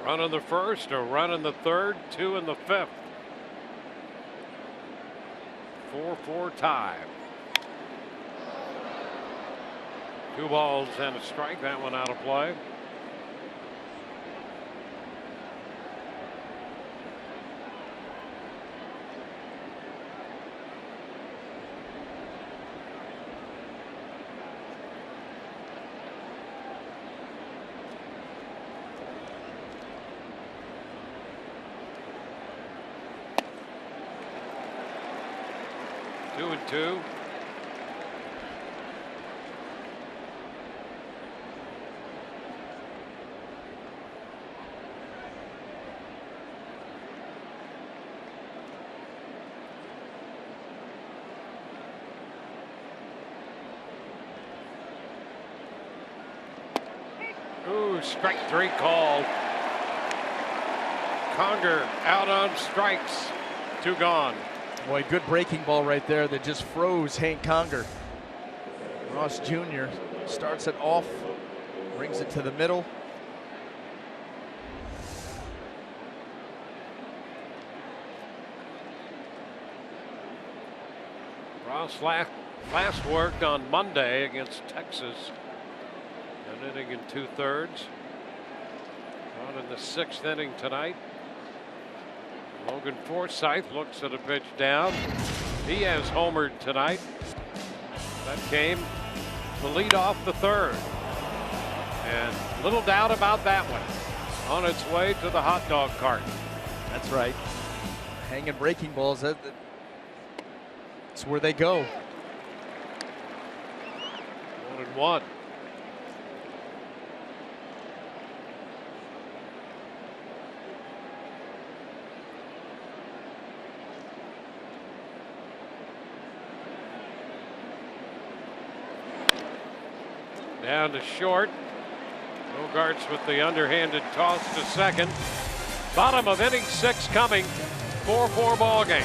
Run in the first, a run in the third, 2 in the fifth. 4-4 tie. 2 balls and a strike. That one out of play. Two and two. Ooh, strike 3 called. Conger out on strikes. 2 gone. Boy, good breaking ball right there that just froze Hank Conger. Ross Jr. starts it off, brings it to the middle. Ross last worked on Monday against Texas. An inning in 2/3. On in the 6th inning tonight. Logan Forsythe looks at a pitch down. He has homered tonight. That came to lead off the 3rd. And little doubt about that one. On its way to the hot dog cart. That's right. Hanging breaking balls, that's where they go. 1-1. Down to short. Bogaerts with the underhanded toss to second. Bottom of inning 6 coming. 4-4 ball game.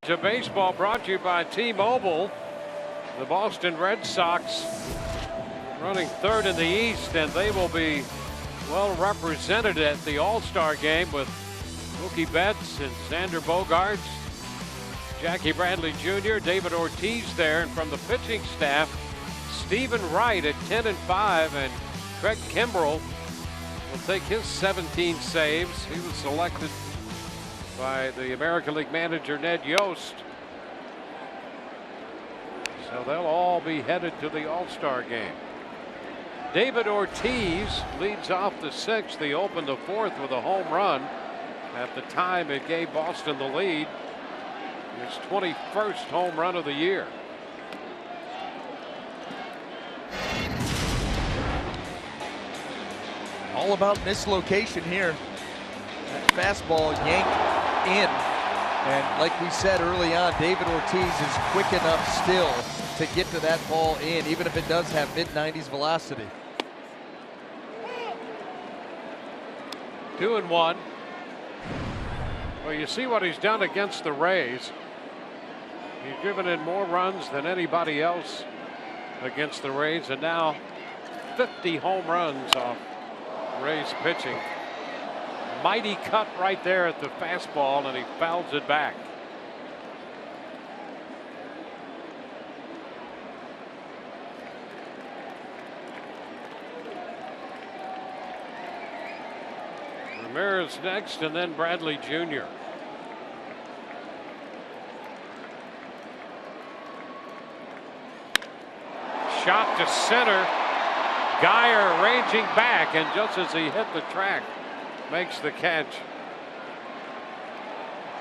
To baseball brought to you by T-Mobile. The Boston Red Sox running 3rd in the East, and they will be well represented at the All-Star game with Mookie Betts and Xander Bogaerts, Jackie Bradley Jr., David Ortiz there, and from the pitching staff, Stephen Wright at 10-5, and Craig Kimbrell will take his 17 saves. He was selected by the American League manager Ned Yost. So they'll all be headed to the All-Star game. David Ortiz leads off the 6th. He opened the 4th with a home run. At the time, it gave Boston the lead. His 21st home run of the year. All about mislocation here. That fastball yanked in. And like we said early on, David Ortiz is quick enough still to get to that ball in, even if it does have mid-90s velocity. 2-1. Well, you see what he's done against the Rays. He's driven in more runs than anybody else against the Rays, and now 50 home runs off Rays pitching. Mighty cut right there at the fastball, and he fouls it back. Ramirez next, and then Bradley Jr. Shot to center. Geyer ranging back, and just as he hit the track, makes the catch.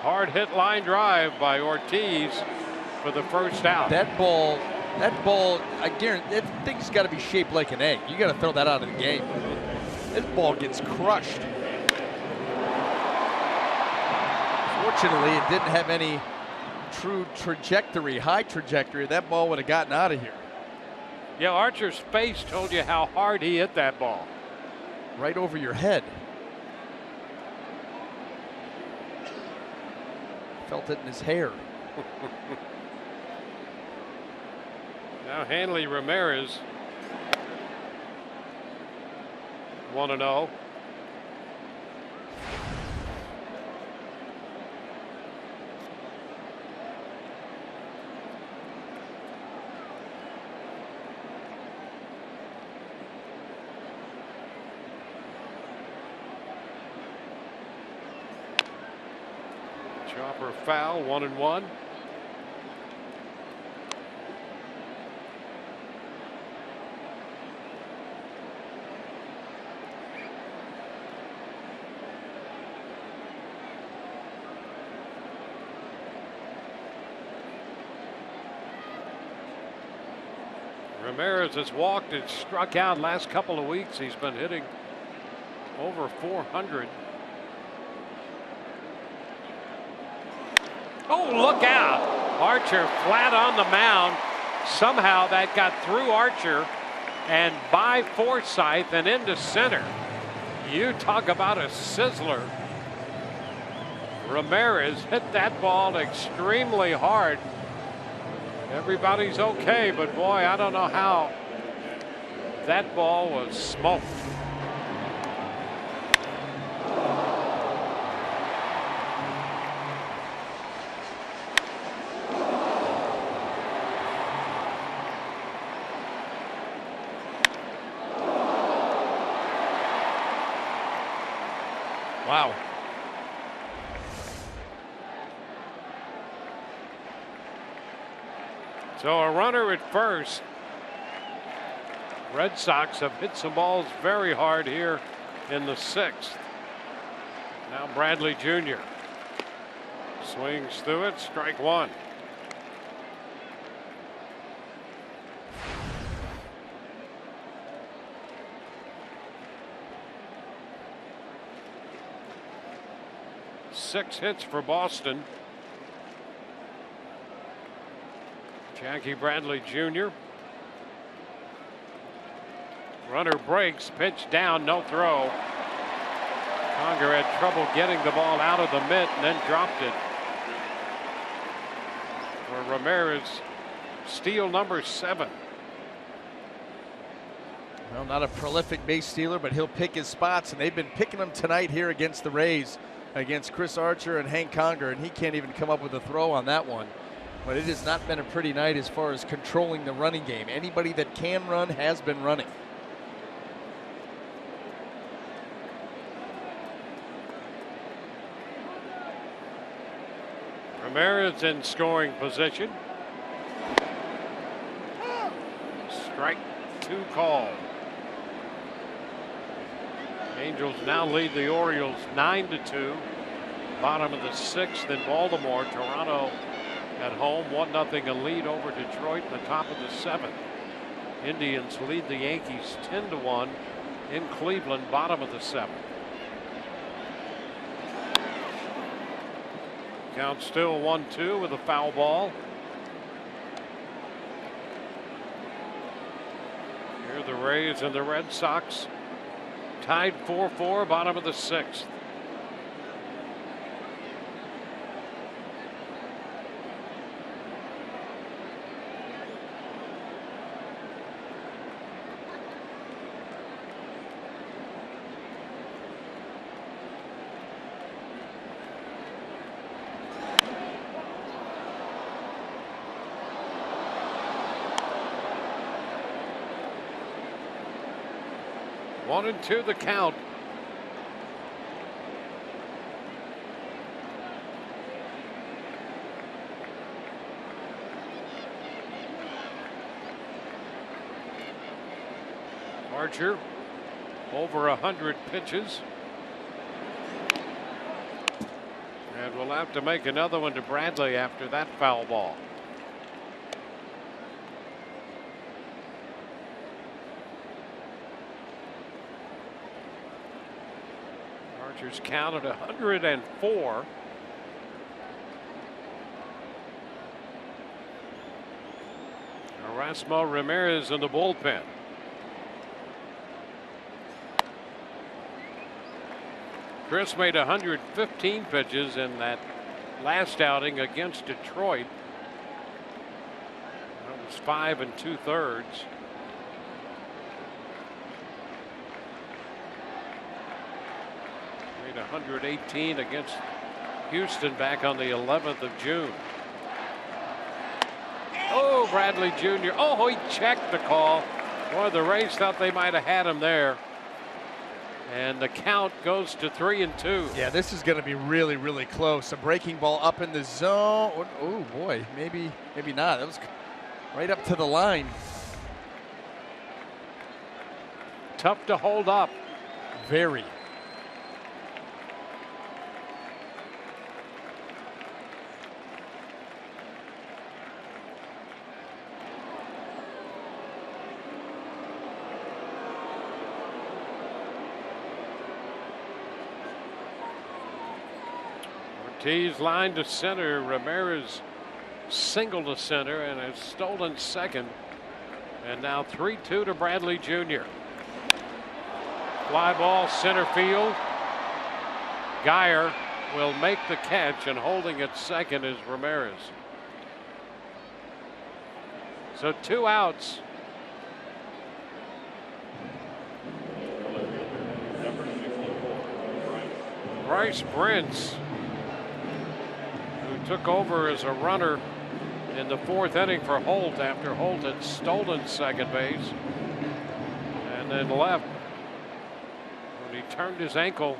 Hard hit line drive by Ortiz for the first out. That ball, I guarantee that thing's got to be shaped like an egg. You got to throw that out of the game. This ball gets crushed. Fortunately, it didn't have any true trajectory, high trajectory. That ball would have gotten out of here. Yeah, Archer's face told you how hard he hit that ball. Right over your head. Felt it in his hair. Now Hanley Ramirez 1-0. Chopper foul, 1-1. Ramirez has walked and struck out last couple of weeks. He's been hitting over 400. Oh, look out. Archer flat on the mound. Somehow that got through Archer and by Forsythe and into center. You talk about a sizzler. Ramirez hit that ball extremely hard. Everybody's okay, but boy, I don't know how that ball was smoked. Wow. So a runner at first. Red Sox have hit some balls very hard here in the 6th. Now Bradley Jr. swings through it, strike one. Six hits for Boston. Jackie Bradley Jr. Runner breaks, pitch down, no throw. Conger had trouble getting the ball out of the mitt and then dropped it. For Ramirez, steal number 7. Well, not a prolific base stealer, but he'll pick his spots, and they've been picking them tonight here against the Rays, against Chris Archer and Hank Conger, and he can't even come up with a throw on that one. But it has not been a pretty night as far as controlling the running game. Anybody that can run has been running. Ramirez in scoring position. Strike 2 call. Angels now lead the Orioles 9-2. Bottom of the 6th in Baltimore. Toronto at home, 1-0 a lead over Detroit in the top of the 7th. Indians lead the Yankees 10-1 in Cleveland, bottom of the 7th. Count still 1-2 with a foul ball. Here the Rays and the Red Sox tied 4-4, bottom of the 6th. One and two the count. Archer over 100 pitches. And we'll have to make another one to Bradley after that foul ball. Archer's counted 104. Erasmo Ramirez in the bullpen. Chris made 115 pitches in that last outing against Detroit. That was 5 2/3. Made 118 against Houston back on the 11th of June. Oh, Bradley Jr. Oh, he checked the call. Boy, the Rays thought they might have had him there. And the count goes to 3-2. Yeah, this is going to be really, really close. A breaking ball up in the zone. Oh boy, maybe not. That was right up to the line. Tough to hold up. Very. Ortiz line to center. Ramirez single to center and a stolen second. And now 3-2 to Bradley Jr. Fly ball center field. Geyer will make the catch, and holding at second is Ramirez. So 2 outs. Bryce Prince, who took over as a runner in the 4th inning for Holt after Holt had stolen second base and then left when he turned his ankle.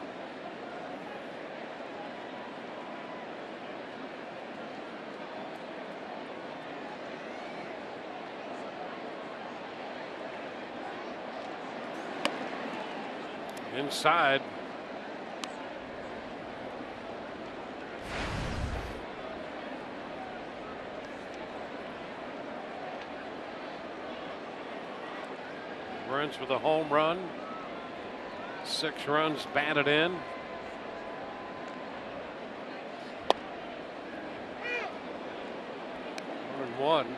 Inside. Burns with a home run. 6 runs batted in. One.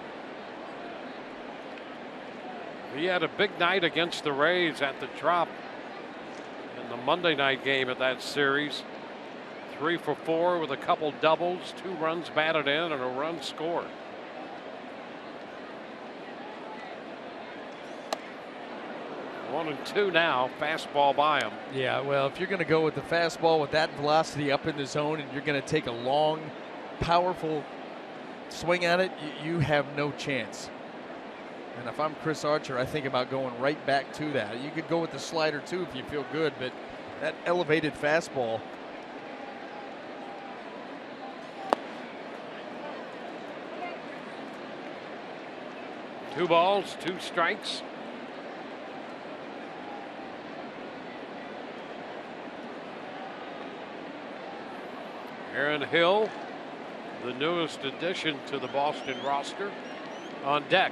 He had a big night against the Rays at the Trop in the Monday night game of that series. 3 for 4 with a couple doubles, 2 runs batted in, and a run scored. One and two now. Fastball by him. Yeah, well, if you're going to go with the fastball with that velocity up in the zone and you're going to take a long, powerful swing at it, you have no chance. And if I'm Chris Archer, I think about going right back to that. You could go with the slider too if you feel good, but that elevated fastball. Two balls, 2 strikes. Aaron Hill the newest addition to the Boston roster, on deck.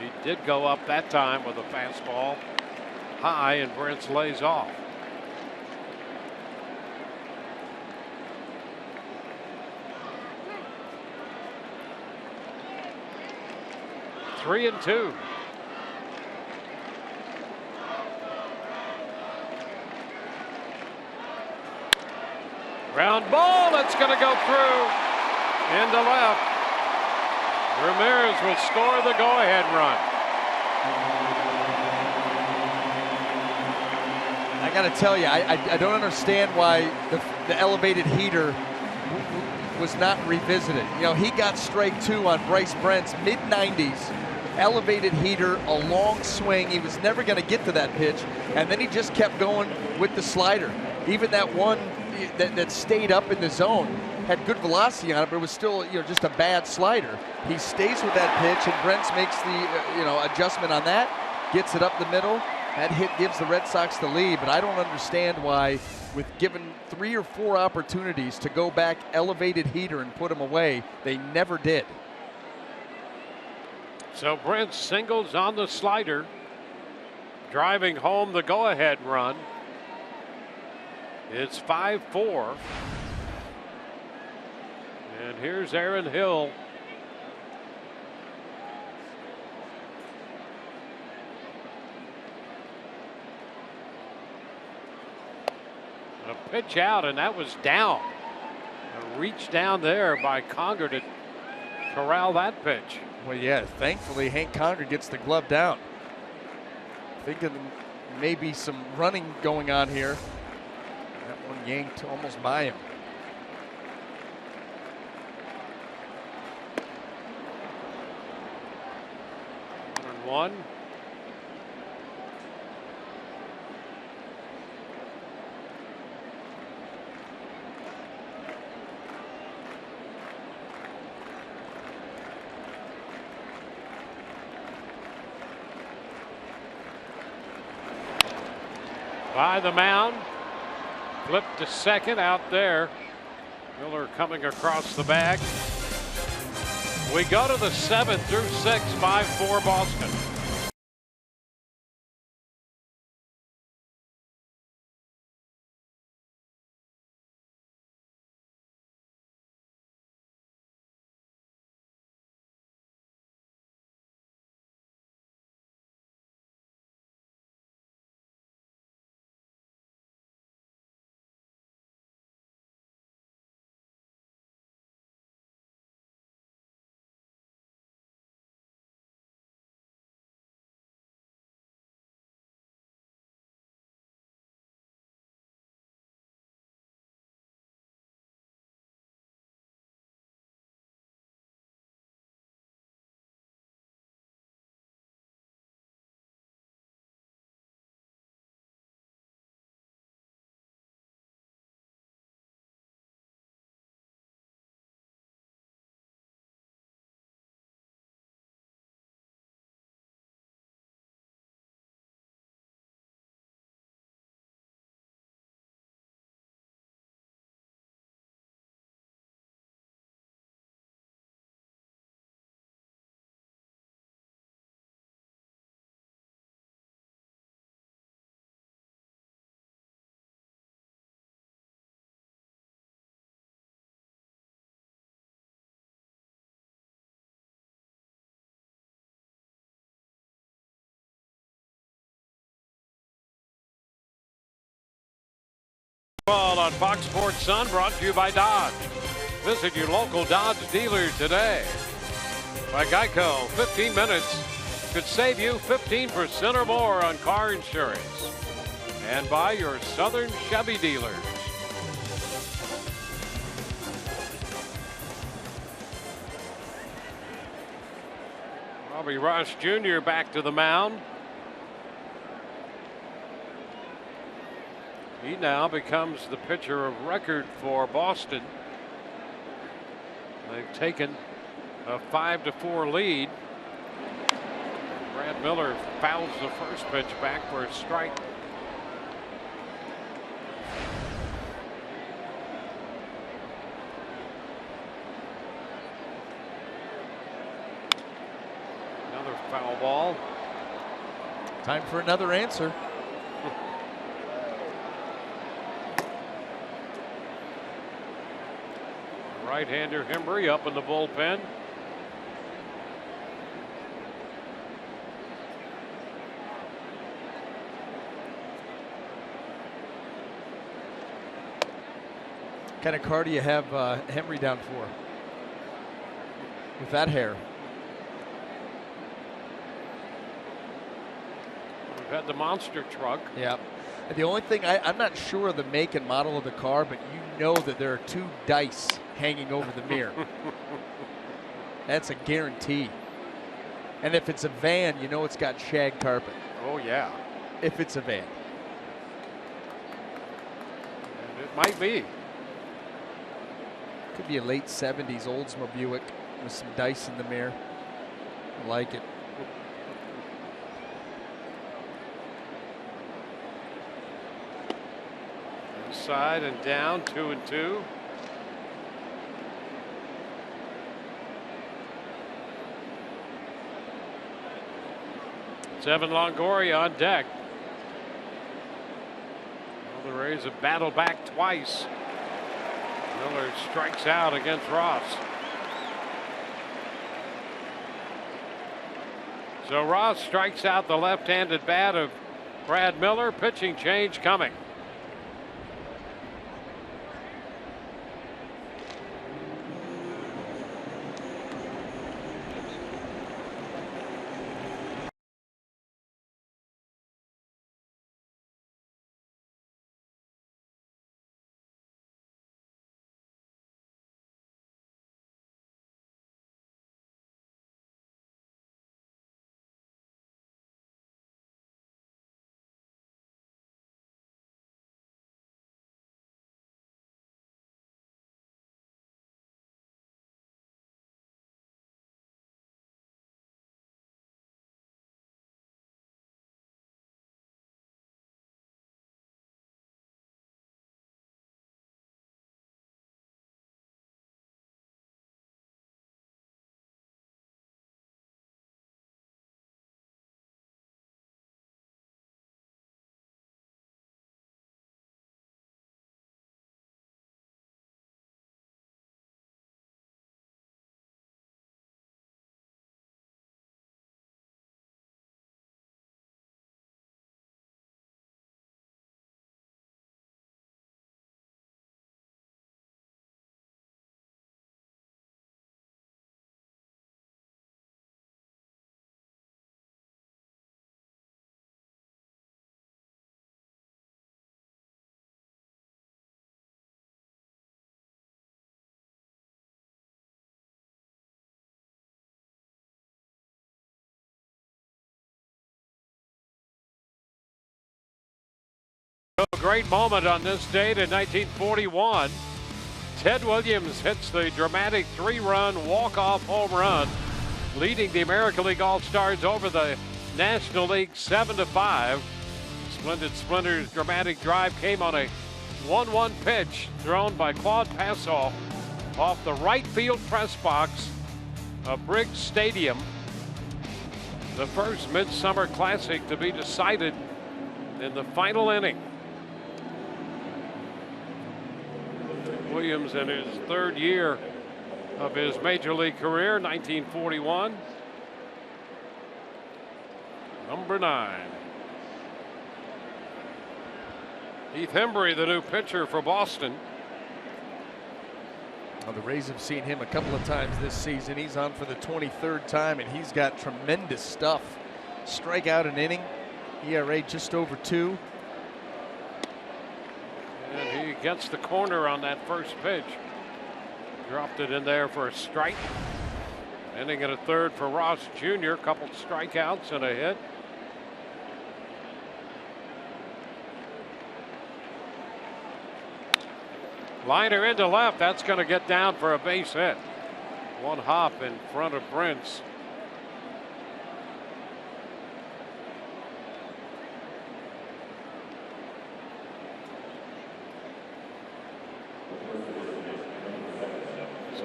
He did go up that time with a fastball high, and Brentz lays off. Three and two. Ground ball, that's going to go through into left. Ramirez will score the go-ahead run. I got to tell you, I don't understand why the elevated heater was not revisited. You know, he got strike two on Bryce Brentz, mid-90s, elevated heater, a long swing. He was never going to get to that pitch, and then he just kept going with the slider. Even that one that stayed up in the zone had good velocity on it, but it was still, you know, just a bad slider. He stays with that pitch, and Brentz makes the adjustment on that, gets it up the middle. That hit gives the Red Sox the lead, but I don't understand why, with given 3 or 4 opportunities to go back elevated heater and put him away, they never did. So Brentz singles on the slider, driving home the go-ahead run. It's 5-4. And here's Aaron Hill. A pitch out, and that was down. A reach down there by Conger to corral that pitch. Well, yeah, thankfully Hank Conger gets the glove down. Thinking maybe some running going on here. That one yanked almost by him. One. By the mound, flip to second out there. Miller coming across the bag. We go to the 7th through 6, 5-4 Boston. On Fox Sports Sun, brought to you by Dodge. Visit your local Dodge dealer today. By Geico, 15 minutes could save you 15% or more on car insurance. And by your Southern Chevy dealers. Robbie Ross Jr. back to the mound. He now becomes the pitcher of record for Boston. They've taken a 5-4 lead. Brad Miller fouls the first pitch back for a strike. Another foul ball. Time for another answer. Right-hander Hembree up in the bullpen. What kind of car do you have Hembree down for? With that hair. We've had the monster truck. Yeah. The only thing, I'm not sure of the make and model of the car, but you know that there are 2 dice hanging over the mirror. That's a guarantee. And if it's a van, you know it's got shag carpet. Oh, yeah. If it's a van. And it might be. Could be a late 70s Oldsmobile Buick with some dice in the mirror. I like it. Inside and down, 2-2. Evan Longoria on deck. Well, the Rays have battled back twice. Miller strikes out against Ross. So Ross strikes out the left-handed bat of Brad Miller. Pitching change coming. A great moment on this date in 1941. Ted Williams hits the dramatic 3-run walk-off home run, leading the American League All-Stars over the National League 7-5. Splendid Splinter's dramatic drive came on a 1-1 pitch thrown by Claude Passoff off the right field press box of Briggs Stadium. The first Midsummer Classic to be decided in the final inning. Williams in his 3rd year of his major league career, 1941. Number 9. Heath Hembree, the new pitcher for Boston. Well, the Rays have seen him a couple of times this season. He's on for the 23rd time, and he's got tremendous stuff. Strikeout an inning, ERA just over 2. And he gets the corner on that first pitch. Dropped it in there for a strike. Ending at a 3rd for Ross Jr. Couple strikeouts and a hit. Liner into left. That's going to get down for a base hit. One hop in front of Brentz.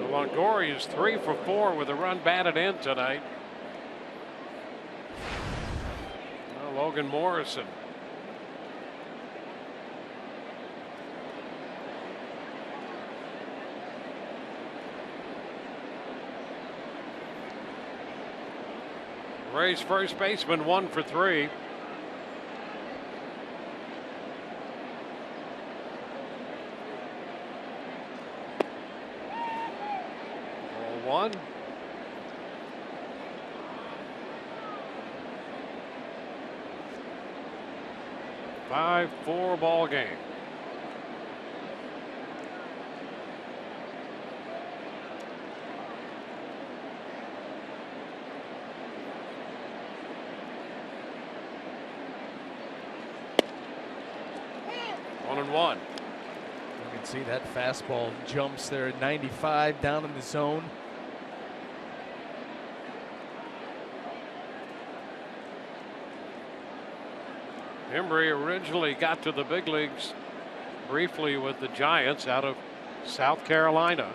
Longoria is 3 for 4 with a run batted in tonight. Now Logan Morrison. Rays first baseman 1 for 3. Ball 1. Five-4 ball game. One and one. You can see that fastball jumps there at 95 down in the zone. Embry originally got to the big leagues briefly with the Giants out of South Carolina.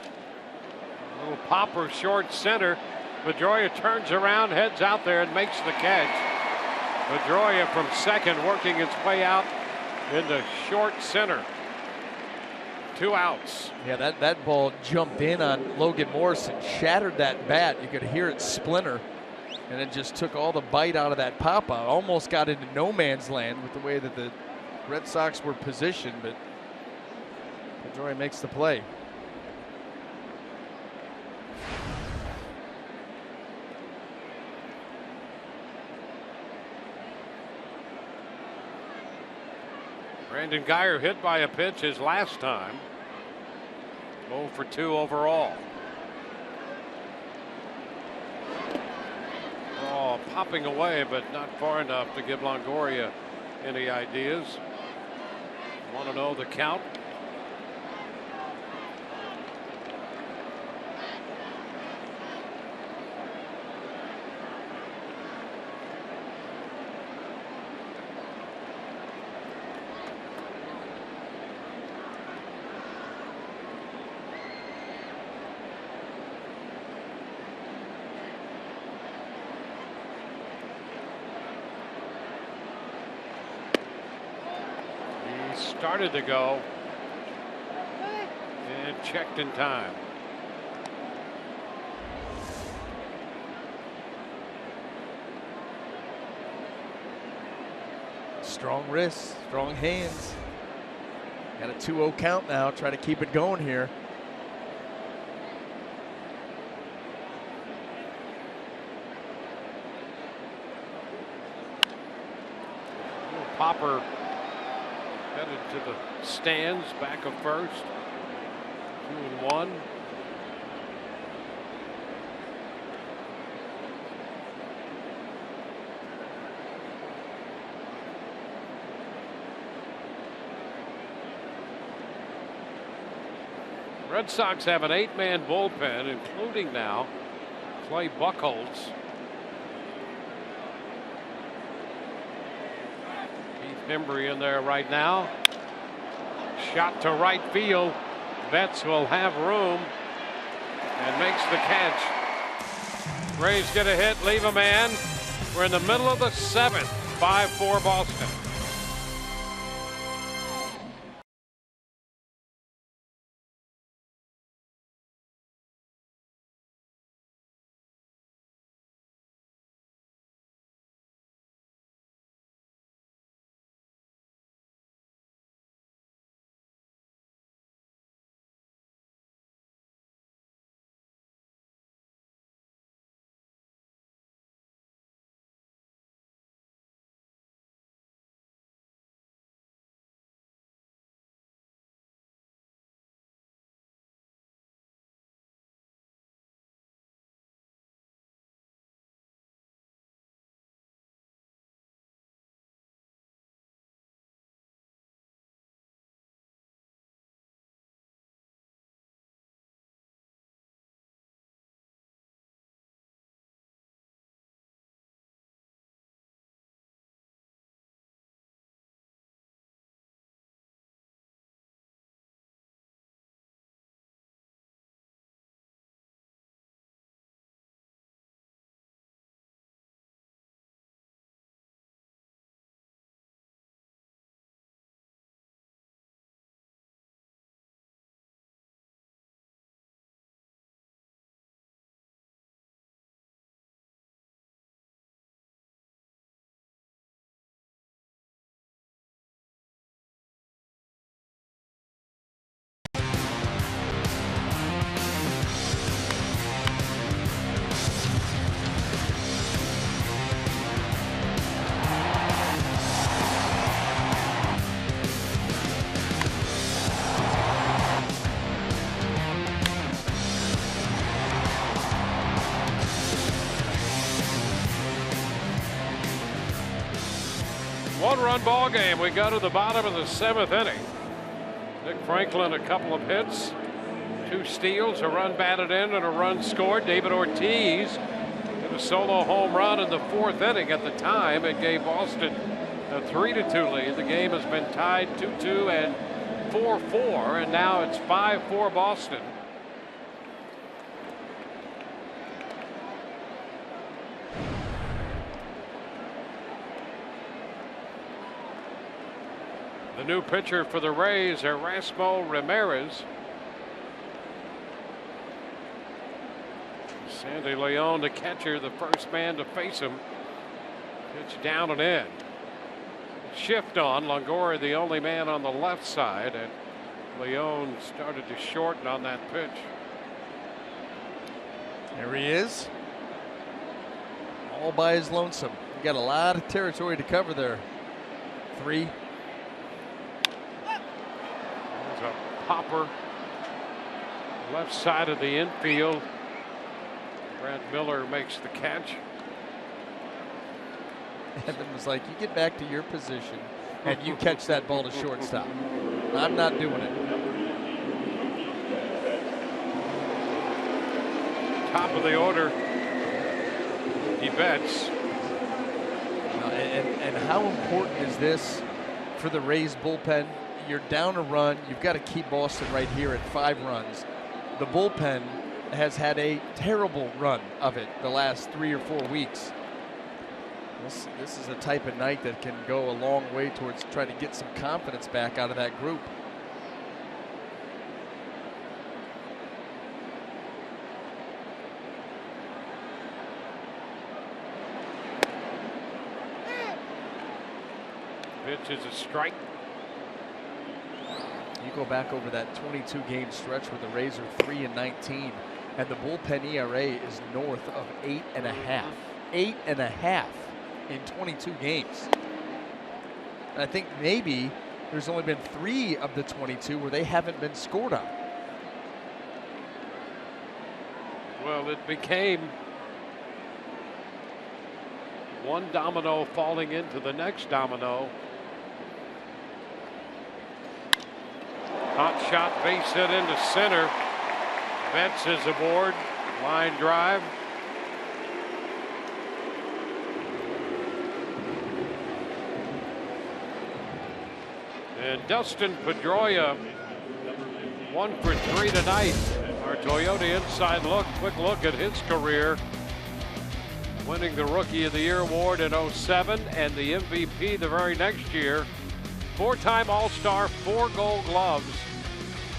A little popper short center. Pedroia turns around, heads out there, and makes the catch. Pedroia from second working its way out into short center. 2 outs. Yeah, that ball jumped in on Logan Morrison, shattered that bat. You could hear it splinter, and it just took all the bite out of that pop out. Almost got into no man's land with the way that the Red Sox were positioned, but Pedroia makes the play. Brandon Guyer hit by a pitch his last time. 0 for 2 overall. Oh, popping away, but not far enough to give Longoria any ideas. Want to know the count? Started to go and checked in time. Strong wrists, strong hands. Got a 2-0 count now. Try to keep it going here. Popper headed to the stands, back of first. 2-1. Red Sox have an 8-man bullpen, including now Clay Buchholz. Embry in there right now. Shot to right field. Betts will have room and makes the catch. Rays get a hit, leave a man. We're in the middle of the 7th. 5-4 Boston. One-run ball game. We go to the bottom of the 7th inning. Nick Franklin, a couple of hits, 2 steals, a run batted in, and a run scored. David Ortiz hit a solo home run in the 4th inning. At the time, it gave Boston a 3-2 lead. The game has been tied 2-2 and 4-4, and now it's 5-4 Boston. The new pitcher for the Rays, Erasmo Ramirez. Sandy Leon, the catcher, the first man to face him. Pitch down and in. Shift on. Longoria, the only man on the left side, and Leon started to shorten on that pitch. There he is. All by his lonesome. You got a lot of territory to cover there. 3. There's a popper. Left side of the infield. Brad Miller makes the catch. Evan was like, you get back to your position and you catch that ball to shortstop. I'm not doing it. Top of the order, he bets. And how important is this for the Rays bullpen? You're down a run. You've got to keep Boston right here at 5 runs. The bullpen has had a terrible run of it the last 3 or 4 weeks. This is a type of night that can go a long way towards trying to get some confidence back out of that group. Pitch is a strike. You go back over that 22-game stretch where the Rays are 3-19, and the bullpen ERA is north of 8.5. 8.5 in 22 games. And I think maybe there's only been 3 of the 22 where they haven't been scored on. Well, it became one domino falling into the next domino. Hot shot, base hit into center. Betts is aboard. Line drive. And Dustin Pedroia, 1 for 3 tonight. Our Toyota Inside Look, quick look at his career. Winning the Rookie of the Year award in 07 and the MVP the very next year. 4-time All-Star, 4 Gold Gloves,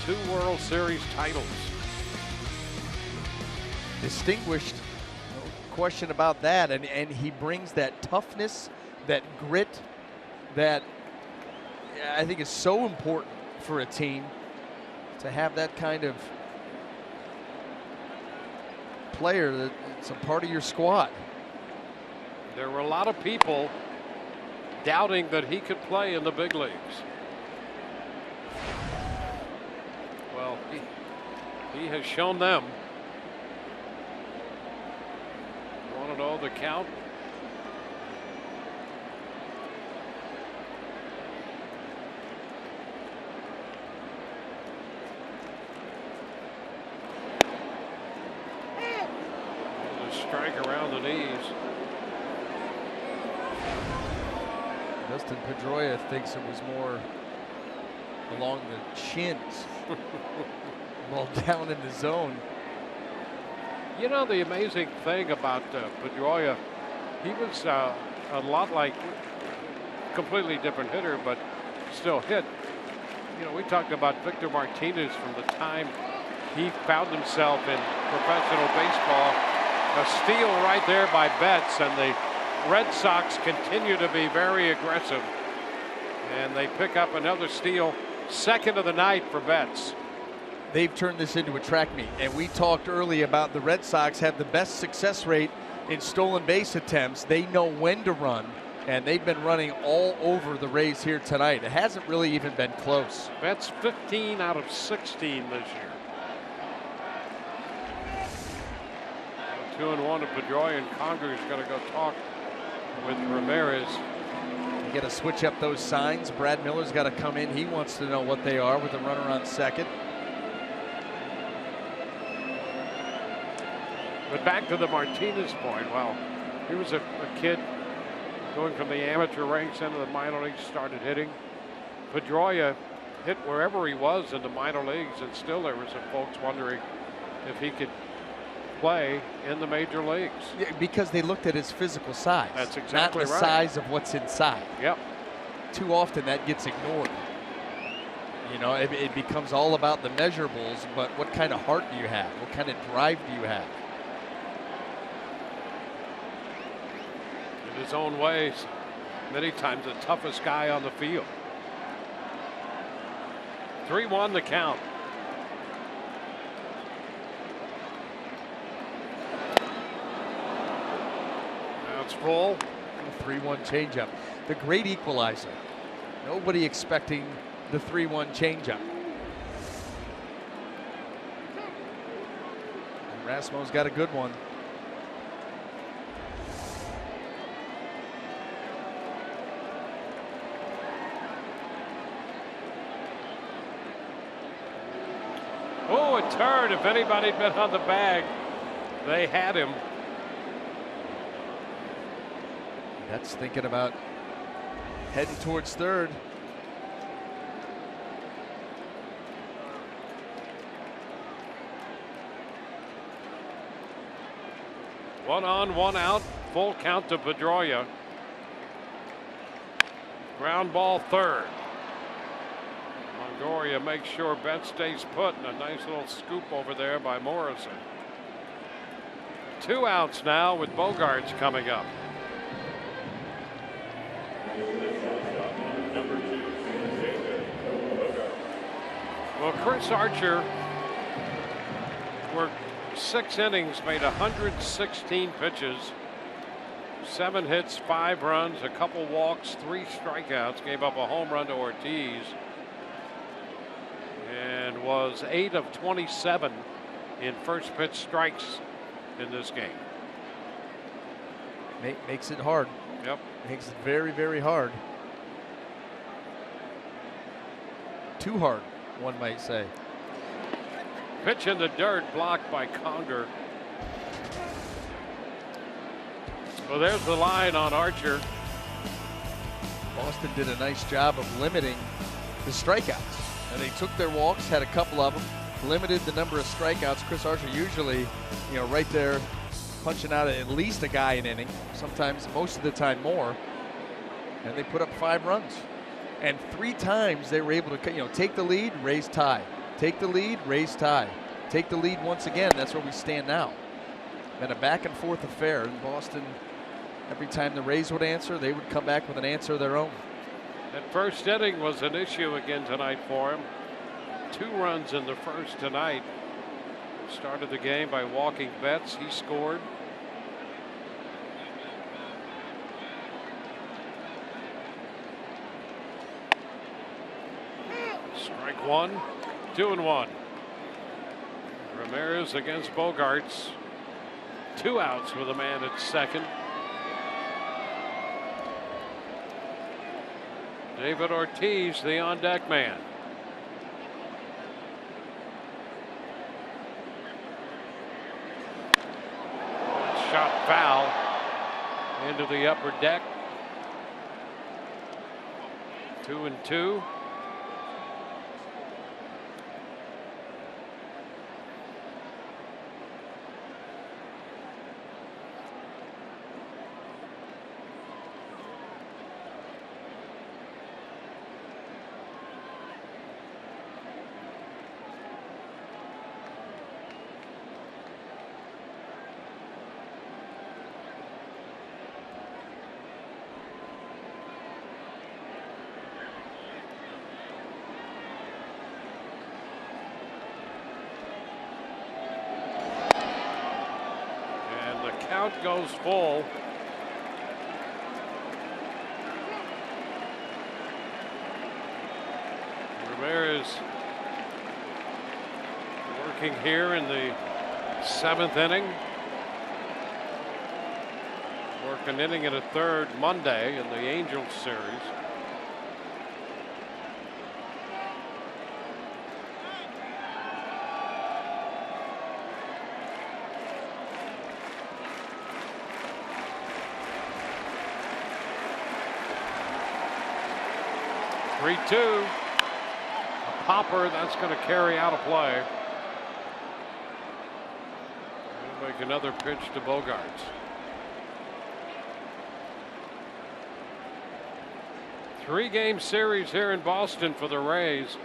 2 World Series titles. Distinguished, no question about that. And he brings that toughness, that grit, that I think is so important for a team to have that kind of player that's a part of your squad. There were a lot of people doubting that he could play in the big leagues. Well, he has shown them. Want to know the count? Strike around the knees. Dustin Pedroia thinks it was more along the chins. Ball down in the zone. You know, the amazing thing about Pedroia, he was a lot like, completely different hitter, but still hit. You know, we talked about Victor Martinez from the time he found himself in professional baseball. A steal right there by Betts, and the Red Sox continue to be very aggressive. And they pick up another steal, second of the night for Betts. They've turned this into a track meet, and we talked early about the Red Sox have the best success rate in stolen base attempts. They know when to run, and they've been running all over the Rays here tonight. It hasn't really even been close. Betts 15 out of 16 this year. 2-1 to Pedroia, and Conger's going to go talk with Ramirez. You got to switch up those signs. Brad Miller's got to come in. He wants to know what they are with the runner on second. But back to the Martinez point. Well, he was a kid going from the amateur ranks into the minor leagues, started hitting. Pedroia hit wherever he was in the minor leagues, and still there were some folks wondering if he could play in the major leagues. Yeah, because they looked at his physical size. That's exactly not the right. size of what's inside. Yep. Too often that gets ignored. You know, it becomes all about the measurables, but what kind of heart do you have? What kind of drive do you have? In his own ways, many times the toughest guy on the field. 3-1 the count. That's full. 3-1 changeup. The great equalizer. Nobody expecting the 3-1 changeup. And Rasmo's got a good one. Oh, a turn. If anybody'd been on the bag, they had him. That's thinking about heading towards third. One on, one out. Full count to Pedroia. Ground ball third. Longoria makes sure Betts stays put, and a nice little scoop over there by Morrison. 2 outs now with Bogaerts coming up. Well, Chris Archer worked 6 innings, made 116 pitches, 7 hits, 5 runs, a couple walks, 3 strikeouts, gave up a home run to Ortiz, and was 8 of 27 in first pitch strikes in this game. Makes it hard. Yep. Makes it very, very hard. Too hard, one might say. Pitch in the dirt, blocked by Conger. Well, there's the line on Archer. Boston did a nice job of limiting the strikeouts. And they took their walks, had a couple of them, limited the number of strikeouts. Chris Archer usually, you know, right there punching out at least a guy an inning, sometimes most of the time more. And they put up 5 runs. And 3 times they were able to, you know, take the lead, raise tie. Take the lead, raise tie. Take the lead once again. That's where we stand now. And a back and forth affair in Boston. Every time the Rays would answer, they would come back with an answer of their own. That first inning was an issue again tonight for him. 2 runs in the first tonight. Started the game by walking Betts. He scored. Strike 1, 2-1. Ramirez against Bogaerts. 2 outs with a man at second. David Ortiz, the on-deck man. Shot foul into the upper deck. 2-2. Count goes full. Ramirez working here in the 7th inning. Worked an inning and a third Monday in the Angels series. Three-two. A popper that's going to carry out a play. We'll make another pitch to Bogaerts. 3-game series here in Boston for the Rays.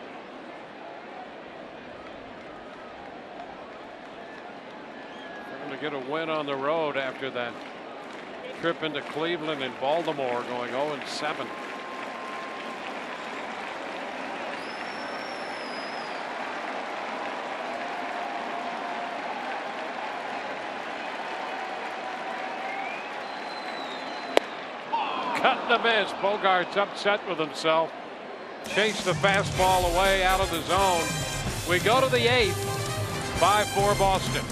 Trying to get a win on the road after that trip into Cleveland and Baltimore, going 0-7. Cut and a miss. Bogaerts upset with himself. Chased the fastball away out of the zone. We go to the 8th. 5-4 Boston.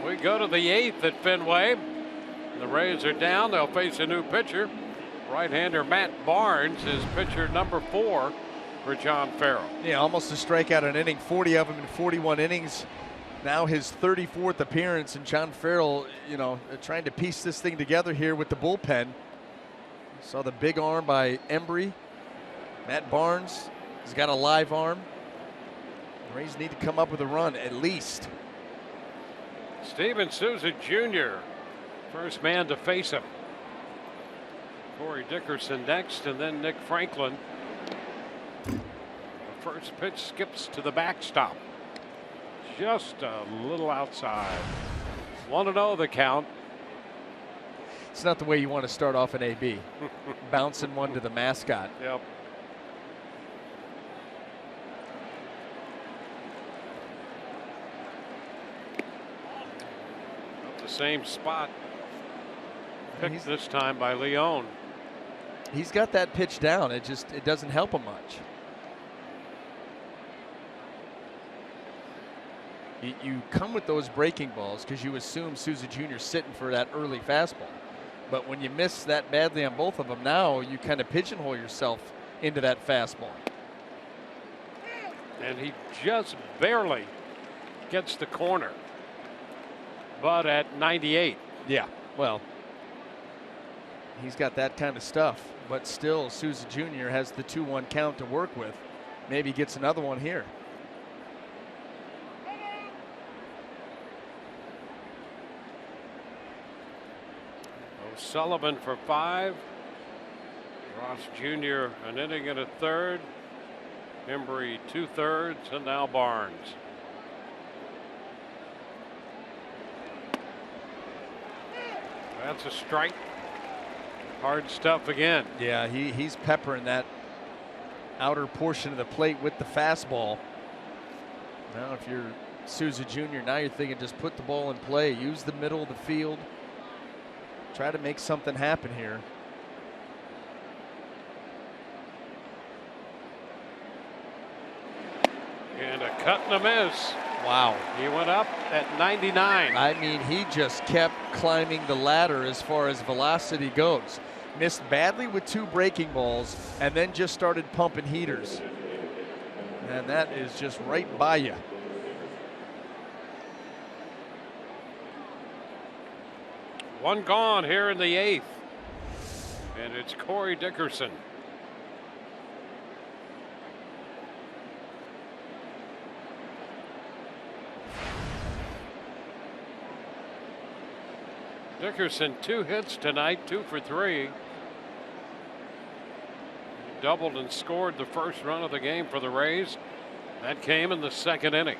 We go to the 8th at Fenway. The Rays are down. They'll face a new pitcher. Right-hander Matt Barnes is pitcher number 4 for John Farrell. Yeah, almost a strikeout an inning, 40 of them in 41 innings. Now his 34th appearance, and John Farrell, you know, trying to piece this thing together here with the bullpen. Saw the big arm by Embry. Matt Barnes has got a live arm. The Rays need to come up with a run at least. Steven Souza Jr., first man to face him. Corey Dickerson next, and then Nick Franklin. The first pitch skips to the backstop. Just a little outside. 1-0 the count. It's not the way you want to start off an AB. Bouncing one to the mascot. Yep. Same spot. Picked this time by Leone. He's got that pitch down. It doesn't help him much. You come with those breaking balls because you assume Souza Jr. sitting for that early fastball. But when you miss that badly on both of them, now you kind of pigeonhole yourself into that fastball. And he just barely gets the corner. But at 98. Yeah, well, he's got that kind of stuff. But still, Souza Jr. has the 2-1 count to work with. Maybe gets another one here. Sullivan for 5. Ross Jr. an inning and a third. Embry 2/3, and now Barnes. That's a strike. Hard stuff again. Yeah, he's peppering that outer portion of the plate with the fastball. Now if you're Souza Jr., now you're thinking just put the ball in play, use the middle of the field, try to make something happen here. And a cut and a miss. Wow. He went up at 99. I mean, he just kept climbing the ladder as far as velocity goes. Missed badly with 2 breaking balls and then just started pumping heaters. And that is just right by you. One gone here in the 8th. And it's Corey Dickerson. Dickerson 2 hits tonight, 2 for 3. He doubled and scored the first run of the game for the Rays. That came in the 2nd inning.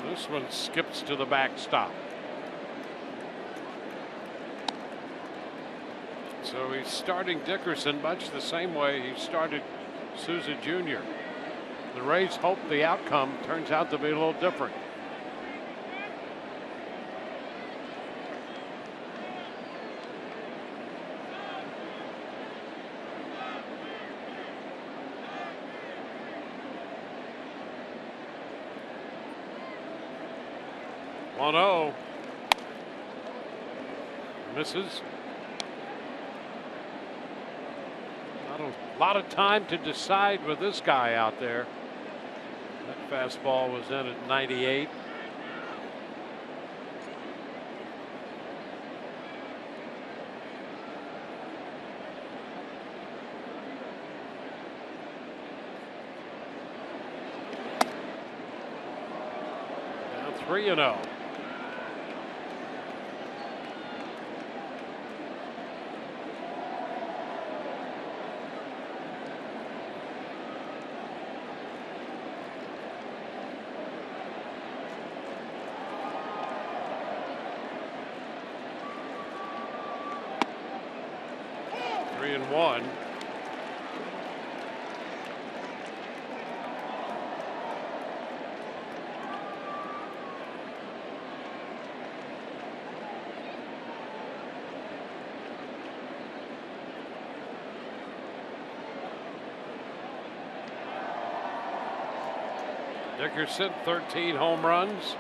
This one skips to the backstop. So he's starting Dickerson much the same way he started Souza Jr. The Rays hope the outcome turns out to be a little different. Oh, misses. Not a lot of time to decide with this guy out there. That fastball was in at 98. Now 3-0. And 1. Dickerson 13 home runs,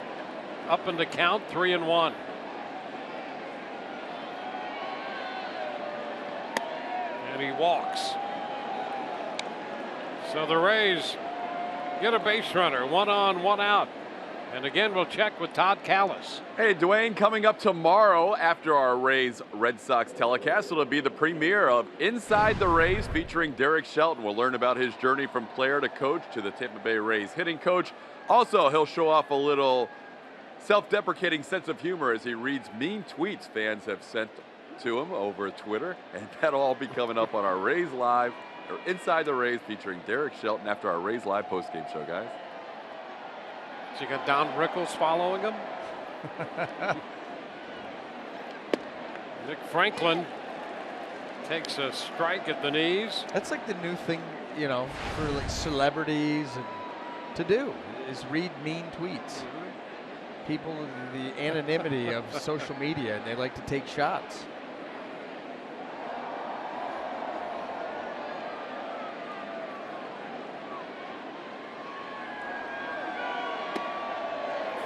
up in the count, 3-1. And he walks. So the Rays get a base runner, 1 on, 1 out. And again, we'll check with Todd Kalas. Hey, Dwayne, coming up tomorrow after our Rays Red Sox telecast, it'll be the premiere of Inside the Rays featuring Derek Shelton. We'll learn about his journey from player to coach to the Tampa Bay Rays hitting coach. Also, he'll show off a little self-deprecating sense of humor as he reads mean tweets fans have sent to him over Twitter. And that'll all be coming up on our Rays Live, or Inside the Rays featuring Derek Shelton after our Rays Live postgame show, guys. So you got Don Rickles following him. Nick Franklin takes a strike at the knees. That's like the new thing, you know, for like celebrities and to do is read mean tweets. People, the anonymity of social media, and they like to take shots.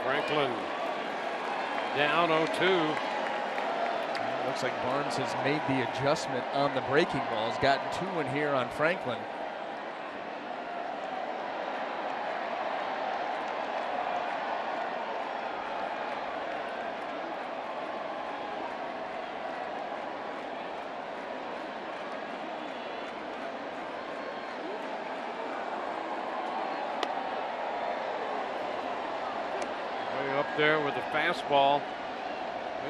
Franklin down 0-2. Looks like Barnes has made the adjustment on the breaking balls, gotten 2 in here on Franklin. Way up there with the fastball.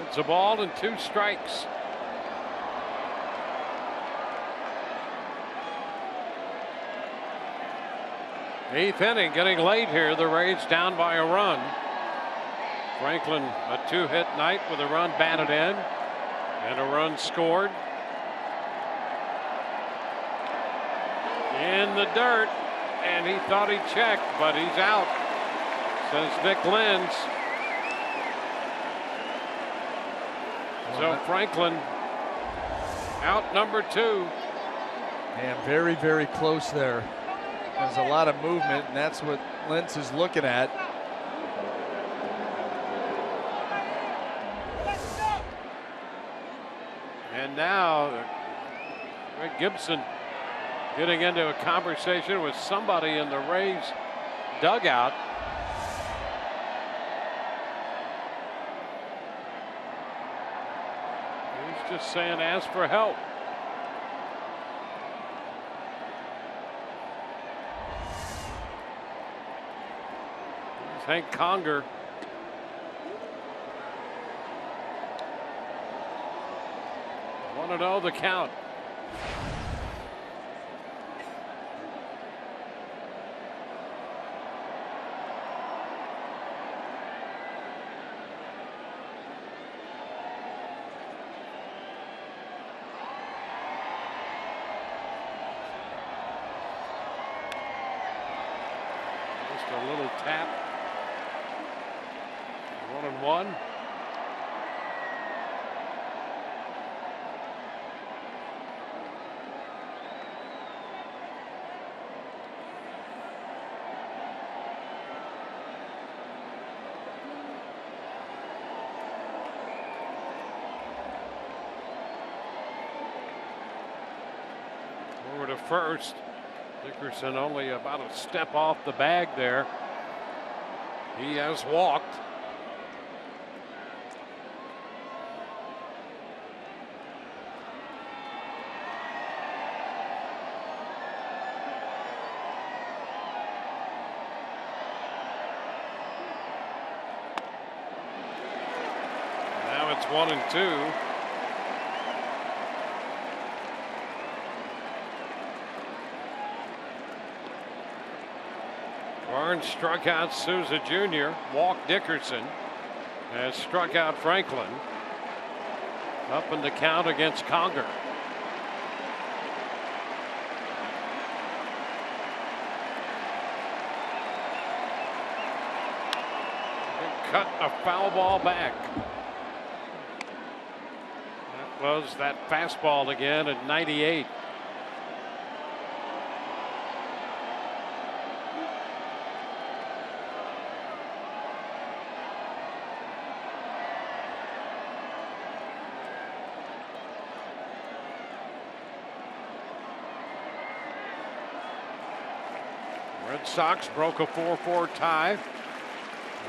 It's a ball and 2 strikes. Eighth inning, getting late here. The Rays down by a run. Franklin, a 2-hit night with a run batted in and a run scored. In the dirt, and he thought he checked, but he's out, says Nick Lenz. So Franklin out number 2. And very, very close there. There's a lot of movement, and that's what Lentz is looking at. And now Greg Gibson getting into a conversation with somebody in the Rays dugout. He's just saying, ask for help. Here's Hank Conger. Want to know the count. Just a little tap. 1-1. Over to first. Dickerson only about a step off the bag there. He has walked. Now it's 1-2. Barnes struck out Souza Jr., walked Dickerson, has struck out Franklin. Up in the count against Conger. Cut a foul ball back. That was that fastball again at 98. Red Sox broke a 4-4 tie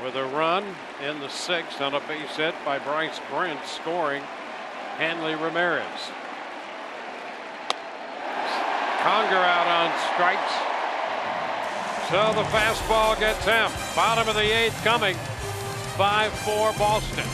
with a run in the 6th on a base hit by Bryce Brent, scoring Hanley Ramirez. Conger out on strikes. So the fastball gets him. Bottom of the 8th coming. 5-4 Boston.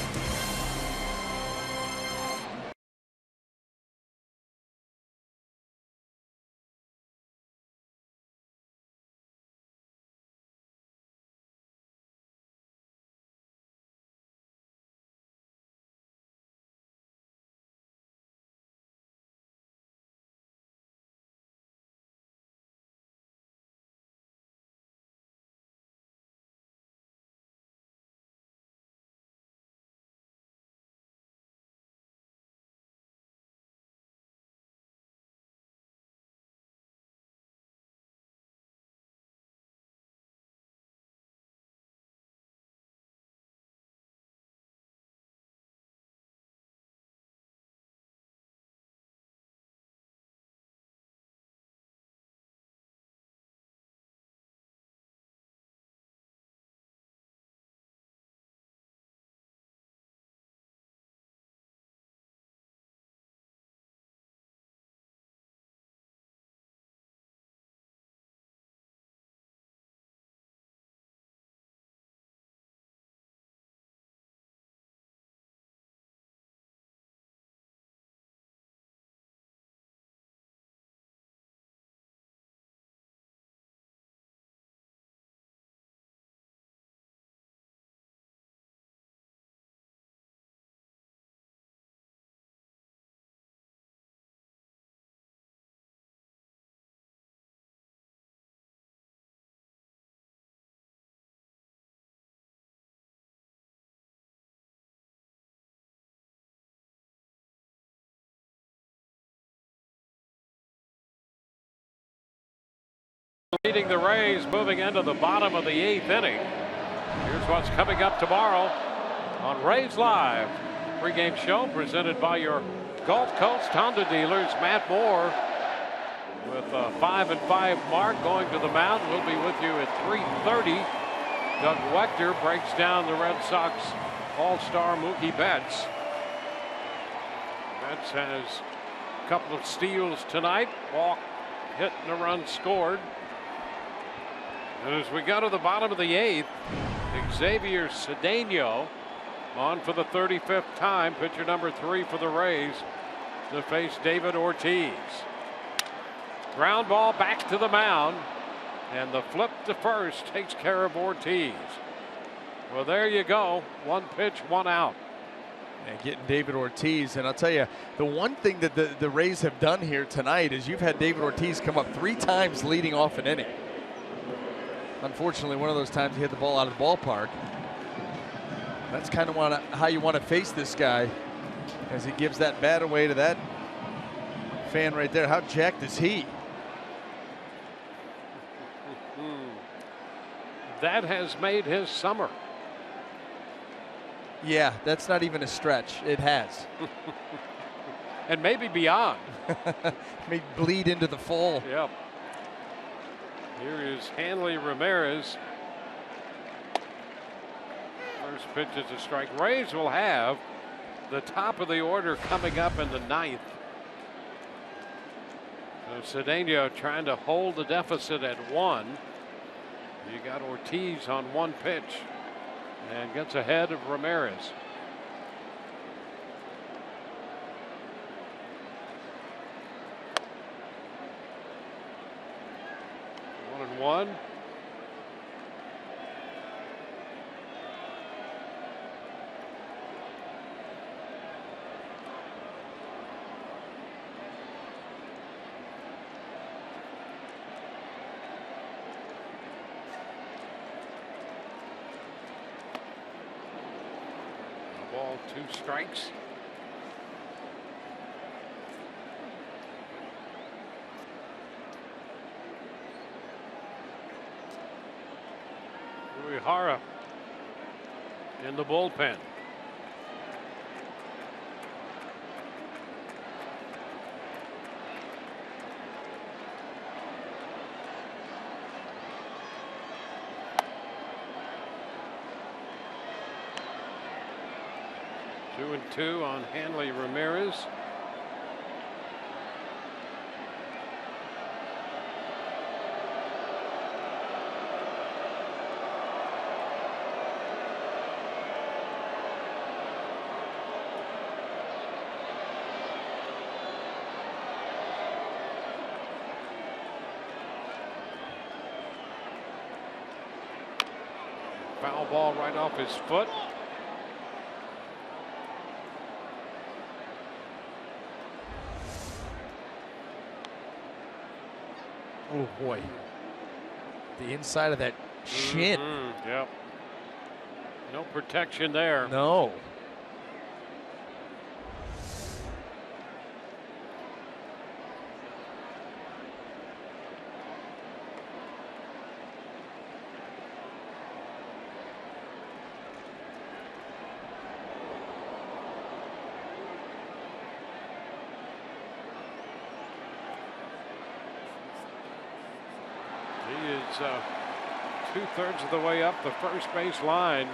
Leading the Rays, moving into the bottom of the 8th inning. Here's what's coming up tomorrow on Rays Live. Pre-game show presented by your Gulf Coast Honda dealers. Matt Moore with a 5-5 mark going to the mound. We'll be with you at 3:30. Doug Wechter breaks down the Red Sox All-Star Mookie Betts. Betts has a couple of steals tonight. Walk, hit, and a run scored. And as we go to the bottom of the 8th, Xavier Cedeno on for the 35th time, pitcher number 3 for the Rays to face David Ortiz. Ground ball back to the mound, and the flip to first takes care of Ortiz. Well, there you go. 1 pitch, 1 out. And getting David Ortiz, and I'll tell you, the one thing that the Rays have done here tonight is you've had David Ortiz come up 3 times leading off an inning. Unfortunately, one of those times he hit the ball out of the ballpark. That's kind of how you want to face this guy, as he gives that bat away to that fan right there. How jacked is he? That has made his summer. Yeah, that's not even a stretch. It has. And maybe beyond. May bleed into the fall. Yep. Here is Hanley Ramirez. First pitch is a strike. Rays will have the top of the order coming up in the 9th. So Cedeno trying to hold the deficit at 1. You got Ortiz on 1 pitch and gets ahead of Ramirez. One and one. Ball, 2 strikes. Uehara in the bullpen. Two and 2 on Hanley Ramirez. Foul ball right off his foot. Oh boy. The inside of that shin. Yep. No protection there. No. He is 2/3 of the way up the first base line.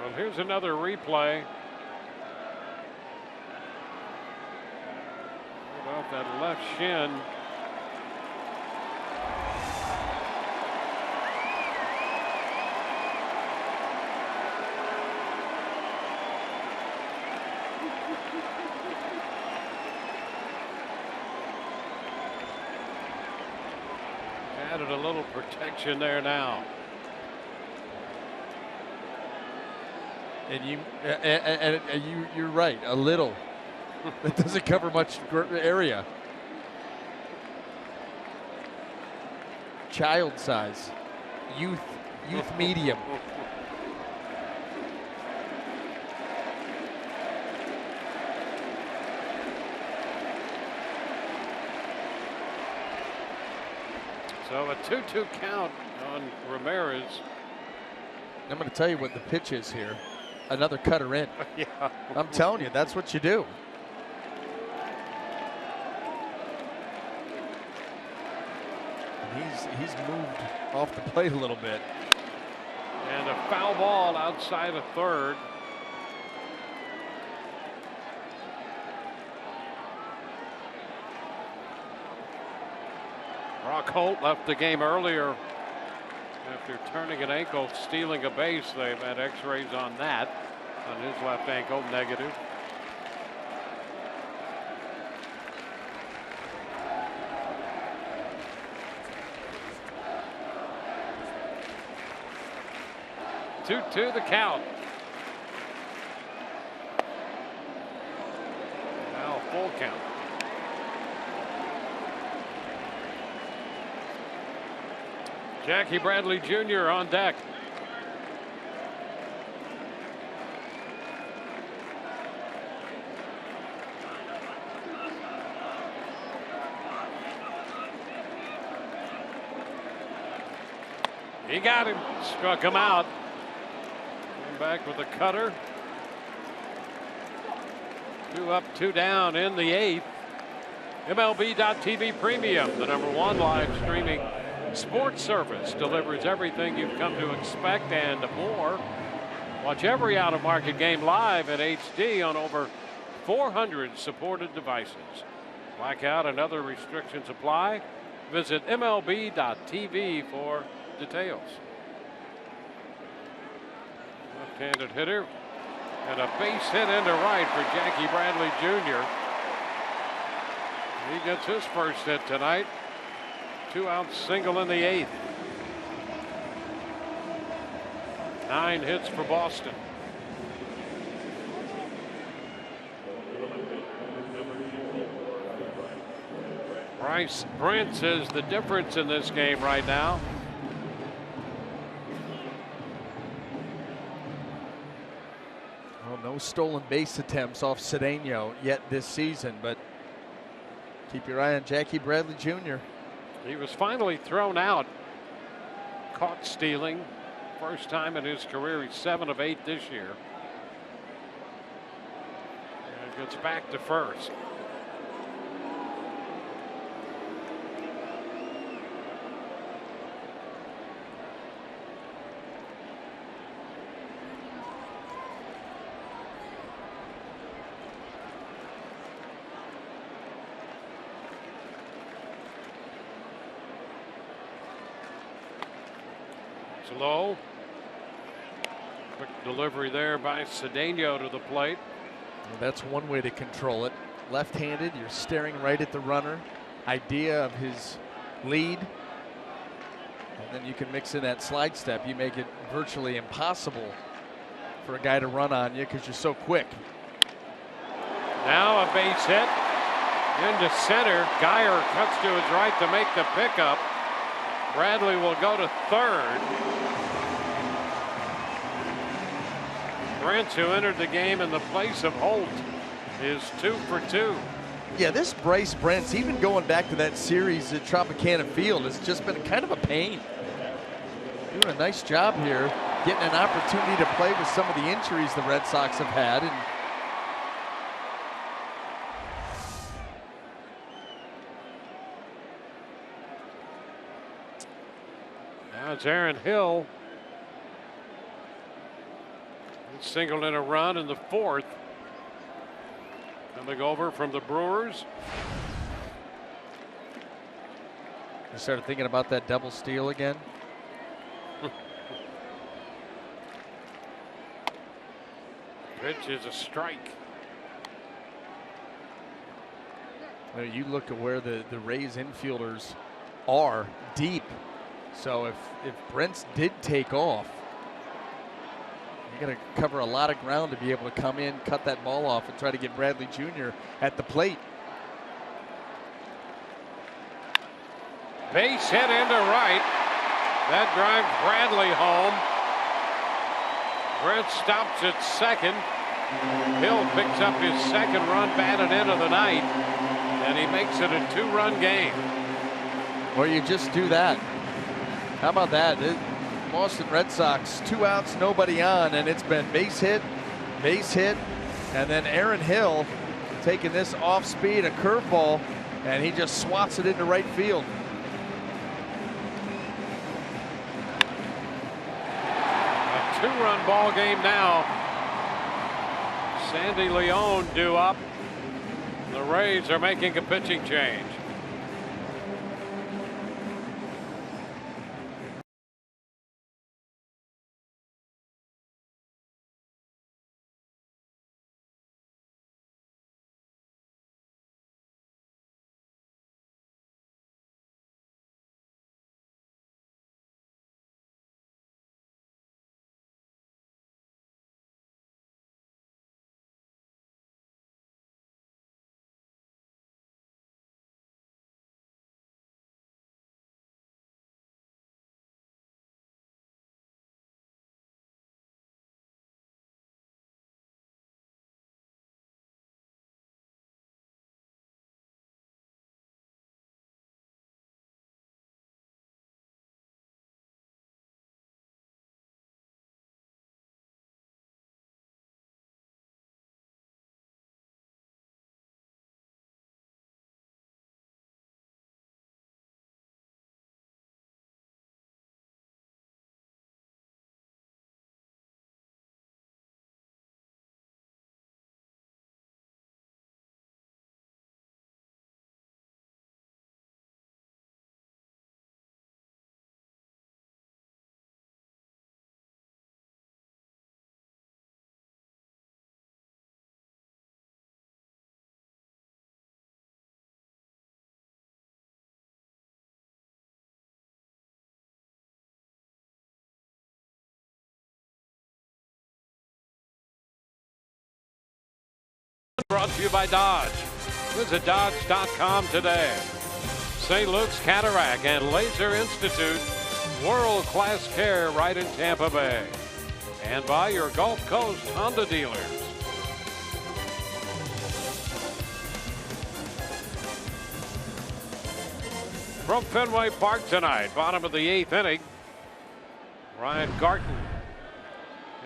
Well, here's another replay. Right off that left shin. Added a little protection there now. And you're right, a little. It doesn't cover much area. Child size, youth medium. So a 2-2 count on Ramirez. I'm going to tell you what the pitch is here. Another cutter in. Yeah. I'm telling you, that's what you do. And he's moved off the plate a little bit. And a foul ball outside of third. Brock Holt left the game earlier after turning an ankle, stealing a base. They've had x-rays on that, on his left ankle, negative. Two the count. Now full count. Jackie Bradley Jr. on deck. He got him, struck him out. Came back with a cutter. 2 up, 2 down in the 8th. MLB.TV Premium, the #1 live streaming sports service, delivers everything you've come to expect and more. Watch every out-of-market game live in HD on over 400 supported devices. Blackout and other restrictions apply. Visit MLB.TV for details. Left-handed hitter and a base hit into right for Jackie Bradley Jr. He gets his first hit tonight. 2-out single in the 8th. 9 hits for Boston. Bryce Brent is the difference in this game right now. Well, no stolen base attempts off Cedeno yet this season, but keep your eye on Jackie Bradley Jr. He was finally thrown out, caught stealing. First time in his career. He's 7 of 8 this year. And gets back to first. Low. Quick delivery there by Cedeno to the plate. Well, that's one way to control it. Left-handed, you're staring right at the runner. Idea of his lead. And then you can mix in that slide step. You make it virtually impossible for a guy to run on you because you're so quick. Now a base hit into center. Geyer cuts to his right to make the pickup. Bradley will go to third. Brent, who entered the game in the place of Holt, is 2 for 2. Yeah, this Bryce Brent's, even going back to that series at Tropicana Field, has just been kind of a pain. Doing a nice job here, getting an opportunity to play with some of the injuries the Red Sox have had. And now it's Aaron Hill. He singled in a run in the 4th. Coming over from the Brewers. I started thinking about that double steal again. Pitch is a strike. You look at where the Rays infielders are deep. So if Brentz did take off, you got to cover a lot of ground to be able to come in, cut that ball off, and try to get Bradley Jr. at the plate. Base hit into right. That drives Bradley home. Brent stops at second. Hill picks up his second run batted into the night, and he makes it a 2-run game. Well, you just do that. How about that? Boston Red Sox, 2 outs, nobody on, and it's been base hit, and then Aaron Hill taking this off speed, a curveball, and he just swats it into right field. A 2-run ball game now. Sandy Leon due up. The Rays are making a pitching change. Brought to you by Dodge. Visit Dodge.com today. St. Luke's Cataract and Laser Institute, world-class care right in Tampa Bay. And by your Gulf Coast Honda dealers. From Fenway Park tonight, bottom of the 8th inning, Ryan Garten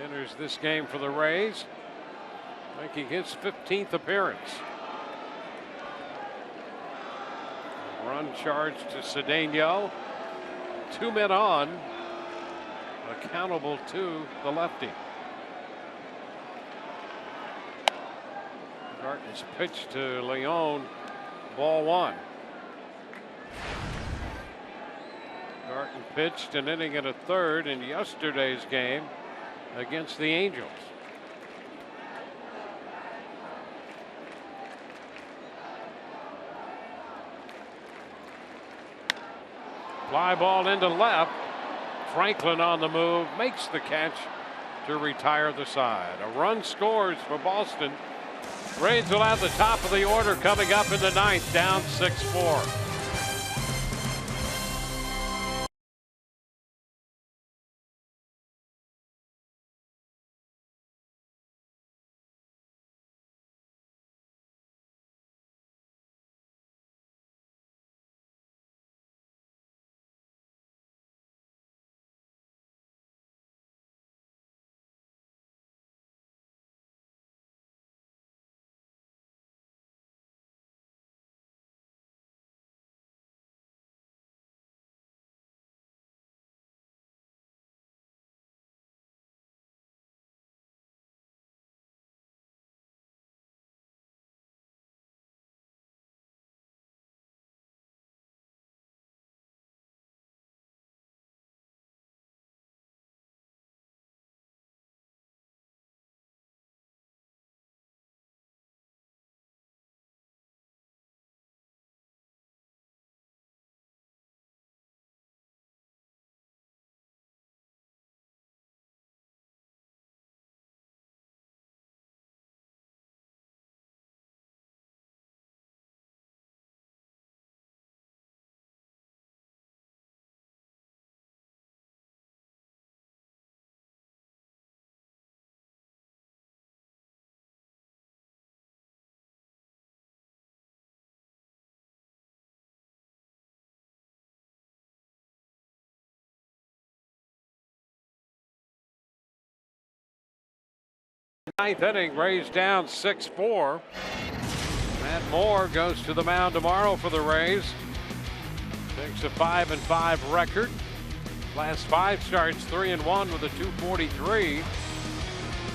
enters this game for the Rays, making his 15th appearance. Run charged to Cedeno. 2 men on, accountable to the lefty. Garten's pitch to Leon, ball 1. Garten pitched an inning and a third in yesterday's game against the Angels. Fly ball into left. Franklin on the move, makes the catch to retire the side. A run scores for Boston. Rays will have the top of the order coming up in the 9th, down 6-4. Ninth inning, Rays down 6-4. Matt Moore goes to the mound tomorrow for the Rays. Takes a 5-5 record. Last 5 starts, 3-1 with a 243.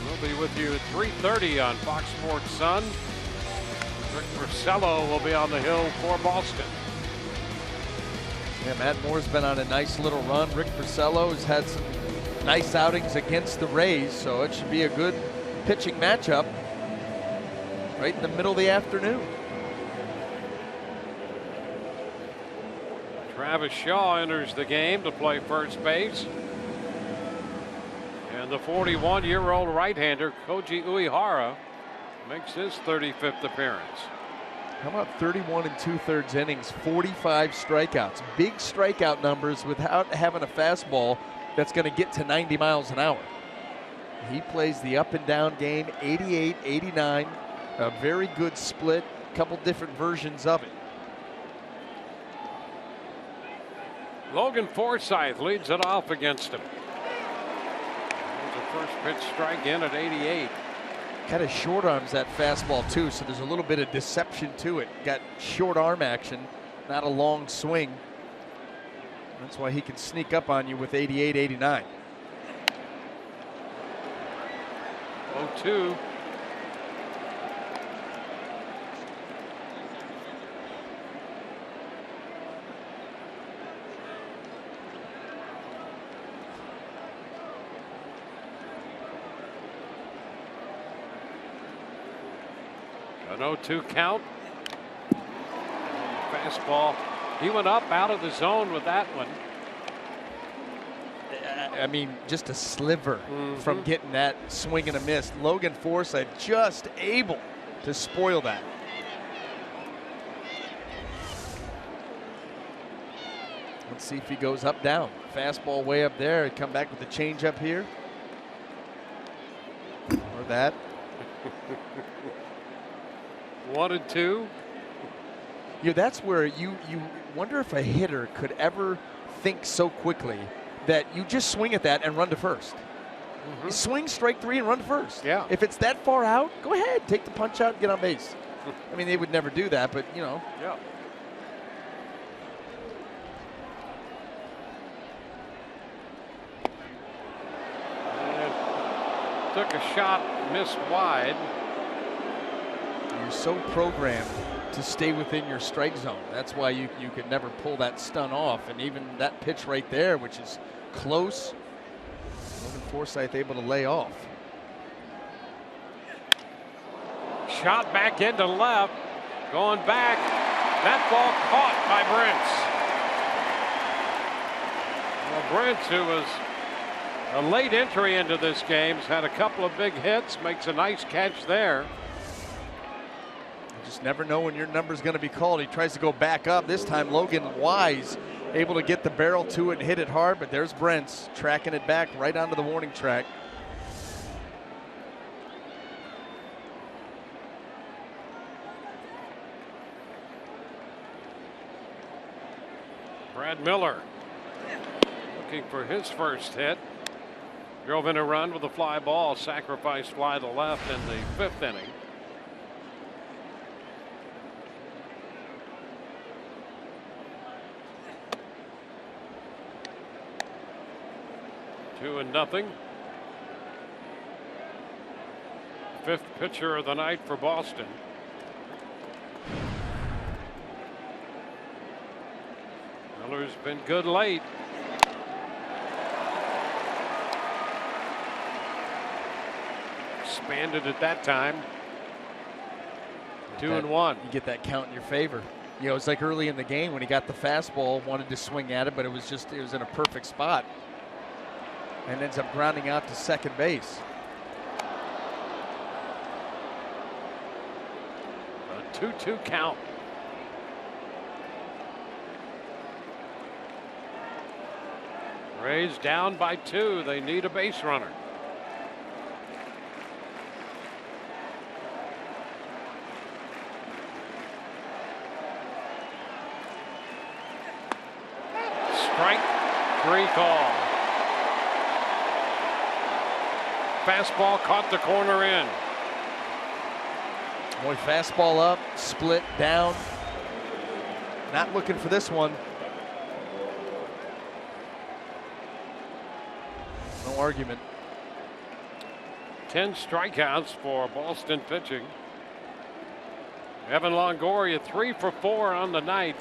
We'll be with you at 3:30 on Fox Sports Sun. Rick Porcello will be on the hill for Boston. Yeah, Matt Moore's been on a nice little run. Rick Porcello has had some nice outings against the Rays, so it should be a good pitching matchup right in the middle of the afternoon. Travis Shaw enters the game to play first base. And the 41-year-old right-hander Koji Uehara makes his 35th appearance. How about 31 2/3 innings, 45 strikeouts. Big strikeout numbers without having a fastball that's going to get to 90 miles an hour. He plays the up and down game, 88, 89, a very good split, a couple different versions of it. Logan Forsythe leads it off against him. There's a first pitch strike in at 88. Kind of short arms that fastball too, so there's a little bit of deception to it. Got short arm action, not a long swing. That's why he can sneak up on you with 88, 89. 0-2. An 0-2 count. Fastball. He went up out of the zone with that one. I mean, just a sliver from getting that swing and a miss. Logan Forsythe just able to spoil that. Let's see if he goes up down. Fastball way up there. He'd come back with the changeup here. Or that. 1-2. You know, that's where you wonder if a hitter could ever think so quickly that you just swing at that and run to first. You swing strike 3 and run to first. Yeah. If it's that far out, go ahead, take the punch out and get on base. I mean, they would never do that, but you know. Yeah. And took a shot, missed wide. You're so programmed to stay within your strike zone. That's why you could never pull that stun off. And even that pitch right there, which is close, Logan Forsythe able to lay off. Shot back into left. Going back. That ball caught by Brents. Well, Brents, who was a late entry into this game, has had a couple of big hits, makes a nice catch there. Just never know when your number's going to be called. He tries to go back up. This time Logan Wise able to get the barrel to it and hit it hard, but there's Brents tracking it back right onto the warning track. Brad Miller looking for his first hit. Drove in a run with a fly ball, sacrifice fly to left in the 5th inning. Two and nothing. 5th pitcher of the night for Boston. Miller's been good late. Expanded at that time. 2-1. You get that count in your favor. You know, it's like early in the game when he got the fastball, wanted to swing at it, but it was in a perfect spot. And ends up grounding out to second base. A 2-2 count. Rays down by 2. They need a base runner. Strike 3 call. fastball caught the corner in. Boy, fastball up, split down. Not looking for this one. No argument. 10 strikeouts for Boston pitching. Evan Longoria 3 for 4 on the night.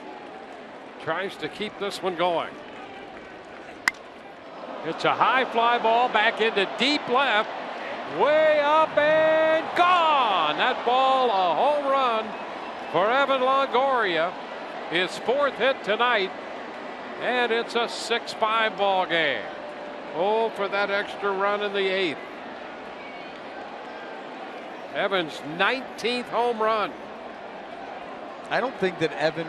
Tries to keep this one going. It's a high fly ball back into deep left. Way up and gone. That ball a home run for Evan Longoria. His 4th hit tonight. And it's a 6-5 ball game. Oh, for that extra run in the 8th. Evan's 19th home run. I don't think that Evan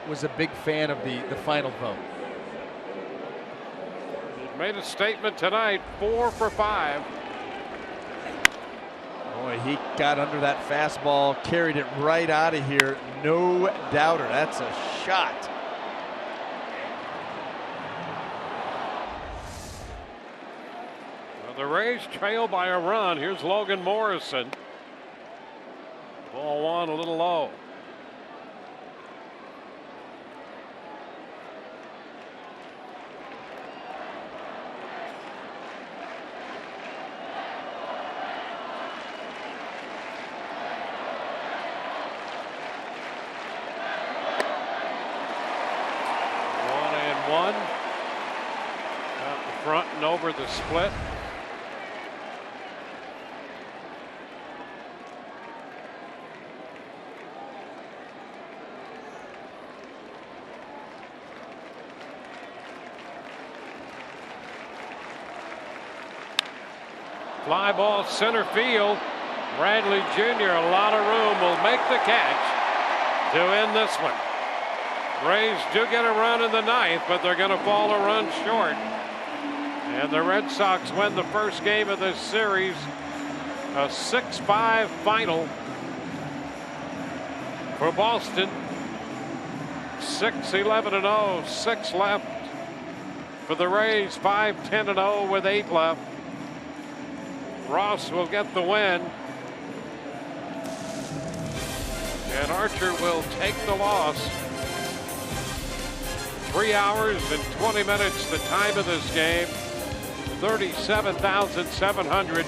was a big fan of the final vote. He made a statement tonight, 4 for 5. Boy, he got under that fastball, carried it right out of here. No doubter. That's a shot. Well, the Rays trail by a run. Here's Logan Morrison. Ball 1 a little low. Out the front and over the split. Fly ball center field. Bradley Jr. a lot of room, will make the catch to end this one. Rays do get a run in the 9th, but they're going to fall a run short. And the Red Sox win the first game of this series. A 6-5 final for Boston. 6-11-0, 6 left for the Rays. 5-10-0 with 8 left. Ross will get the win. And Archer will take the loss. 3 hours and 20 minutes the time of this game. 37,700.